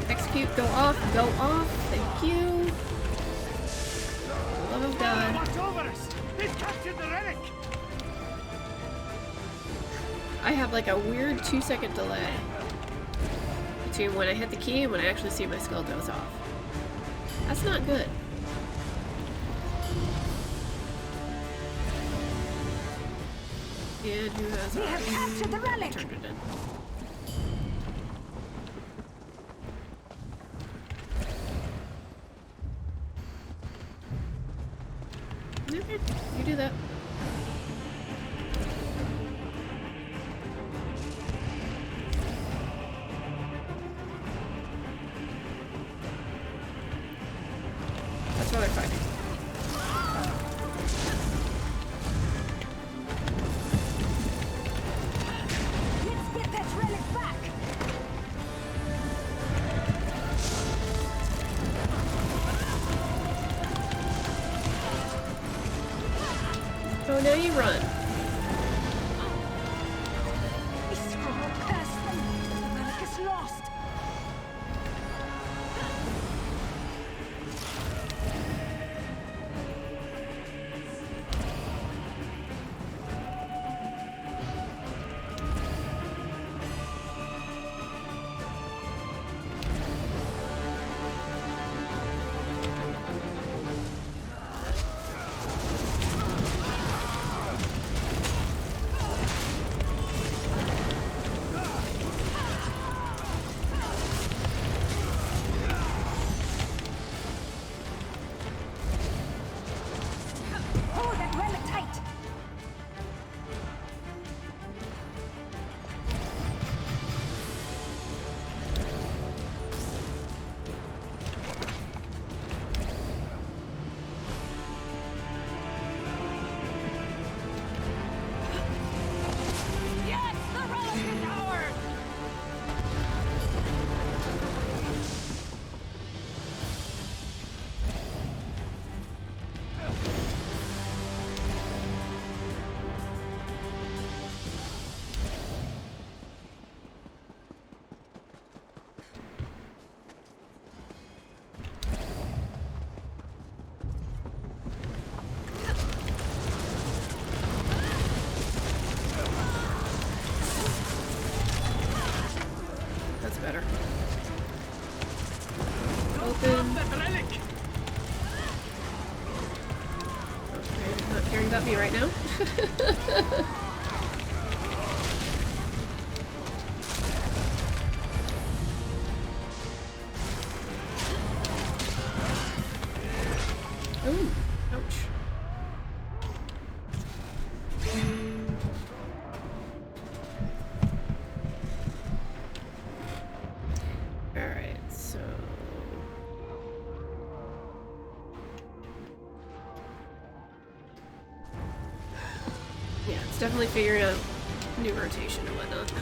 Execute, go off, thank you. Love of God. Watch over us! They've captured the relic! I have like a weird 2-second delay between when I hit the key and when I actually see my skull goes off. That's not good. And who has We have captured the relic. turned it in? Okay, you do that. That's what they're fighting. Let's get that relic back. Oh, now you run. This will curse them. The relic is lost. Hold that relic tight. Yes, the relic is ours! That's better. Drop Open. that relic! Okay, not caring about me right now. Ooh, ouch. Alright, so... Yeah, it's definitely figuring out new rotation and whatnot.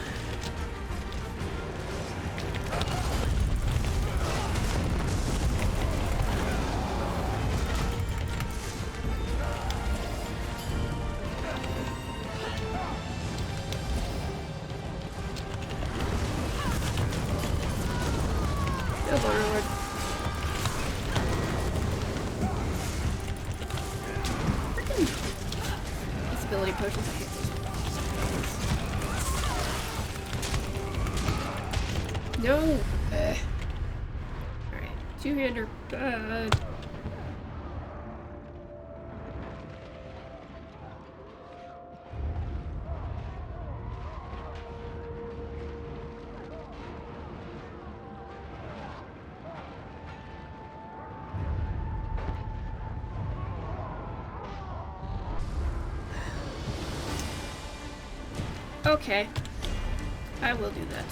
Go, Lord. These ability potions, I hate those. No! Alright, two-hander. Okay. I will do that.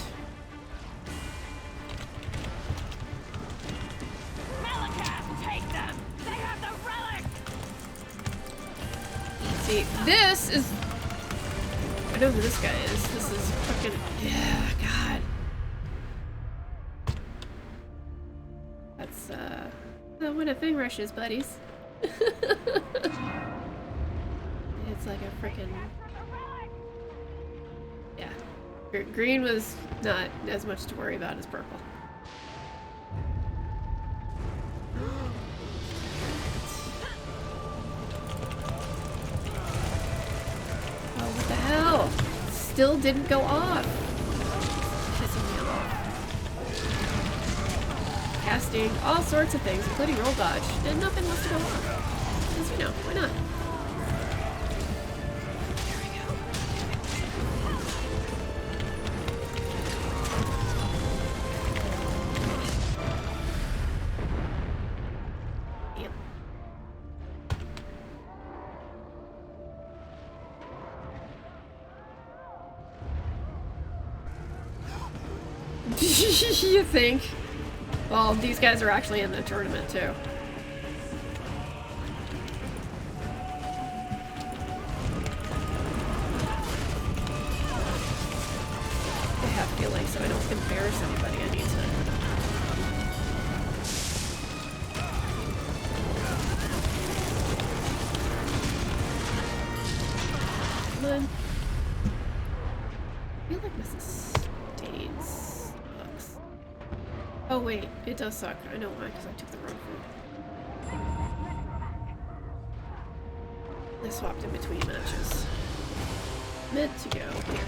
Malachas, take them! They have the relic! See, this is... I know who this guy is. This is fucking... Yeah, God. That's, when a thing rushes, buddies. It's like a freaking... Yeah. Green was not as much to worry about as purple. Oh, what the hell? Still didn't go off. Pissing me off. Casting all sorts of things, including roll dodge, and nothing wants to go off. Because, you know, why not? There we go. You think? Well, these guys are actually in the tournament too. I have feelings, so I don't embarrass anybody. I need to. Come on. I feel like Mrs. Staines sucks. Oh wait, it does suck. I know why, because I took the wrong food. I swapped in between matches. Meant to go here.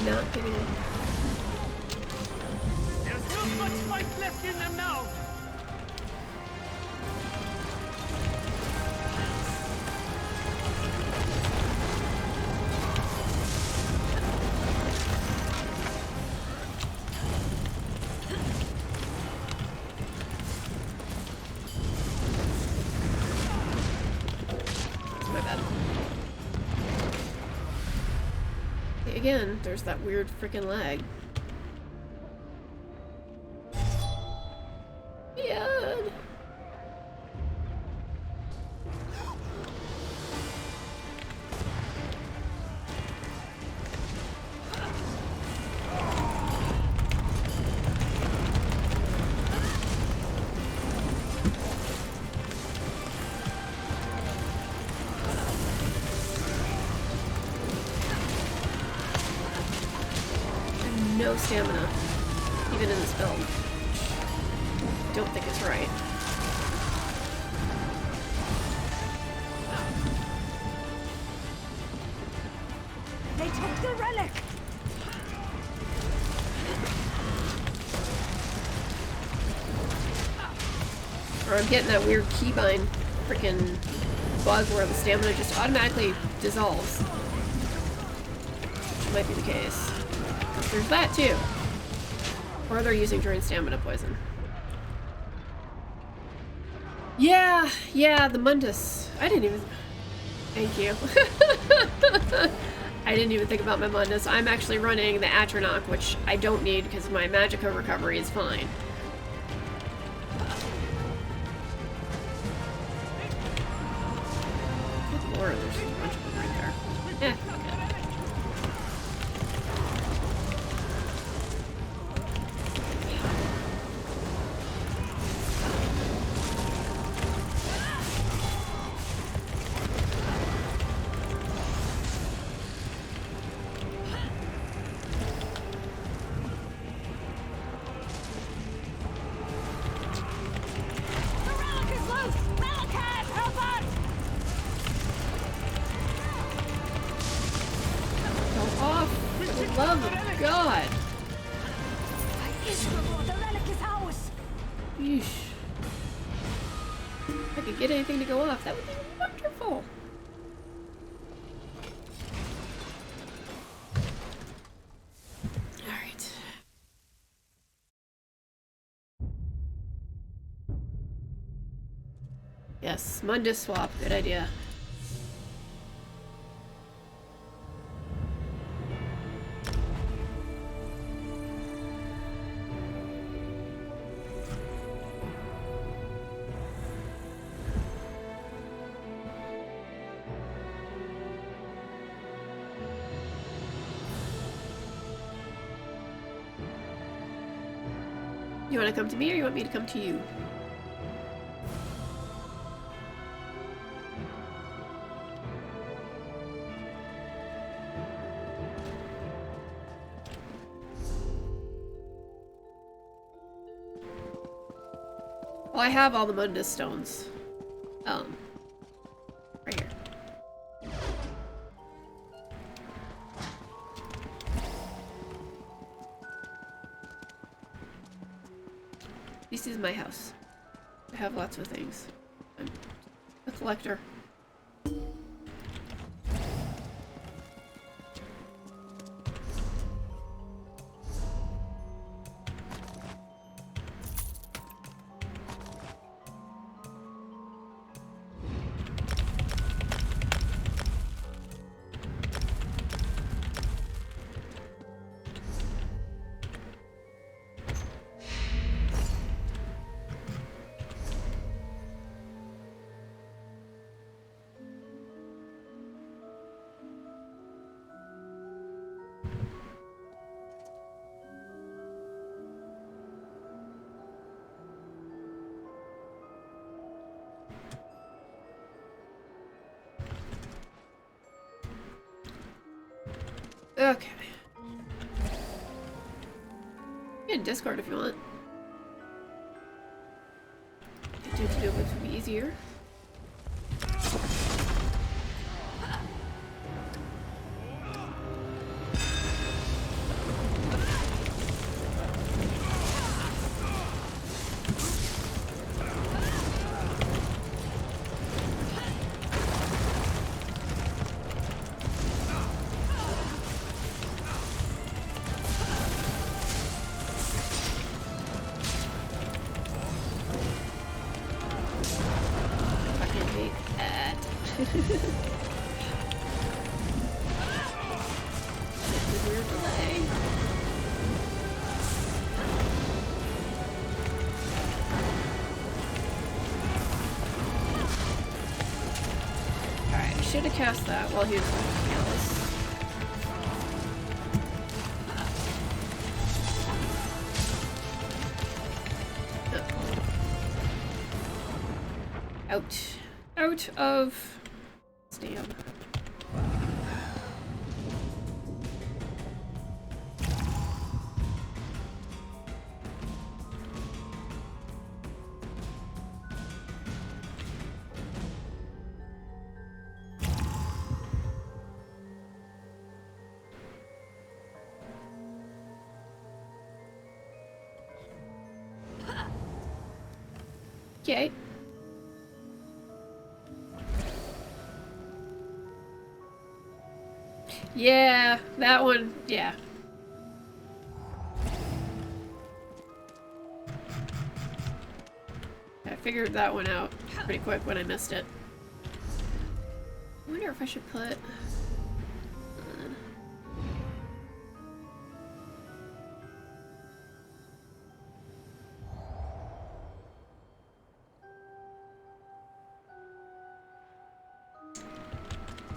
Not getting it. There's not much fight left in them now. That's my bad. Again, there's that weird freaking lag. Yeah. No stamina, even in this build. Don't think it's right. They took the relic. Or I'm getting that weird keybind freaking bug where the stamina just automatically dissolves. Which might be the case. There's that too. Or they're using drain stamina poison. Yeah, the Mundus. I didn't even... Thank you. I didn't even think about my Mundus. I'm actually running the Atronach, which I don't need because my Magicka recovery is fine. Good lord, there's a bunch of them right there. Eh, okay. Get anything to go off, that would be wonderful. Alright. Yes, Mundus swap, good idea. You want to come to me or you want me to come to you? Well, I have all the Mundus stones. Right here. This is my house. I have lots of things. I'm a collector. Okay. You can Discord if you want. To do it would be easier. Should have cast that while he was doing Alice. Out of stam. Okay. Yeah, that one, yeah. I figured that one out pretty quick when I missed it. I wonder if I should put...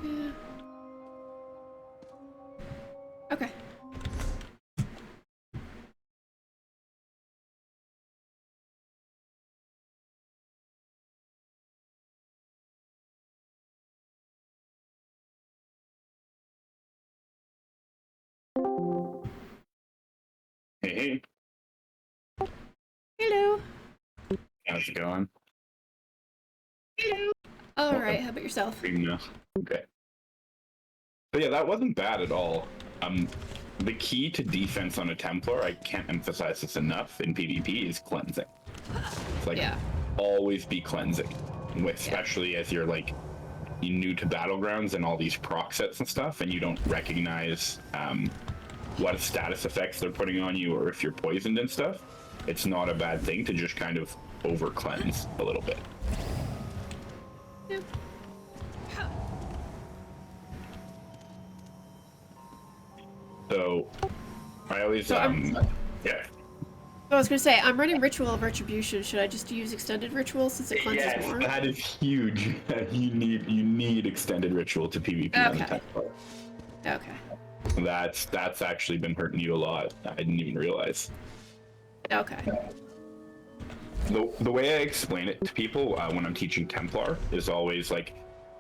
Yeah. Okay. Hey. Hello. How's it going? Hello. All right. How about yourself? Okay. So yeah, that wasn't bad at all. The key to defense on a Templar, I can't emphasize this enough in PvP, is cleansing. It's like always be cleansing, especially as you're like new to battlegrounds and all these proc sets and stuff, and you don't recognize what status effects they're putting on you or if you're poisoned and stuff. It's not a bad thing to just kind of over cleanse a little bit. Yep. So I always yeah. I was gonna say, I'm running Ritual of Retribution. Should I just use Extended Ritual since it cleanses more? That is huge. You need Extended Ritual to PvP on the Templar. Okay. That's actually been hurting you a lot. I didn't even realize. Okay. the way I explain it to people when I'm teaching Templar is always like,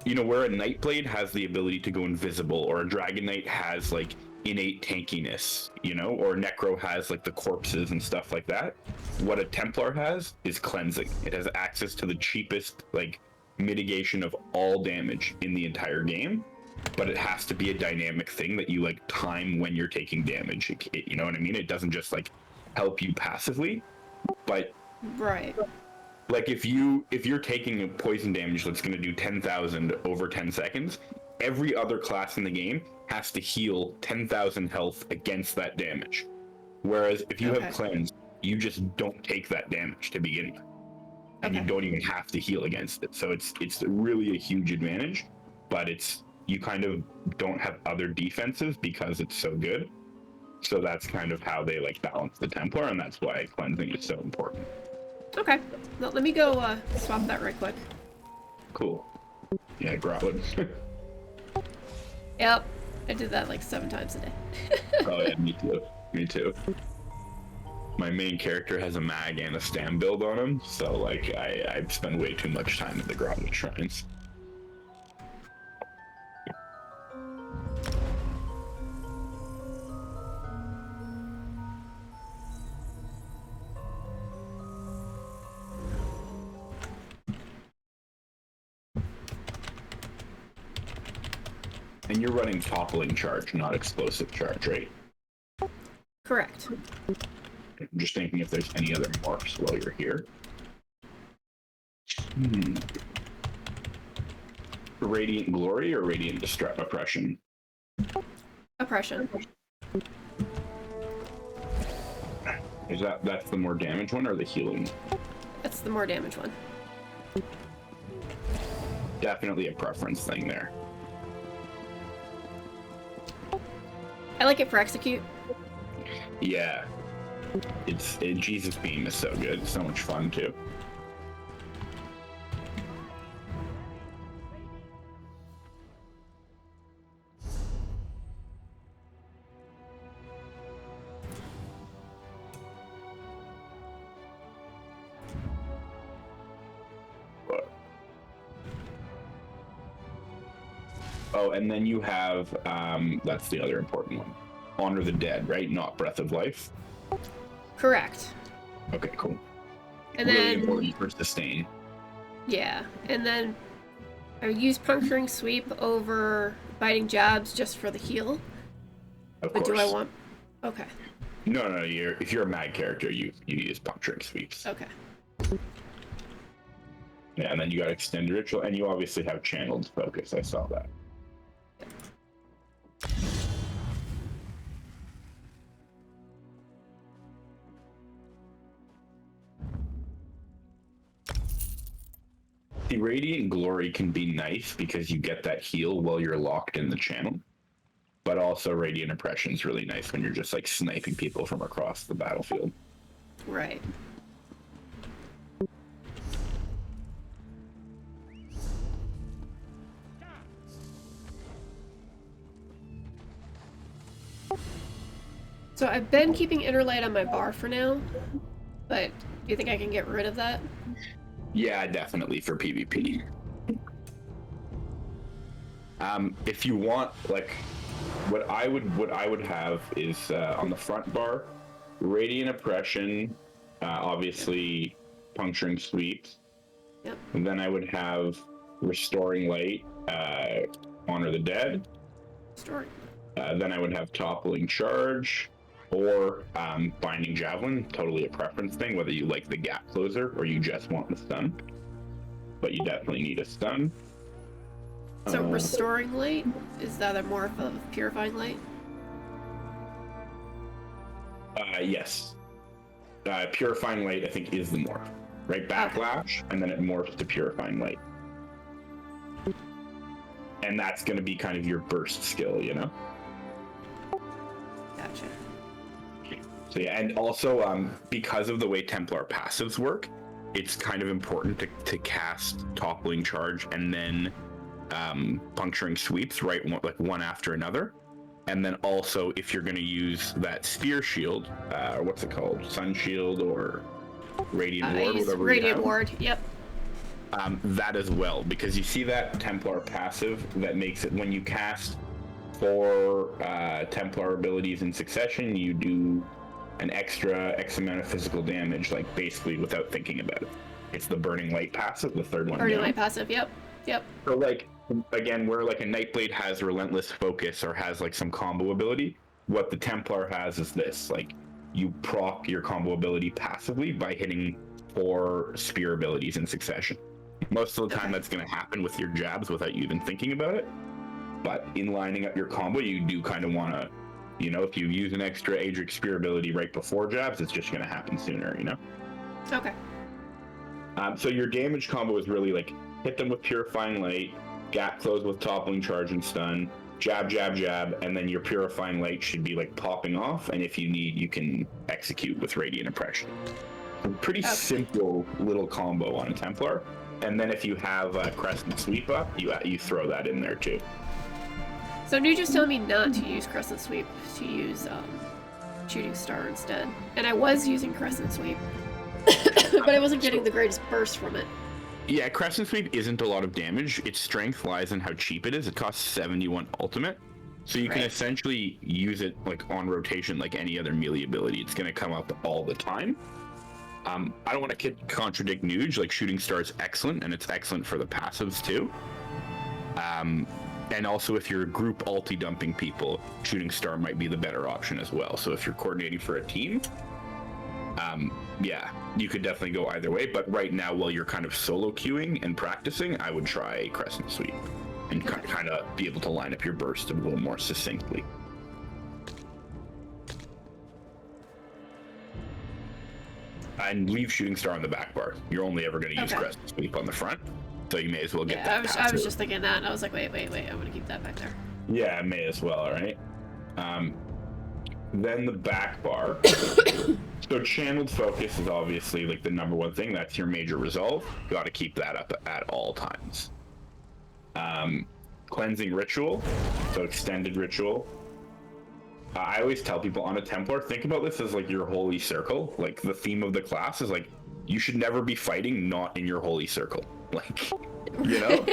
you know, where a Nightblade has the ability to go invisible, or a Dragon Knight has like innate tankiness, you know, or Necro has like the corpses and stuff like that. What a Templar has is cleansing. It has access to the cheapest like mitigation of all damage in the entire game, but it has to be a dynamic thing that you like time when you're taking damage. You know what I mean? It doesn't just like help you passively, but right. Like if you're taking a poison damage that's going to do 10,000 over 10 seconds, every other class in the game has to heal 10,000 health against that damage. Whereas if you have cleanse, you just don't take that damage to begin with, and you don't even have to heal against it. So it's really a huge advantage, but you kind of don't have other defenses because it's so good. So that's kind of how they like balance the Templar, and that's why cleansing is so important. Okay, well, let me go swap that right quick. Cool. Yeah, Grotwood. Yep, I did that like 7 times a day. Oh yeah, me too. Me too. My main character has a mag and a stam build on him, so like I spend way too much time at the Grotwood shrines. And you're running toppling charge, not explosive charge, right? Correct. I'm just thinking if there's any other morphs while you're here. Radiant Glory or Radiant Oppression? Oppression. Is that's the more damage one or the healing? That's the more damage one. Definitely a preference thing there. I like it for execute. Yeah. Jesus Beam is so good. It's so much fun too. Oh, and then you have, that's the other important one. Honor the Dead, right? Not Breath of Life? Correct. Okay, cool. And really then, important for sustain. Yeah, and then I would use Puncturing Sweep over Biting Jabs just for the heal. Of but course. do I want... Okay. No, if you're a mag character, you use Puncturing Sweeps. Okay. Yeah, and then you got Extended Ritual, and you obviously have Channeled Focus, I saw that. The Radiant Glory can be nice because you get that heal while you're locked in the channel. But also Radiant Oppression is really nice when you're just like sniping people from across the battlefield. Right. So I've been keeping Inner Light on my bar for now, but do you think I can get rid of that? Yeah, definitely for PvP. If you want, like, what I would have is on the front bar, Radiant Oppression, obviously Puncturing Sweeps. Yep. And then I would have Restoring Light, Honor the Dead. Restoring. Then I would have Toppling Charge, or Binding Javelin, totally a preference thing, whether you like the gap closer or you just want the stun. But you definitely need a stun. So Restoring Light, is that a morph of Purifying Light? Yes. Purifying Light, I think, is the morph. Right? Backlash, and then it morphs to Purifying Light. And that's going to be kind of your burst skill, you know? Gotcha. So yeah, and also because of the way Templar passives work, it's kind of important to cast Toppling Charge and then Puncturing Sweeps, right, like one after another. And then also, if you're going to use that Sphere Shield, or what's it called? Sun Shield or Radiant I Ward, use whatever Radiant you have. Ward, yep. That as well, because you see that Templar passive that makes it when you cast 4 Templar abilities in succession, you do an extra X amount of physical damage, like basically without thinking about it. It's the Burning Light passive, the third one. Burning Light passive, yep. So like, again, where like a Nightblade has Relentless Focus or has like some combo ability, what the Templar has is this, like, you proc your combo ability passively by hitting 4 spear abilities in succession. Most of the time that's going to happen with your jabs without you even thinking about it. But in lining up your combo, you do kind of want to, you know, if you use an extra Adric spear ability right before jabs, it's just going to happen sooner, you know? Okay. So your damage combo is really like hit them with Purifying Light, gap close with Toppling Charge and Stun, jab, jab, jab, and then your Purifying Light should be like popping off, and if you need, you can execute with Radiant Oppression. A pretty simple little combo on a Templar. And then if you have Crescent Sweep up, you throw that in there too. So Nuja's telling me not to use Crescent Sweep, to use Shooting Star instead. And I was using Crescent Sweep, but I wasn't getting the greatest burst from it. Yeah, Crescent Sweep isn't a lot of damage. Its strength lies in how cheap it is. It costs 71 ultimate. So you can essentially use it like on rotation like any other melee ability. It's going to come up all the time. I don't want to contradict Nuge, like Shooting Star is excellent, and it's excellent for the passives too. And also if you're group ulti dumping people, Shooting Star might be the better option as well. So if you're coordinating for a team, yeah, you could definitely go either way. But right now, while you're kind of solo queuing and practicing, I would try Crescent Sweep and kind of be able to line up your burst a little more succinctly. And leave Shooting Star on the back bar. You're only ever going to use Crescent Sweep on the front, so you may as well get that. I was just thinking that, and I was like, wait, I'm going to keep that back there. Yeah, may as well, all right? Then the back bar. So Channeled Focus is obviously like the #1 thing. That's your major resolve. You got to keep that up at all times. Cleansing Ritual, so Extended Ritual. I always tell people on a Templar, think about this as like your holy circle. Like the theme of the class is like, you should never be fighting not in your holy circle. Like, you know?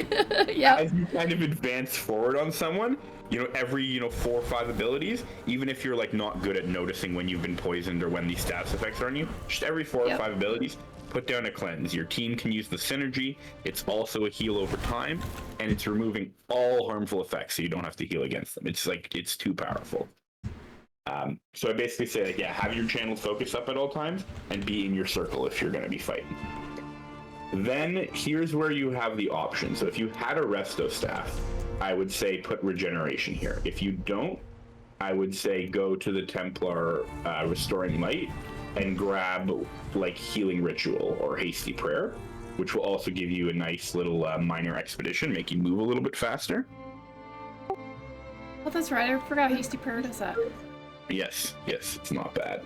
Yeah. As you kind of advance forward on someone, you know, every, 4 or 5 abilities, even if you're like not good at noticing when you've been poisoned or when these status effects are on you, just every 4 or 5 abilities, put down a cleanse. Your team can use the synergy. It's also a heal over time, and it's removing all harmful effects, so you don't have to heal against them. It's like, it's too powerful. So I basically say, like, yeah, have your Channeled Focus up at all times and be in your circle if you're going to be fighting. Then here's where you have the option. So if you had a Resto Staff, I would say put Regeneration here. If you don't, I would say go to the Templar Restoring Light and grab like Healing Ritual or Hasty Prayer, which will also give you a nice little minor expedition, make you move a little bit faster. Oh, that's right. I forgot Hasty Prayer does that. Yes, it's not bad.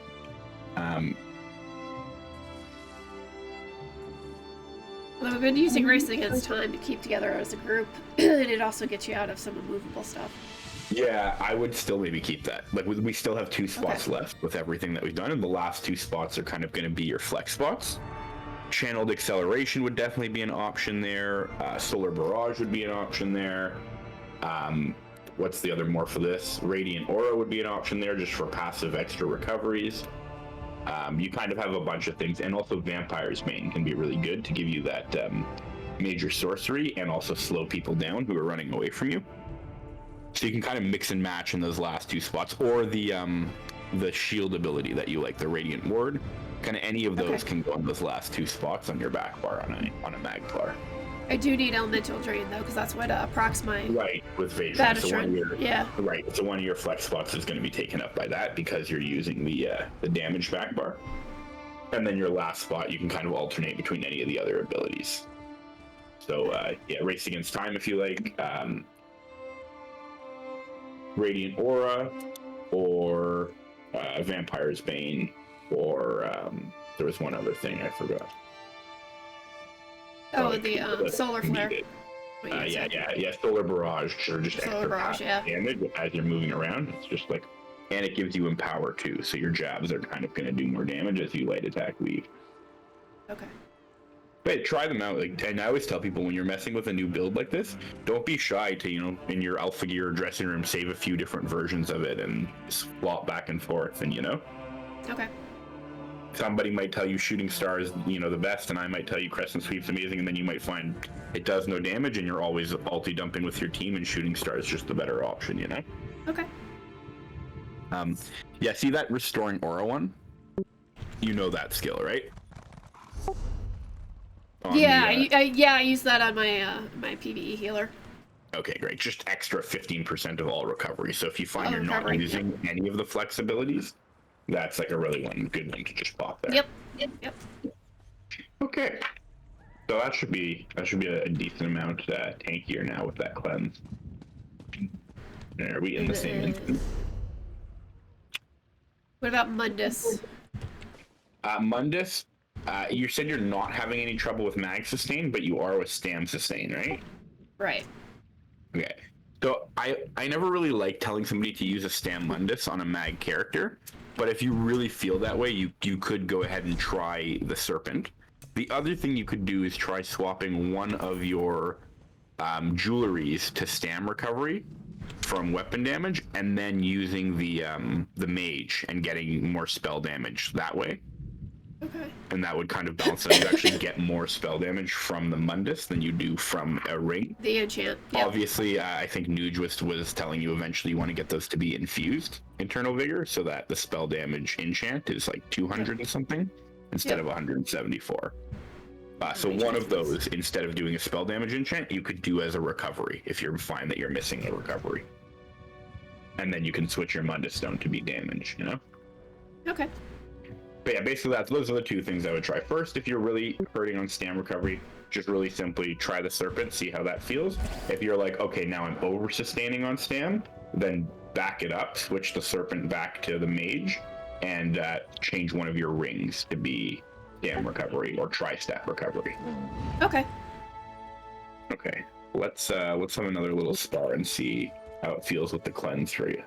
Although we've been using Race Against Time to keep together as a group, and it also gets you out of some immovable stuff. Yeah, I would still maybe keep that. Like, we still have 2 spots left with everything that we've done, and the last 2 spots are kind of going to be your flex spots. Channeled Acceleration would definitely be an option there. Solar Barrage would be an option there. What's the other more for this? Radiant Aura would be an option there just for passive extra recoveries. You kind of have a bunch of things, and also Vampire's Bane can be really good to give you that major sorcery and also slow people down who are running away from you. So you can kind of mix and match in those last 2 spots, or the shield ability that you like, the Radiant Ward. Kind of any of those can go on those last 2 spots on your back bar on a Magplar. I do need Elemental Drain though, because that's what procs my with Vasion. Banish So yeah. Right. So one of your flex spots is going to be taken up by that because you're using the damage back bar. And then your last spot, you can kind of alternate between any of the other abilities. So Race Against Time if you like. Radiant Aura, or Vampire's Bane, or there was one other thing I forgot. Oh, the Solar Flare. Solar Barrage, or just Solar extra Barrage, damage as you're moving around. It's just like, and it gives you Empower too, so your jabs are kind of going to do more damage as you light attack leave. Okay. But try them out. Like, and I always tell people when you're messing with a new build like this, don't be shy to, you know, in your alpha gear dressing room, save a few different versions of it and swap back and forth, and you know. Okay. Somebody might tell you Shooting Star is, you know, the best, and I might tell you Crescent Sweep's amazing, and then you might find it does no damage, and you're always ulti-dumping with your team, and Shooting Star is just the better option, you know? Okay. Yeah, see that Restoring Aura one? You know that skill, right? I use that on my my PvE healer. Okay, great. Just extra 15% of all recovery. So if you find All you're recovery, not using any of the flexibilities, that's like a really good one to just pop there. Yep. Okay. So that should be a decent amount tankier now with that cleanse. Are we in the same instance? What about Mundus? Mundus, you said you're not having any trouble with mag sustain, but you are with stam sustain, right? Right. Okay. So I never really like telling somebody to use a stam Mundus on a mag character, but if you really feel that way, you could go ahead and try the Serpent. The other thing you could do is try swapping one of your jewelries to stam recovery from weapon damage, and then using the mage and getting more spell damage that way. Okay. And that would kind of balance it out. You actually get more spell damage from the Mundus than you do from a ring. The enchant. Yep. Obviously, I think Nuge was telling you eventually you want to get those to be infused Internal Vigor, so that the spell damage enchant is like 200 and something instead of 174. So one of those, instead of doing a spell damage enchant, you could do as a recovery if you find that you're missing a recovery. And then you can switch your Mundus Stone to be damage, you know? Okay. But yeah, basically those are the two things I would try. First, if you're really hurting on stam recovery, just really simply try the Serpent, see how that feels. If you're like, okay, now I'm over-sustaining on stam, then back it up, switch the Serpent back to the Mage, and change one of your rings to be stam recovery or tri-stat recovery. Okay. Okay, let's have another little spar and see how it feels with the cleanse for you.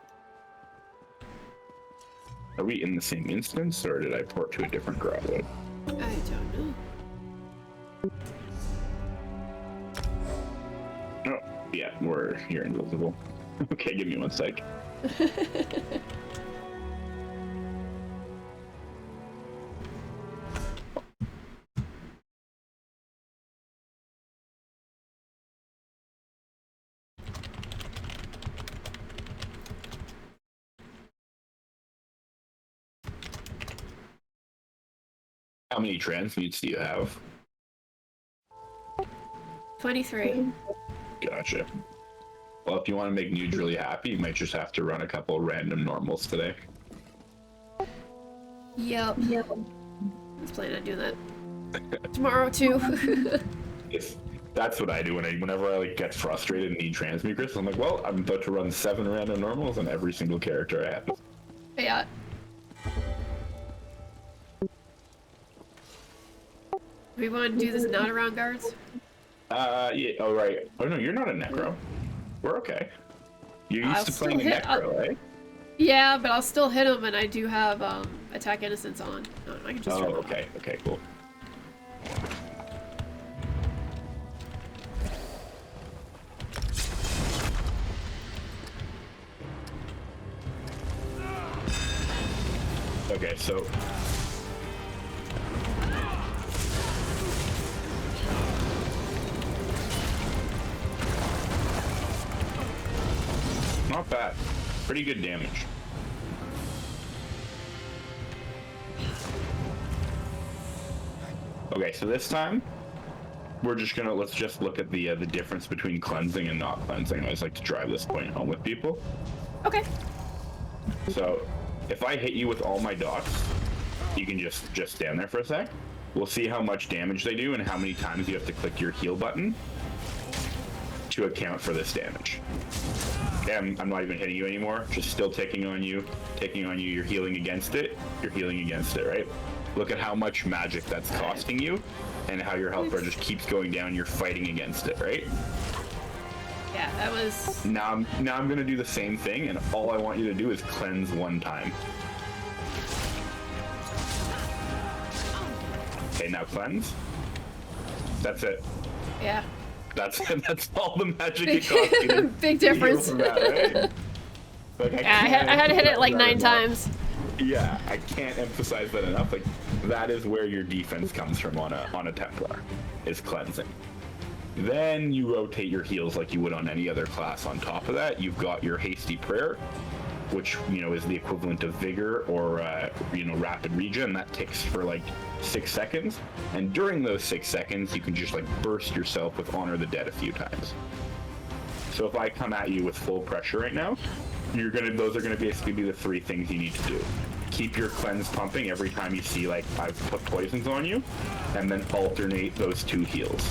Are we in the same instance, or did I port to a different graduate? I don't know. Oh, yeah, you're invisible. Okay, give me 1 sec. How many transmutes do you have? 23. Gotcha. Well, if you want to make Nuge really happy, you might just have to run a couple random normals today. Yep. I was planning on doing that tomorrow too. That's what I do whenever I like get frustrated and need transmute crystals. I'm like, well, I'm about to run 7 random normals on every single character I have. Yeah. We want to do this not around guards? Yeah, oh right. Oh no, you're not a Necro. We're okay. You're used to playing a Necro, right? Yeah, but I'll still hit him, and I do have Attack Innocence on. No, I can just Oh, okay. Okay, cool. Okay, so not bad. Pretty good damage. Okay, so this time we're just gonna let's just look at the difference between cleansing and not cleansing. I always like to drive this point home with people. Okay. So if I hit you with all my dots, you can just stand there for a sec. We'll see how much damage they do and how many times you have to click your heal button to account for this damage. Okay, I'm not even hitting you anymore, just still taking on you, you're healing against it, right? Look at how much magic that's costing you and how your health bar just keeps going down, you're fighting against it, right? Yeah, that was... Now I'm gonna do the same thing, and all I want you to do is cleanse 1 time. Okay, now cleanse. That's it. Yeah. That's all the magic it costs you to big difference. heal from that, right? Like, I had to hit it like 9 times. Yeah, I can't emphasize that enough. Like, that is where your defense comes from on a Templar, is cleansing. Then you rotate your heals like you would on any other class. On top of that, you've got your hasty prayer, which, you know, is the equivalent of vigor or you know, rapid regen. That ticks for like 6 seconds, and during those 6 seconds, you can just like burst yourself with Honor the Dead a few times. So if I come at you with full pressure right now, those are gonna basically be the 3 things you need to do. Keep your cleanse pumping every time you see like I've put poisons on you, and then alternate those 2 heals.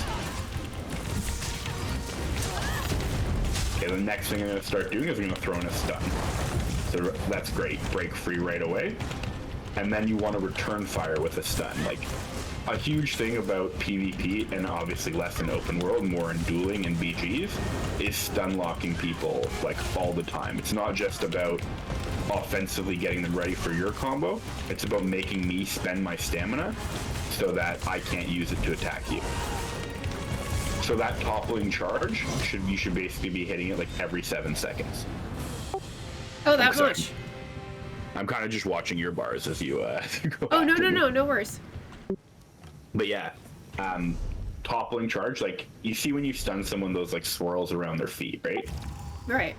Okay, the next thing I'm gonna start doing is I'm gonna throw in a stun. So that's great, break free right away. And then you want to return fire with a stun. Like, a huge thing about PvP, and obviously less in open world, more in dueling and BGs, is stun locking people like all the time. It's not just about offensively getting them ready for your combo, it's about making me spend my stamina so that I can't use it to attack you. So that toppling charge, you should basically be hitting it like every 7 seconds. Oh, that much? I'm kind of just watching your bars as you go. Oh, no worries. But yeah, toppling charge, like, you see when you stun someone, those like swirls around their feet, right? Right.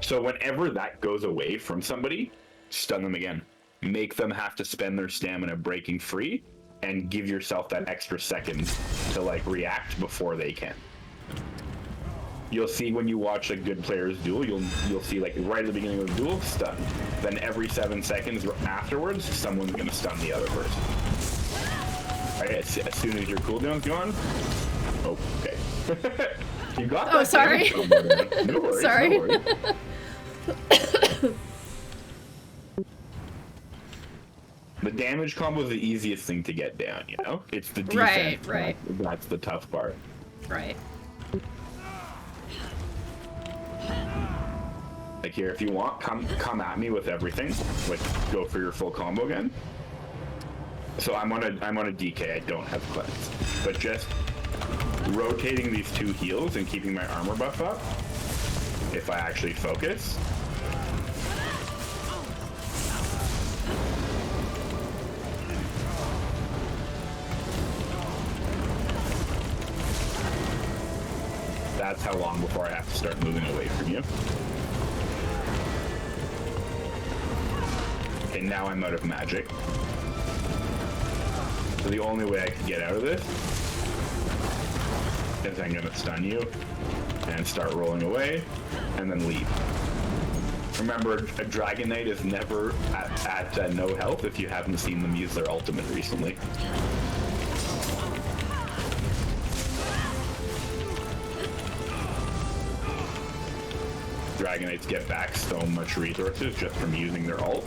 So whenever that goes away from somebody, stun them again. Make them have to spend their stamina breaking free, and give yourself that extra second to like react before they can. You'll see when you watch like good players duel, you'll see like right at the beginning of the duel, stun. Then every 7 seconds afterwards, someone's gonna stun the other person. Right, as soon as your cooldown's gone. Oh, okay. You got that. Oh, sorry. No worries. Sorry. No worries. The damage combo is the easiest thing to get down, you know? It's the defense. Right. That's the tough part. Right. Like here, if you want, come at me with everything. Like, go for your full combo again. So I'm on a DK, I don't have cleanse. But just rotating these 2 heals and keeping my armor buff up, if I actually focus, that's how long before I have to start moving away from you. Okay, now I'm out of magic. So the only way I can get out of this is I'm gonna stun you and start rolling away and then leave. Remember, a Dragon Knight is never at no health if you haven't seen them use their ultimate recently. Dragon Knights get back so much resources just from using their ult.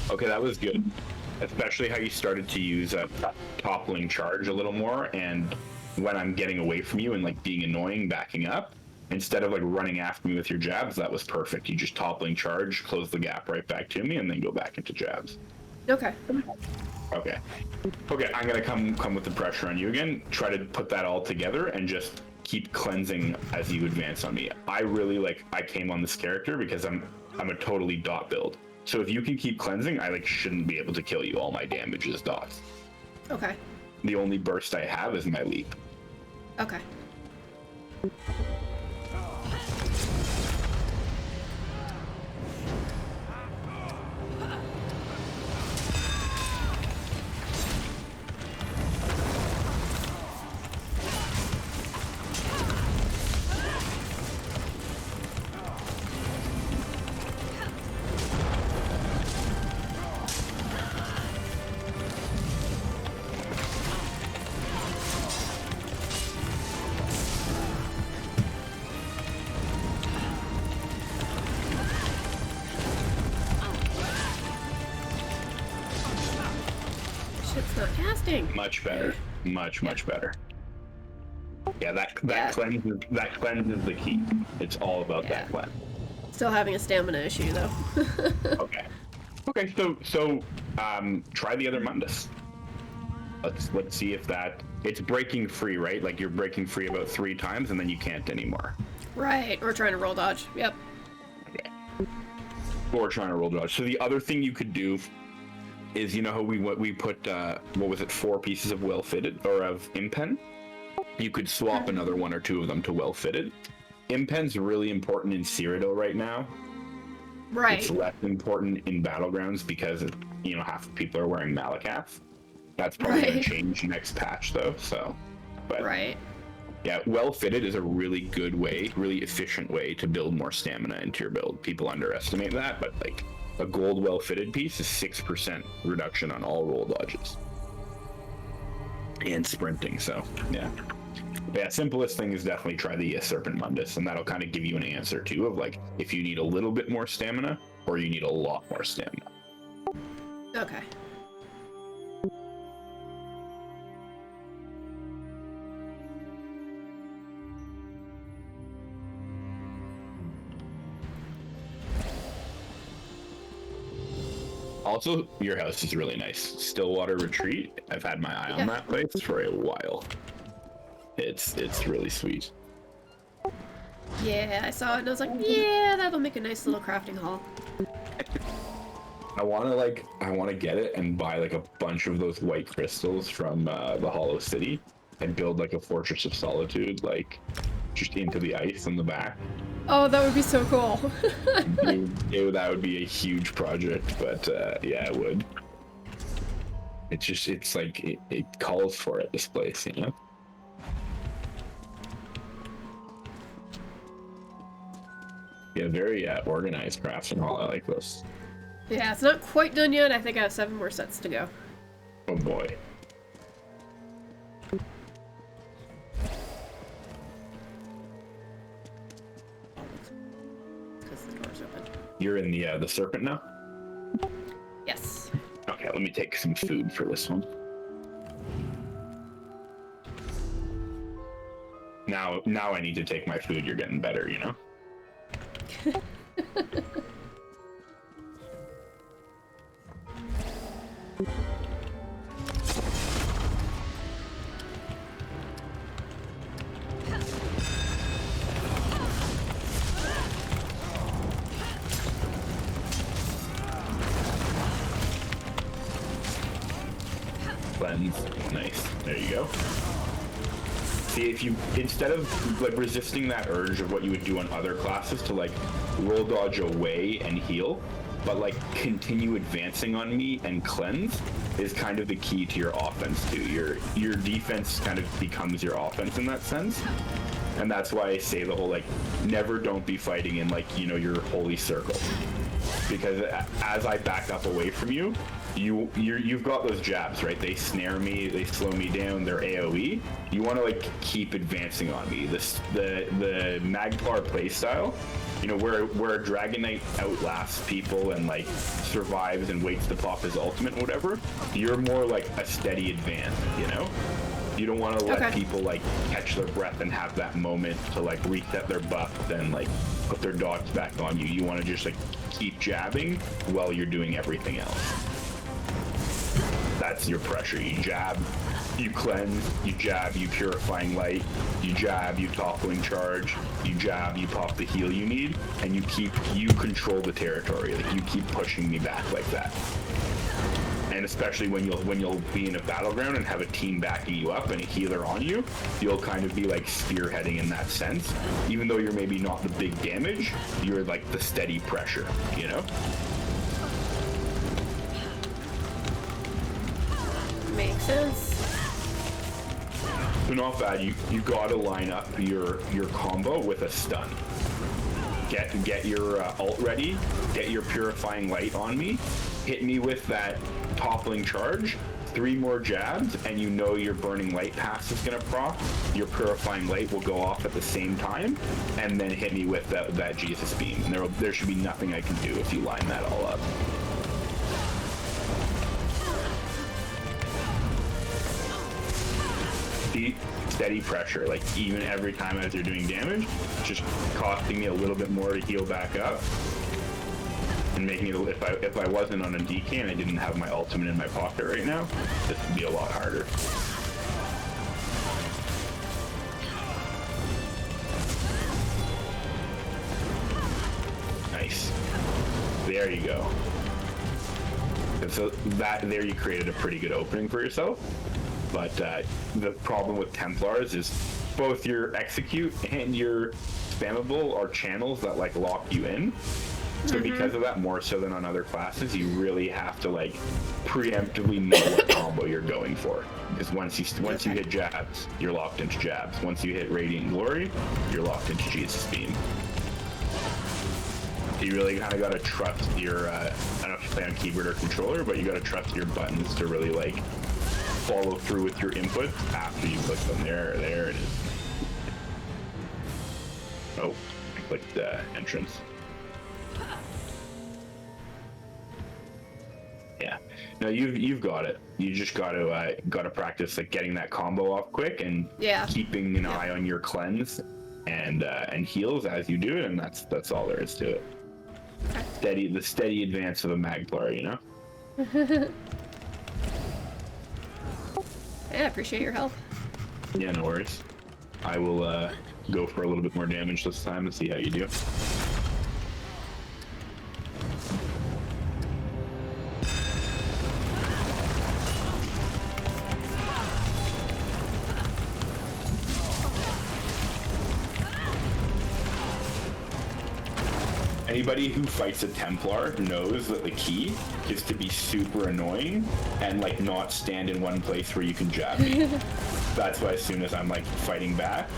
Okay, that was good. Especially how you started to use a toppling charge a little more, and when I'm getting away from you and like being annoying, backing up, instead of like running after me with your jabs, that was perfect. You just toppling charge, close the gap right back to me, and then go back into jabs. Okay. Okay. Okay, I'm gonna come with the pressure on you again. Try to put that all together and just keep cleansing as you advance on me. I came on this character because I'm a totally dot build. So if you can keep cleansing, I shouldn't be able to kill you. All my damage is dots. Okay. The only burst I have is my leap. Okay. Shit's not casting. Much better. Much better. Yeah, that cleanse is the key. It's all about that cleanse. Still having a stamina issue though. Okay. Okay, so try the other Mundus. Let's see if it's breaking free, right? Like you're breaking free about 3 times and then you can't anymore. Right, or trying to roll dodge. Yep. Okay. Or trying to roll dodge. So the other thing you could do is, you know how we put what was it, 4 pieces of well fitted or of impen? You could swap another 1 or 2 of them to well fitted. Impen's really important in Cyrodiil right now. Right. It's less important in Battlegrounds because, you know, half the people are wearing Malakath. That's probably going to change next patch, though. So, but right. Yeah, well fitted is a really good way, really efficient way to build more stamina into your build. People underestimate that, but like a gold well fitted piece is 6% reduction on all roll dodges and sprinting. So yeah. Yeah, simplest thing is definitely try the Serpent Mundus, and that'll kind of give you an answer too of like if you need a little bit more stamina or you need a lot more stamina. Okay. Also, your house is really nice. Stillwater Retreat. I've had my eye on that place for a while. It's really sweet. Yeah, I saw it and I was like, yeah, that'll make a nice little crafting hall. I want to get it and buy like a bunch of those white crystals from the Hollow City and build like a Fortress of Solitude, like just into the ice in the back. Oh, that would be so cool. That would be a huge project, but yeah, it would. It's like it calls for it, this place, you know? Yeah, very organized crafting hall. I like this. Yeah, it's not quite done yet. I think I have 7 more sets to go. Oh boy. Because the door's open. You're in the Serpent now? Yes. Okay, let me take some food for this one. Now I need to take my food. You're getting better, you know? Cleanse. Nice. There you go. See, if you, instead of like resisting that urge of what you would do on other classes to like roll dodge away and heal, but like continue advancing on me and cleanse is kind of the key to your offense too. Your defense kind of becomes your offense in that sense. And that's why I say the whole like never don't be fighting in like, you know, your holy circle. Because as I back up away from you, you've got those jabs, right? They snare me, they slow me down, they're AoE. You want to like keep advancing on me. The Magplar playstyle, you know, where a Dragon Knight outlasts people and like survives and waits to pop his ultimate and whatever, you're more like a steady advance, you know? You don't want to let people like catch their breath and have that moment to like reset their buff, then like put their dots back on you. You want to just like keep jabbing while you're doing everything else. That's your pressure. You jab, you cleanse, you jab, you purifying light, you jab, you toppling charge, you jab, you pop the heal you need, and you control the territory. Like you keep pushing me back like that. And especially when you'll be in a battleground and have a team backing you up and a healer on you, you'll kind of be like spearheading in that sense. Even though you're maybe not the big damage, you're like the steady pressure, you know? Makes sense. So not bad. You gotta line up your combo with a stun. Get your ult ready. Get your purifying light on me. Hit me with that toppling charge. 3 more jabs, and you know your burning light pass is gonna proc. Your purifying light will go off at the same time, and then hit me with that Jesus beam. And there should be nothing I can do if you line that all up. steady pressure. Like even every time as you're doing damage, just costing me a little bit more to heal back up. And making it, if I wasn't on a DK and I didn't have my ultimate in my pocket right now, this would be a lot harder. Nice. There you go. And so there you created a pretty good opening for yourself. But the problem with Templars is both your execute and your spammable are channels that like lock you in. So because of that, more so than on other classes, you really have to like preemptively know what combo you're going for. Because once you hit jabs, you're locked into jabs. Once you hit Radiant Glory, you're locked into Jesus Beam. So you really kind of got to trust your, I don't know if you play on keyboard or controller, but you got to trust your buttons to really like follow through with your inputs after you click them. There it is. Oh, I clicked entrance. Yeah, no, you've got it. You just got to practice like getting that combo off quick and keeping an eye on your cleanse and heals as you do it, and that's all there is to it. The steady advance of a Magplar, you know. Yeah, I appreciate your help. Yeah, no worries. I will go for a little bit more damage this time and see how you do. Anybody who fights a Templar knows that the key is to be super annoying and like not stand in one place where you can jab me. That's why as soon as I'm like fighting back,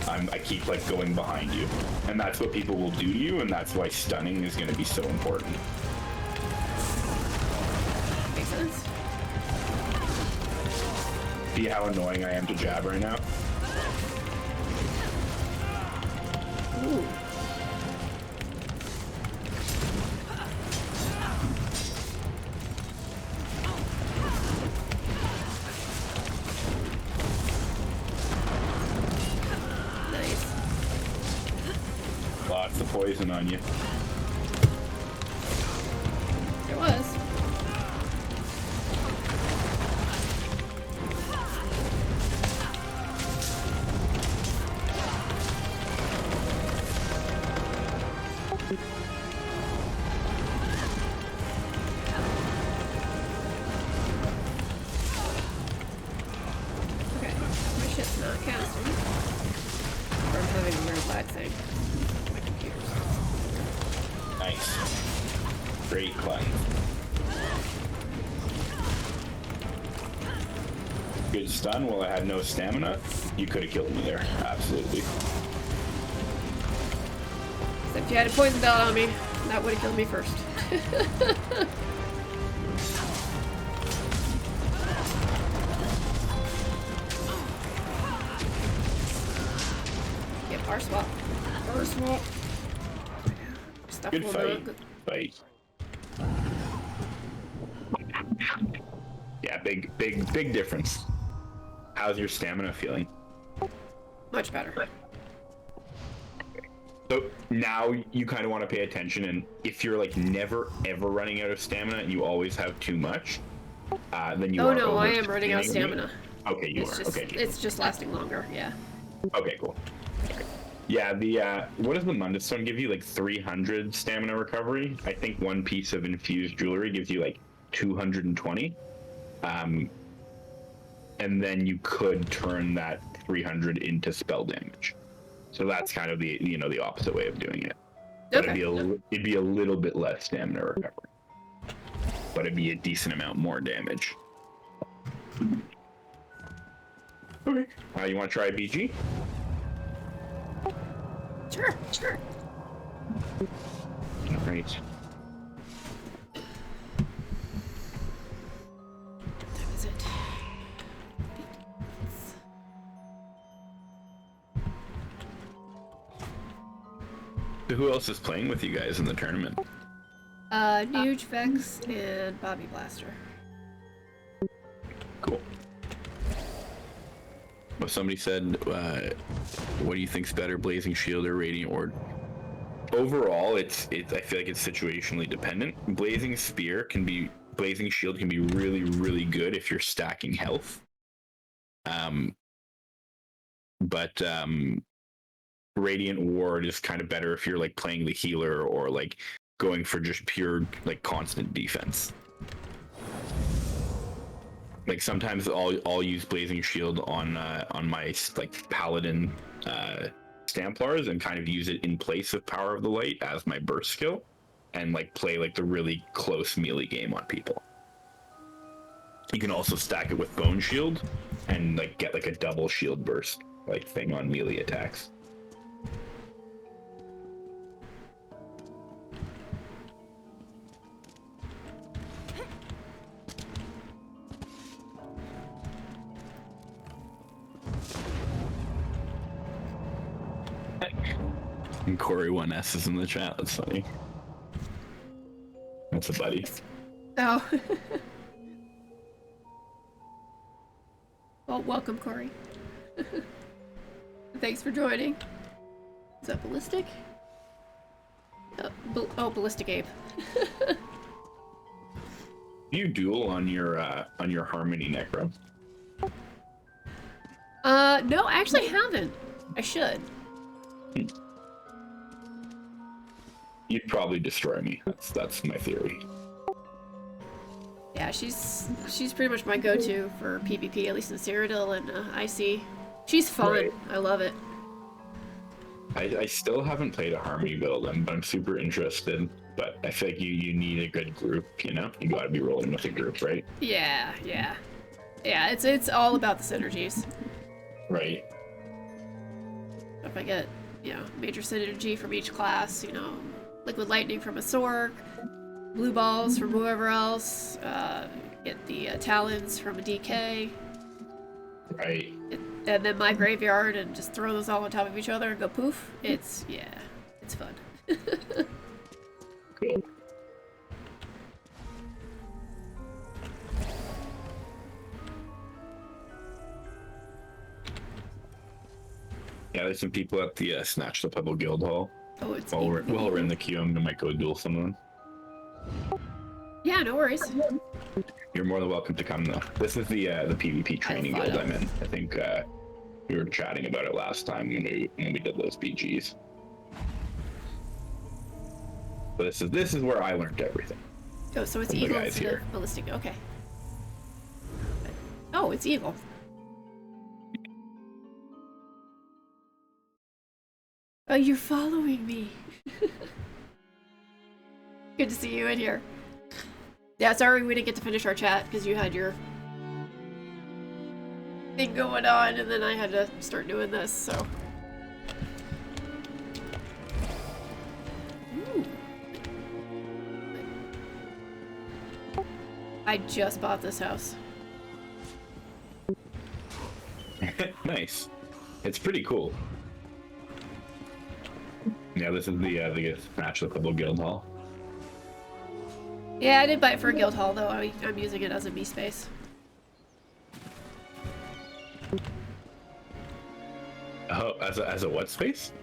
I keep like going behind you. And that's what people will do to you, and that's why stunning is going to be so important. Makes sense. See how annoying I am to jab right now? Ooh. Lots of poison on you. It was. Okay, my shit's not casting. Or I'm having a weird lag thing. Nice. Great cleanse. Good stun while I had no stamina. You could have killed me there. Absolutely. Except you had a poison belt on me. That would have killed me first. Yep, R swap. R swap. Good fight. Yeah, big difference. How's your stamina feeling? Much better. So now you kind of want to pay attention, and if you're like never ever running out of stamina and you always have too much, then you are. Oh no, I am running out of stamina. Okay, you are. Okay. It's just lasting longer, yeah. Okay, cool. Yeah, what does the Mundus Stone give you? Like 300 stamina recovery? I think one piece of infused jewelry gives you like 220. And then you could turn that 300 into spell damage. So that's kind of the the opposite way of doing it. But okay. it'd be a little bit less stamina recovery. But it'd be a decent amount more damage. Okay. You want to try BG? Sure. All right. That was it. So who else is playing with you guys in the tournament? Nuge, Vex, and Bobby Blaster. Cool. Well, somebody said, what do you think's better, Blazing Shield or Radiant Ward? Overall, it's I feel like it's situationally dependent. Blazing Shield can be really, really good if you're stacking health. But Radiant Ward is kind of better if you're like playing the healer or like going for just pure like constant defense. Like sometimes I'll use Blazing Shield on my like Paladin Stamplars and kind of use it in place of Power of the Light as my burst skill, and like play like the really close melee game on people. You can also stack it with Bone Shield and like get like a double shield burst like thing on melee attacks. And Corey 1S is in the chat. That's funny. That's a buddy. Oh. Well, welcome, Corey. Thanks for joining. Is that Ballistic? Ballistic Ape. Do you duel on your Harmony Necro? No, I actually haven't. I should. You'd probably destroy me. That's my theory. Yeah, she's pretty much my go-to for PvP, at least in Cyrodiil and IC. She's fun. Right. I love it. I still haven't played a Harmony build, but I'm super interested. But I feel like you need a good group, you know? You gotta be rolling with a group, right? Yeah. Yeah, it's all about the synergies. Right. If I get, major synergy from each class, Liquid Lightning from a Sork, Blue Balls from whoever else, get the Talons from a DK. Right. And then my Graveyard and just throw those all on top of each other and go poof. It's fun. Cool. Yeah, there's some people at the Snatch the Pebble Guild Hall. Oh, it's while we're in the queue, I might go duel someone. Yeah, no worries. You're more than welcome to come though. This is the PvP training guild I'm in. I think we were chatting about it last time when we did those BGs. But this is where I learned everything. Oh, so it's Eagle instead of Ballistic. Okay. Oh, it's Eagle. Oh, you're following me. Good to see you in here. Yeah, sorry we didn't get to finish our chat because you had your thing going on and then I had to start doing this, so. Ooh. I just bought this house. Nice. It's pretty cool. Yeah, this is the Snatch the Pebble Guild Hall. Yeah, I did buy it for a guild hall though. I'm using it as a me space. Oh, as a what space?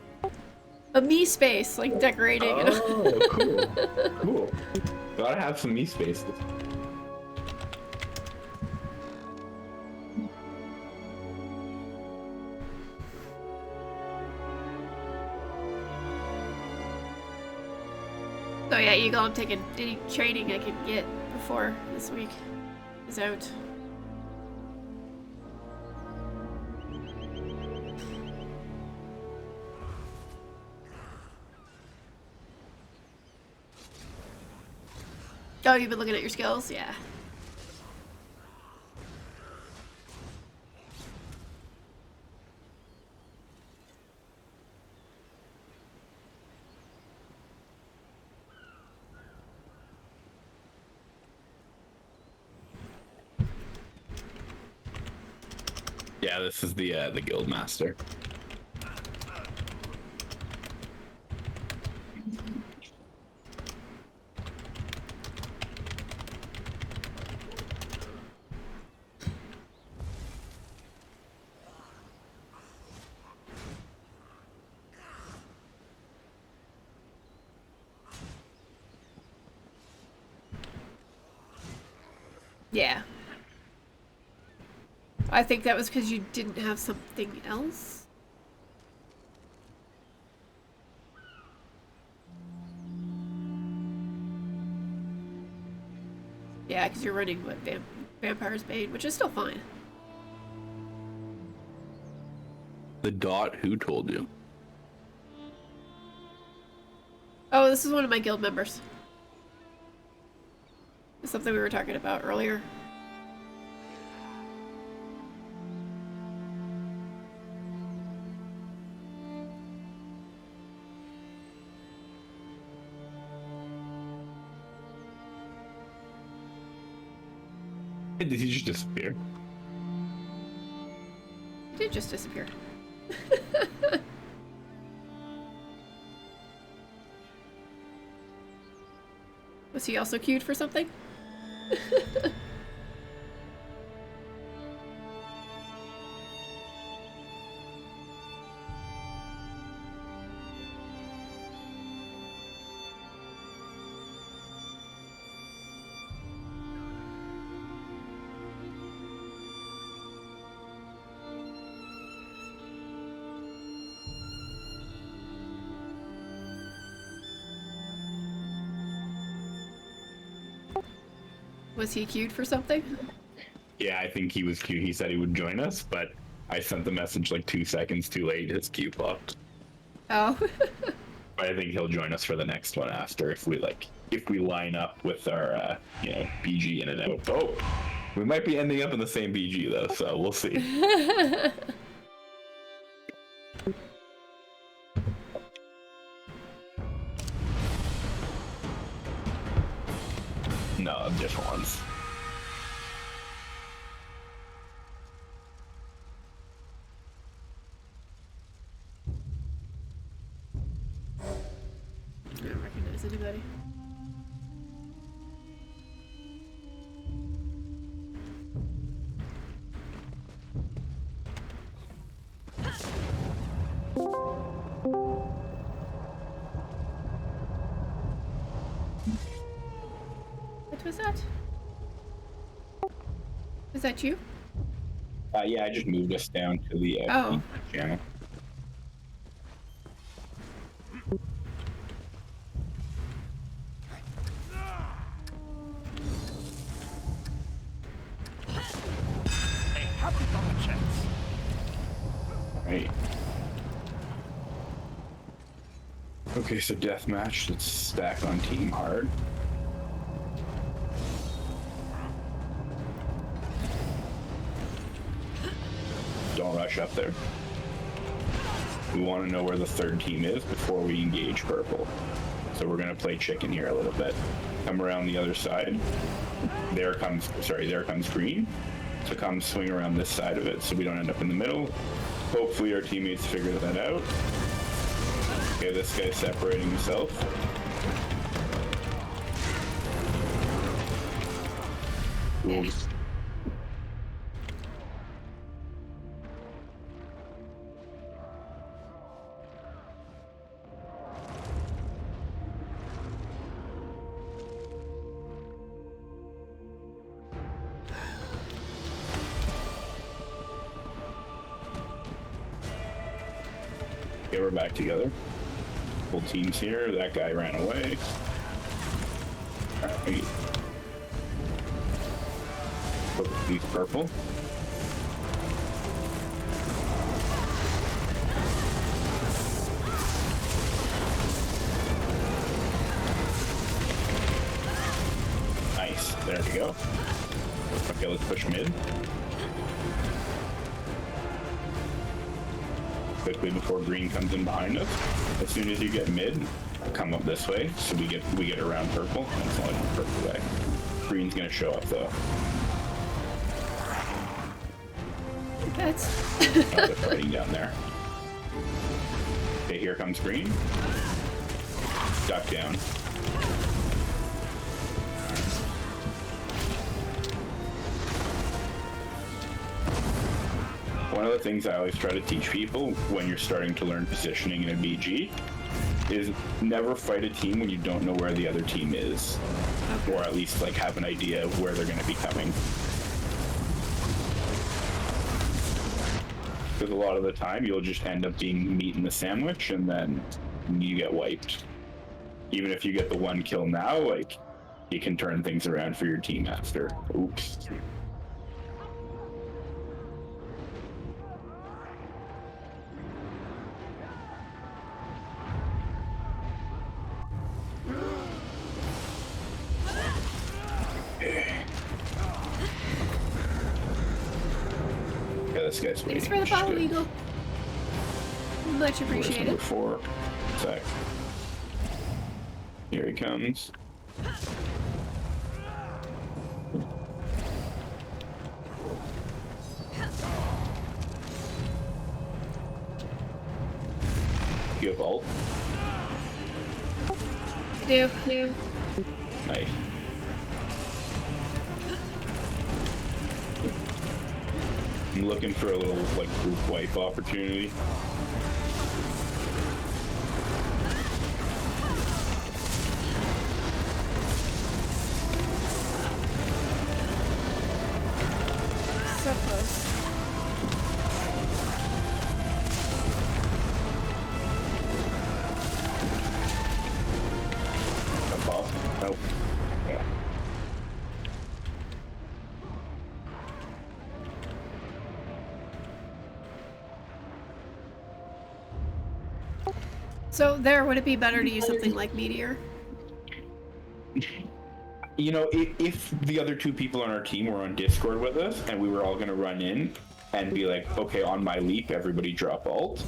A me space, like decorating. Oh, cool. Cool. Gotta have some me spaces. So yeah, Eagle, I'm taking any training I can get before this week is out. Oh, you've been looking at your skills? Yeah. Yeah, this is the guild master. Yeah. I think that was because you didn't have something else. Yeah, because you're running what, Vampire's Bane, which is still fine. The dot, who told you? Oh, this is one of my guild members. It's something we were talking about earlier. Did he just disappear? He did just disappear. Was he also queued for something? Was he queued for something? Yeah, I think he was queued. He said he would join us, but I sent the message like 2 seconds too late. His queue popped. Oh. But I think he'll join us for the next one after if we line up with our BG in and out. Oh, we might be ending up in the same BG though, so we'll see. No, different ones. I don't recognize anybody. What was that? Is that you? Yeah, I just moved us down to the channel. Right. Okay, so deathmatch. Let's stack on team hard. Don't rush up there. We want to know where the third team is before we engage purple. So we're gonna play chicken here a little bit. Come around the other side. There comes green. So come swing around this side of it so we don't end up in the middle. Hopefully our teammates figure that out. Okay, this guy's separating himself. Cool. Okay, we're back together. Full teams here. That guy ran away. Alright. He's purple. Nice. There we go. Okay, let's push mid. Quickly before green comes in behind us. As soon as you get mid, come up this way so we get around purple. And it's only one purple way. Green's gonna show up though. That's they're fighting down there. Okay, here comes green. Duck down. One of the things I always try to teach people when you're starting to learn positioning in a BG is never fight a team when you don't know where the other team is, or at least like have an idea of where they're going to be coming. Because a lot of the time you'll just end up being meat in the sandwich, and then you get wiped. Even if you get the one kill now, like, you can turn things around for your team after. Oops. Yeah, this guy's waiting. Thanks for the follow, Eagle. Much appreciated. Number 4. Sec. Here he comes. You have ult? I do. Nice. I'm looking for a little, like, group wipe opportunity. So close. Nope. Yeah. So there, would it be better to use something like Meteor? You know, if the other 2 people on our team were on Discord with us and we were all going to run in and be like, okay, on my leap, everybody drop ult,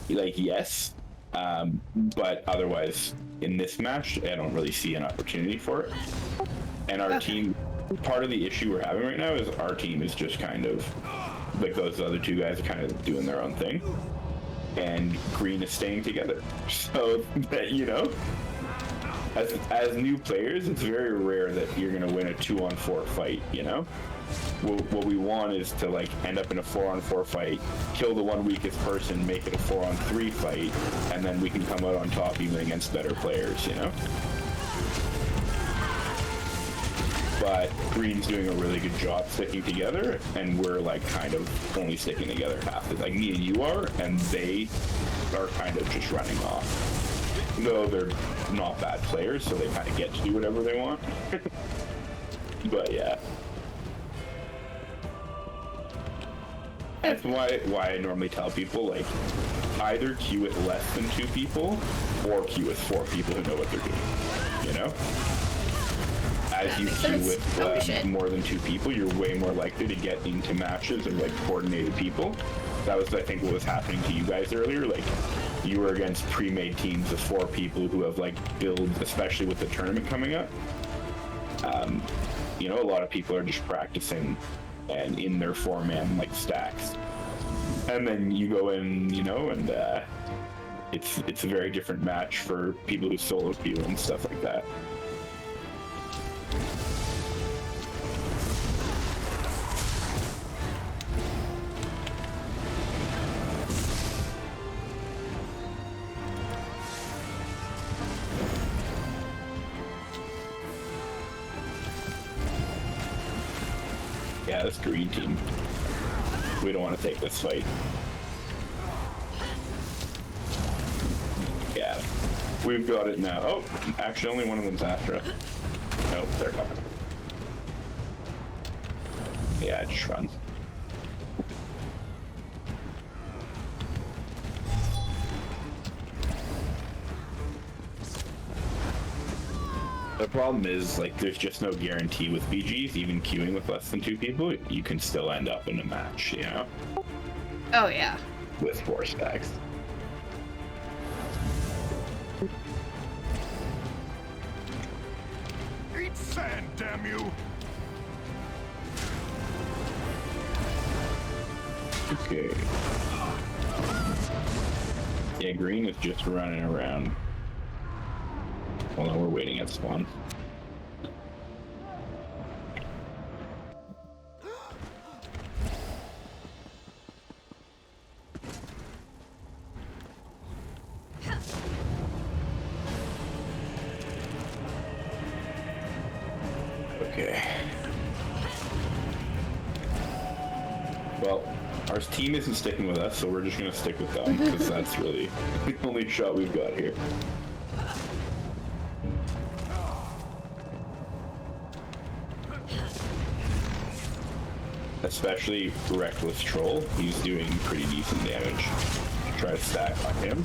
like, yes. But otherwise, in this match, I don't really see an opportunity for it. And our team, part of the issue we're having right now is our team is just kind of, like, those other 2 guys are kind of doing their own thing. And Green is staying together. So that, you know, as new players, it's very rare that you're going to win a 2-on-4 fight, you know? What we want is to, like, end up in a 4-on-4 fight, kill the one weakest person, make it a 4-on-3 fight, and then we can come out on top even against better players, you know? But Green's doing a really good job sticking together, and we're, like, kind of only sticking together half. Like, me and you are, and they are kind of just running off. Though they're not bad players, so they kind of get to do whatever they want. But yeah. That's why I normally tell people, like, either queue with less than 2 people, or queue with 4 people who know what they're doing, you know? As you queue with more than 2 people, you're way more likely to get into matches of, like, coordinated people. That was, I think, what was happening to you guys earlier. Like, you were against pre-made teams of 4 people who have, like, builds, especially with the tournament coming up. You know, a lot of people are just practicing and in their 4-man, like, stacks. And then you go in, you know, and it's a very different match for people who solo queue and stuff like that. Yeah, this green team. We don't want to take this fight. Yeah, we've got it now. Oh, actually, only one of them's after us. Nope, they're coming. Yeah, just run. The problem is, like, there's just no guarantee with BGs. Even queuing with less than 2 people, you can still end up in a match, you know? Oh, yeah. With 4 stacks. Eat sand, damn you! Okay. Yeah, green is just running around. Well, no, we're waiting at spawn. Well, our team isn't sticking with us, so we're just gonna stick with them, because that's really the only shot we've got here. Especially Reckless Troll, he's doing pretty decent damage. Try to stack on him.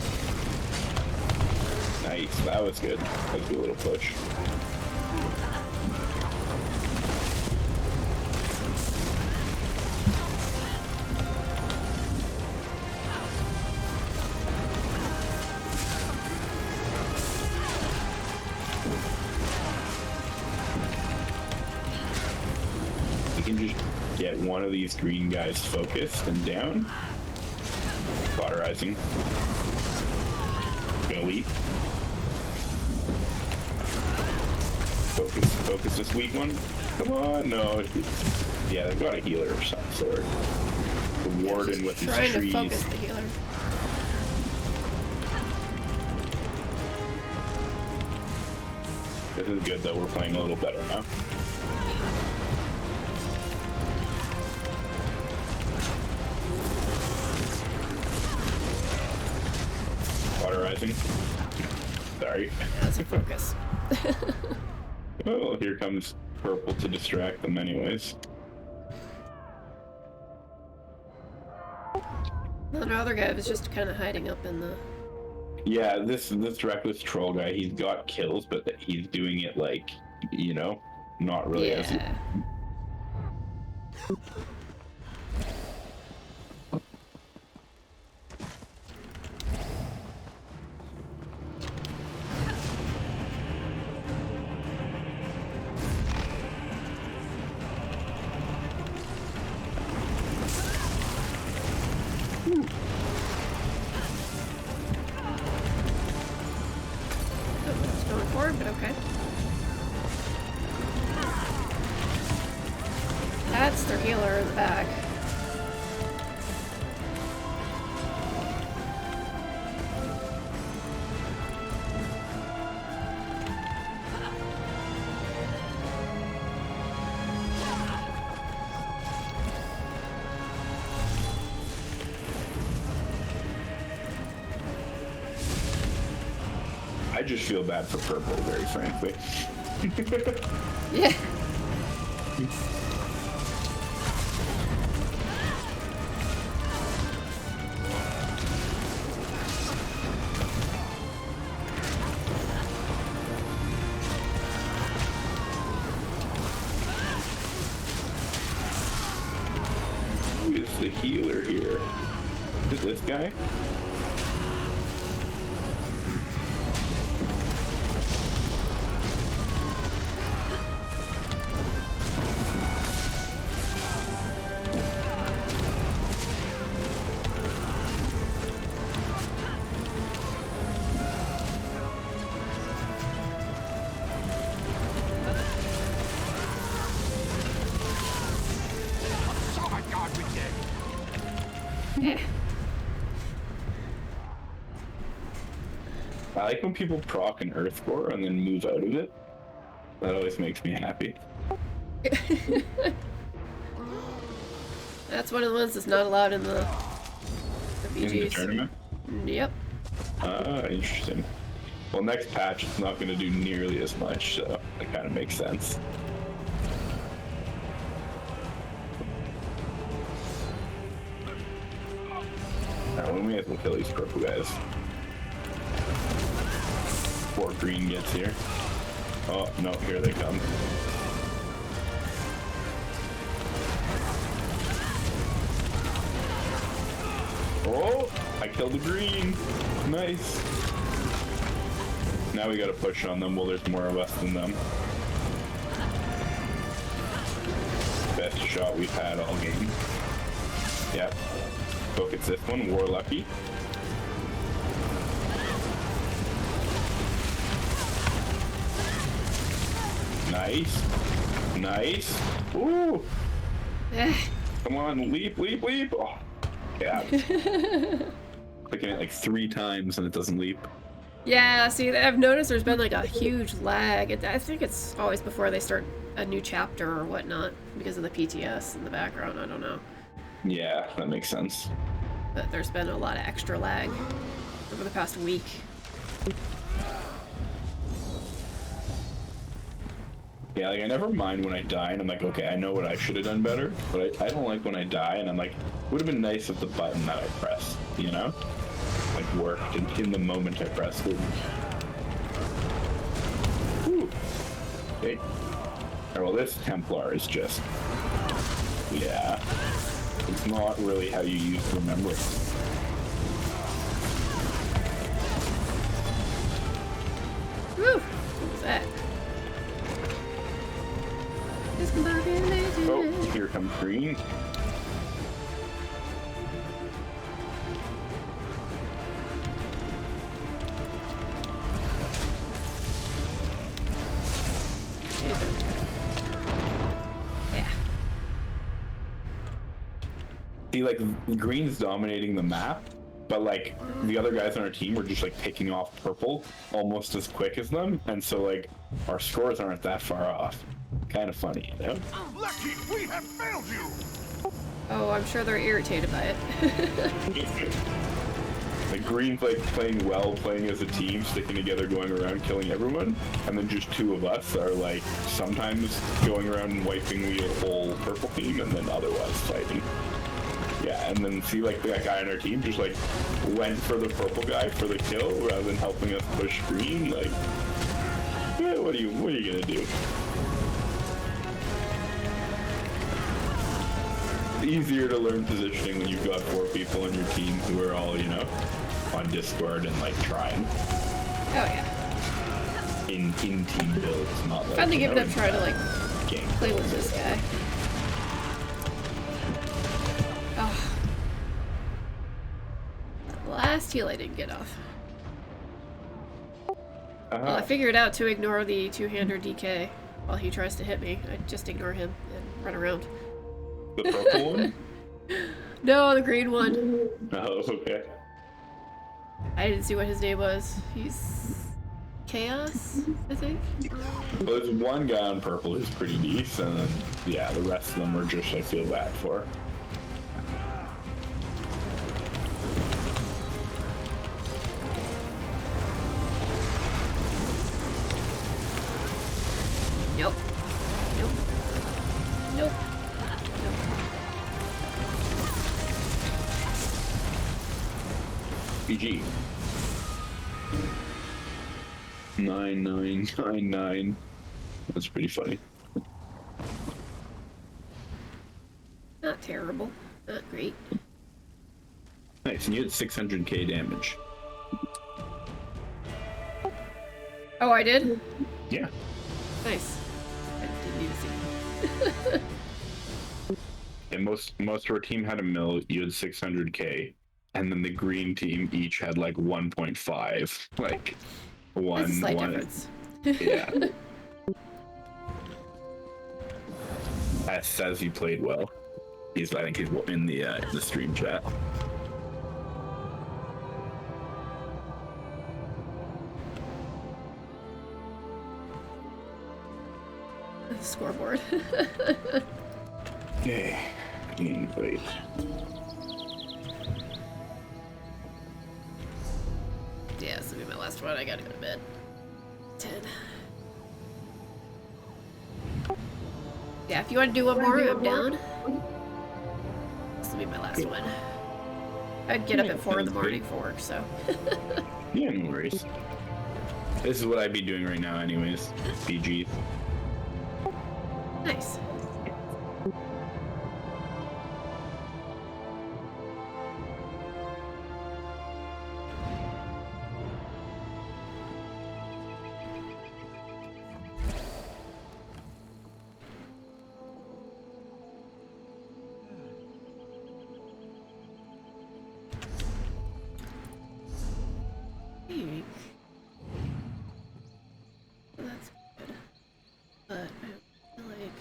Nice, that was good. That was a good little push. You can just get one of these green guys focused and down. Cauterizing. Gonna leap. Focus this weak one. Come on, no. Yeah, they've got a healer of some sort. The warden with his trees. Trying to focus the healer. This is good though, we're playing a little better now. Cauterizing. Sorry. That's a focus. Oh, here comes purple to distract them anyways. The other guy was just kind of hiding up in the... Yeah, this Reckless Troll guy, he's got kills, but he's doing it like, you know, not really as... Going forward, but okay. That's their healer in the back. I just feel bad for purple, very frankly. Yeah. Who is the healer here? Is this guy? Yeah. I like when people proc an Earth Core and then move out of it. That always makes me happy. That's one of the ones that's not allowed in the BGs. In the tournament? Yep. Interesting. Well, next patch it's not going to do nearly as much, so that kind of makes sense. Alright, we may as well kill these purple guys. Before green gets here. Oh, no, here they come. Oh, I killed the green. Nice. Now we gotta push on them. Well, there's more of us than them. Best shot we've had all game. Yep. Focus this one, War Lucky. Nice. Nice. Ooh. Come on, leap, leap, leap. Oh. Yeah. Clicking it like 3 times and it doesn't leap. Yeah, see, I've noticed there's been like a huge lag. I think it's always before they start a new chapter or whatnot because of the PTS in the background. I don't know. Yeah, that makes sense. But there's been a lot of extra lag over the past week. Yeah, like I never mind when I die and I'm like, okay, I know what I should have done better, but I don't like when I die and I'm like, would have been nice if the button that I pressed, you know? Like worked in the moment I pressed it. Whew. Okay. Alright, well this Templar is just, yeah, it's not really how you use remembrance. Whew! What was that? Oh, here comes green. Yeah. See, like, green's dominating the map, but, like, the other guys on our team were just, like, picking off purple almost as quick as them, and so, like, our scores aren't that far off. Kind of funny, you know? Lucky, we have failed you! Oh, I'm sure they're irritated by it. Like, green's, like, playing well, playing as a team, sticking together, going around, killing everyone, and then just two of us are, like, sometimes going around and wiping the whole purple team, and then otherwise fighting. Yeah, and then see, like, that guy on our team just, like, went for the purple guy for the kill rather than helping us push green. Like, yeah, what are you gonna do? It's easier to learn positioning when you've got 4 people on your team who are all, you know, on Discord and, like, trying. Oh, yeah. In team builds, not like, Fun to give it a in try to, like, game. play with this guy. Oh. Last heal I didn't get off. Well, I figured out to ignore the two-hander DK while he tries to hit me. I just ignore him and run around. The purple one? No, the green one. Oh, okay. I didn't see what his name was. He's Chaos, I think. Well, there's one guy on purple who's pretty decent, and then, yeah, the rest of them are just, I feel bad for. Nope. Nope. Nope. BG. 9999. That's pretty funny. Not terrible. Not great. Nice, and you had 600k damage. Oh, I did? Yeah. Nice. I didn't even see. And most of our team had a mill, you had 600k, and then the green team each had like 1.5. Like, That's a slight one. difference. Yeah. That says you played well. I think he's in the stream chat. Scoreboard. Okay. Game plate. Yeah, this will be my last one. I gotta go to bed. 10. Yeah, if you want to do one more, I'm down. This will be my last one. I'd get up at 4 in the morning for work, so. Yeah, no worries. This is what I'd be doing right now anyways. BG. Nice. That's good. But I feel like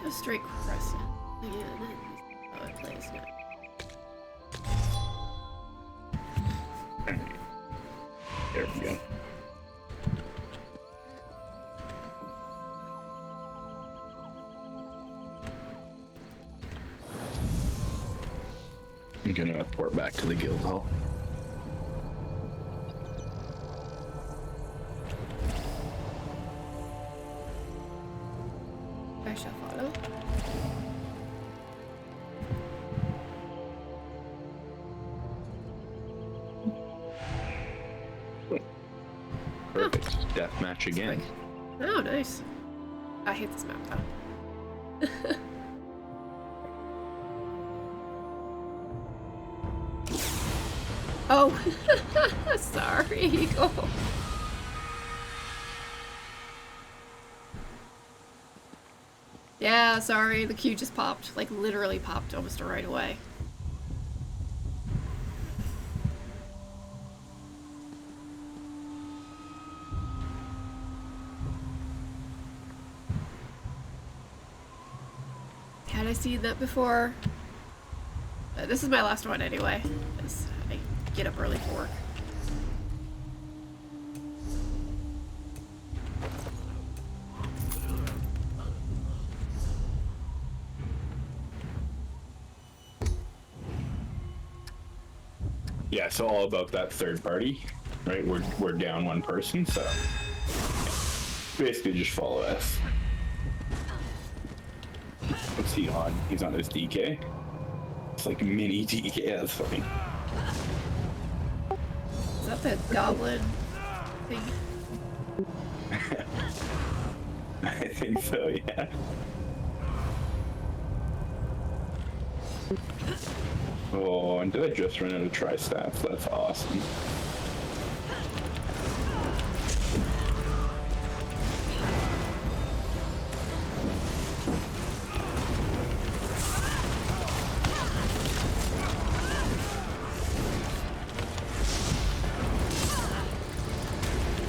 A straight crescent. Yeah, that's how it plays now. There we go. I'm gonna port back to the guild hall. I shall follow. Perfect. Deathmatch again. Oh, nice. I hate this map though. Oh, sorry, Eagle. Yeah, sorry, the queue just popped. Like, literally popped almost right away. Had I seen that before? This is my last one anyway, because I get up early for work. Yeah, so all about that third party, right? We're down one person, so basically just follow us. What's he on? He's on his DK. It's like mini DK. That's funny. Is that the goblin thing? I think so. Yeah. Oh, and did I just run out of tri-staff? That's awesome.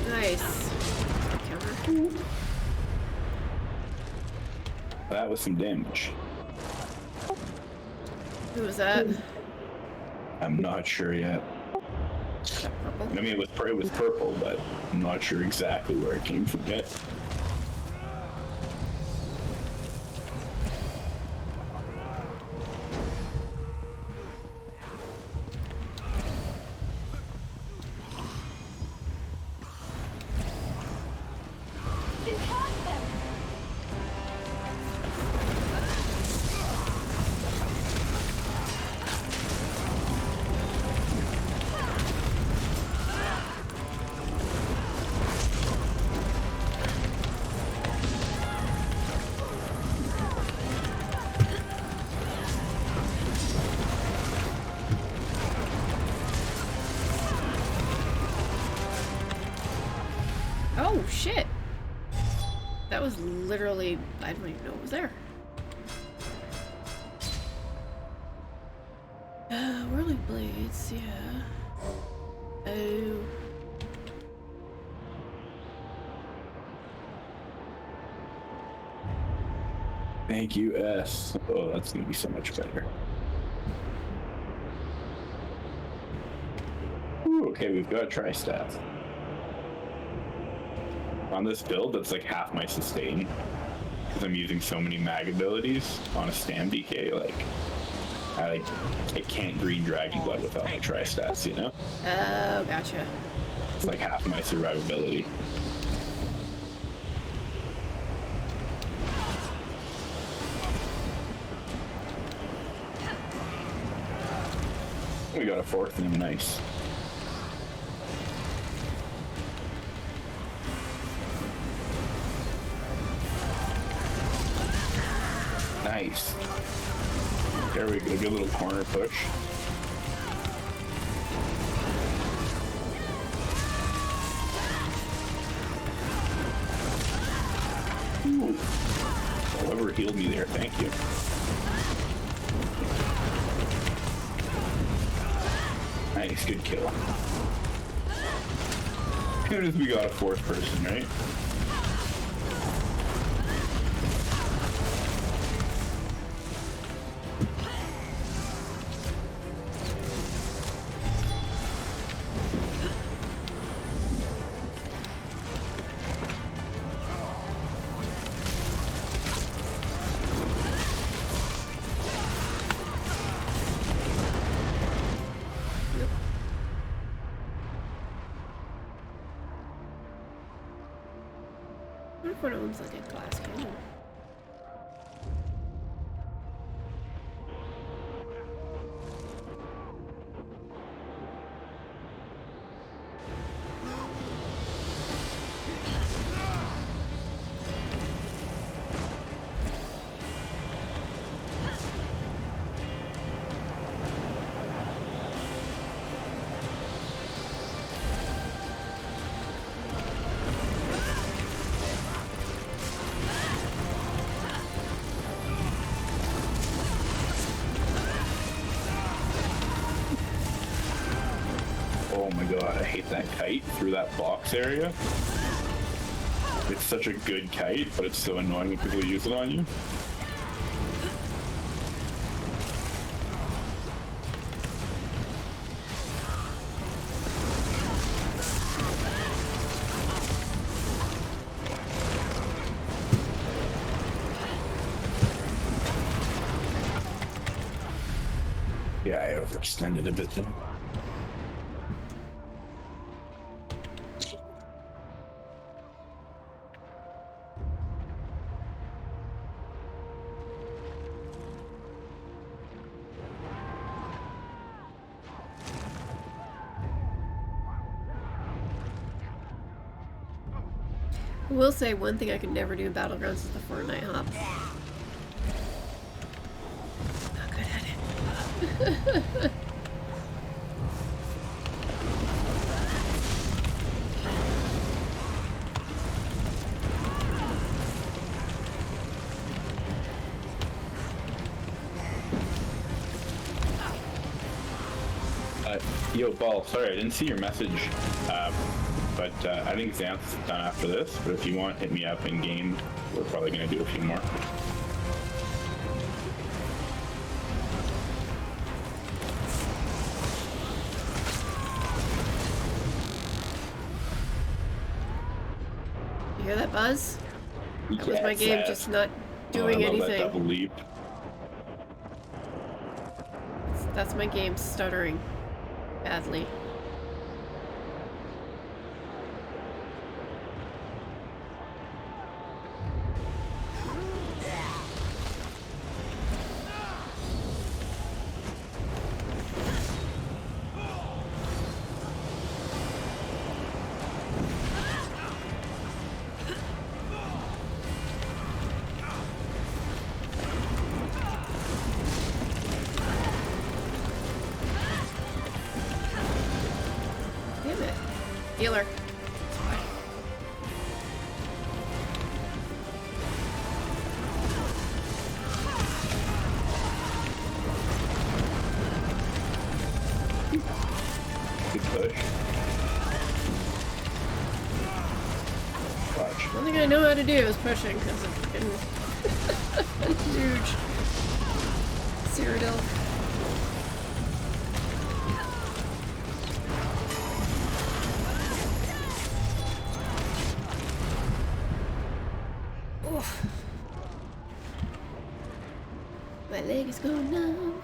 Nice. Counter. That was some damage. Who was that? I'm not sure yet. Purple? I mean, it was purple, but I'm not sure exactly where it came from yet. Oh, shit. That was literally... I don't even know what was there. Whirling blades, yeah. Oh. Thank you, S. Oh, that's gonna be so much better. Ooh, okay, we've got a tri-staff. On this build, that's like half my sustain. Because I'm using so many mag abilities on a stam DK, like I can't green Dragon Blood without my tri-stats, you know? Oh, gotcha. It's like half my survivability. We got a fourth and nice. Nice. There we go, good little corner push. Ooh. Whoever healed me there, thank you. Nice, good kill. As soon as we got a fourth person, right? What owns like a glass cannon? Oh my god, I hate that kite through that box area. It's such a good kite, but it's so annoying when people use it on you. Yeah, I overextended a bit there. I will say one thing I could never do in Battlegrounds is the Fortnite hop. Not good at it. Yo, Ball, sorry, I didn't see your message, but I think Xanth's done after this, but if you want, hit me up in game. We're probably going to do a few more. You hear that buzz? That was Yeah, my it's game sad. just not doing I love anything. that double leap. That's my game stuttering badly. Damn it. Healer. Good push. Watch. One thing I know how to do is pushing because of freaking huge Cyrodiil. Oof. My leg is going numb.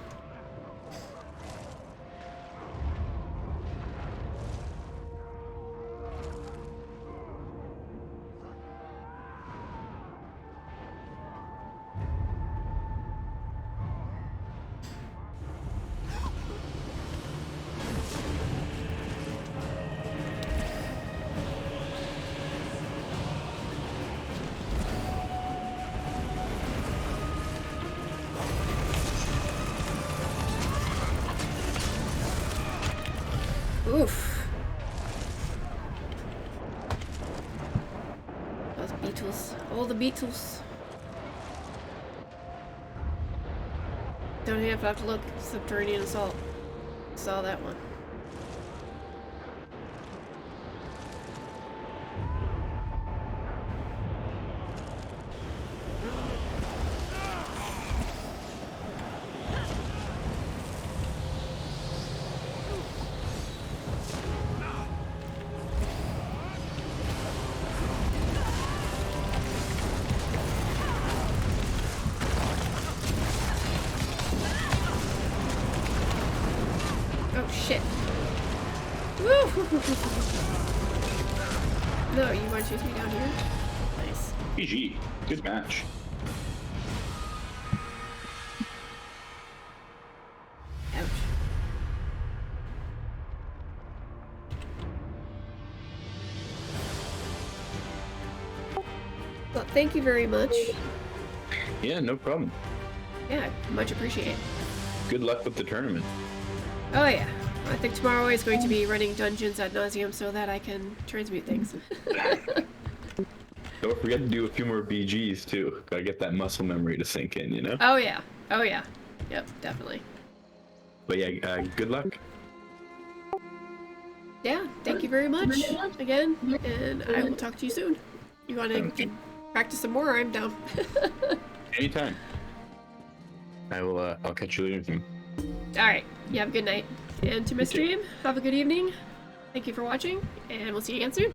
Oof. Those B-tools Beatles. All the Beatles. Don't even have to look. Subterranean assault. Saw that one. Oh shit. Woo! No, you want to chase me down here? Nice. PG. Good match. Ouch. Well, thank you very much. Yeah, no problem. Yeah, much appreciate. Good luck with the tournament. Oh yeah. I think tomorrow is going to be running dungeons ad nauseum so that I can transmute things. Don't forget to do a few more BGs too. Gotta get that muscle memory to sink in, you know? Oh yeah. Oh yeah. Yep, definitely. But yeah, good luck. Yeah, thank you very much again, and I will talk to you soon. You want to practice some more? I'm down. Anytime. I will. I'll catch you later. All right. You have a good night. And to my stream, have a good evening. Thank you for watching, and we'll see you again soon.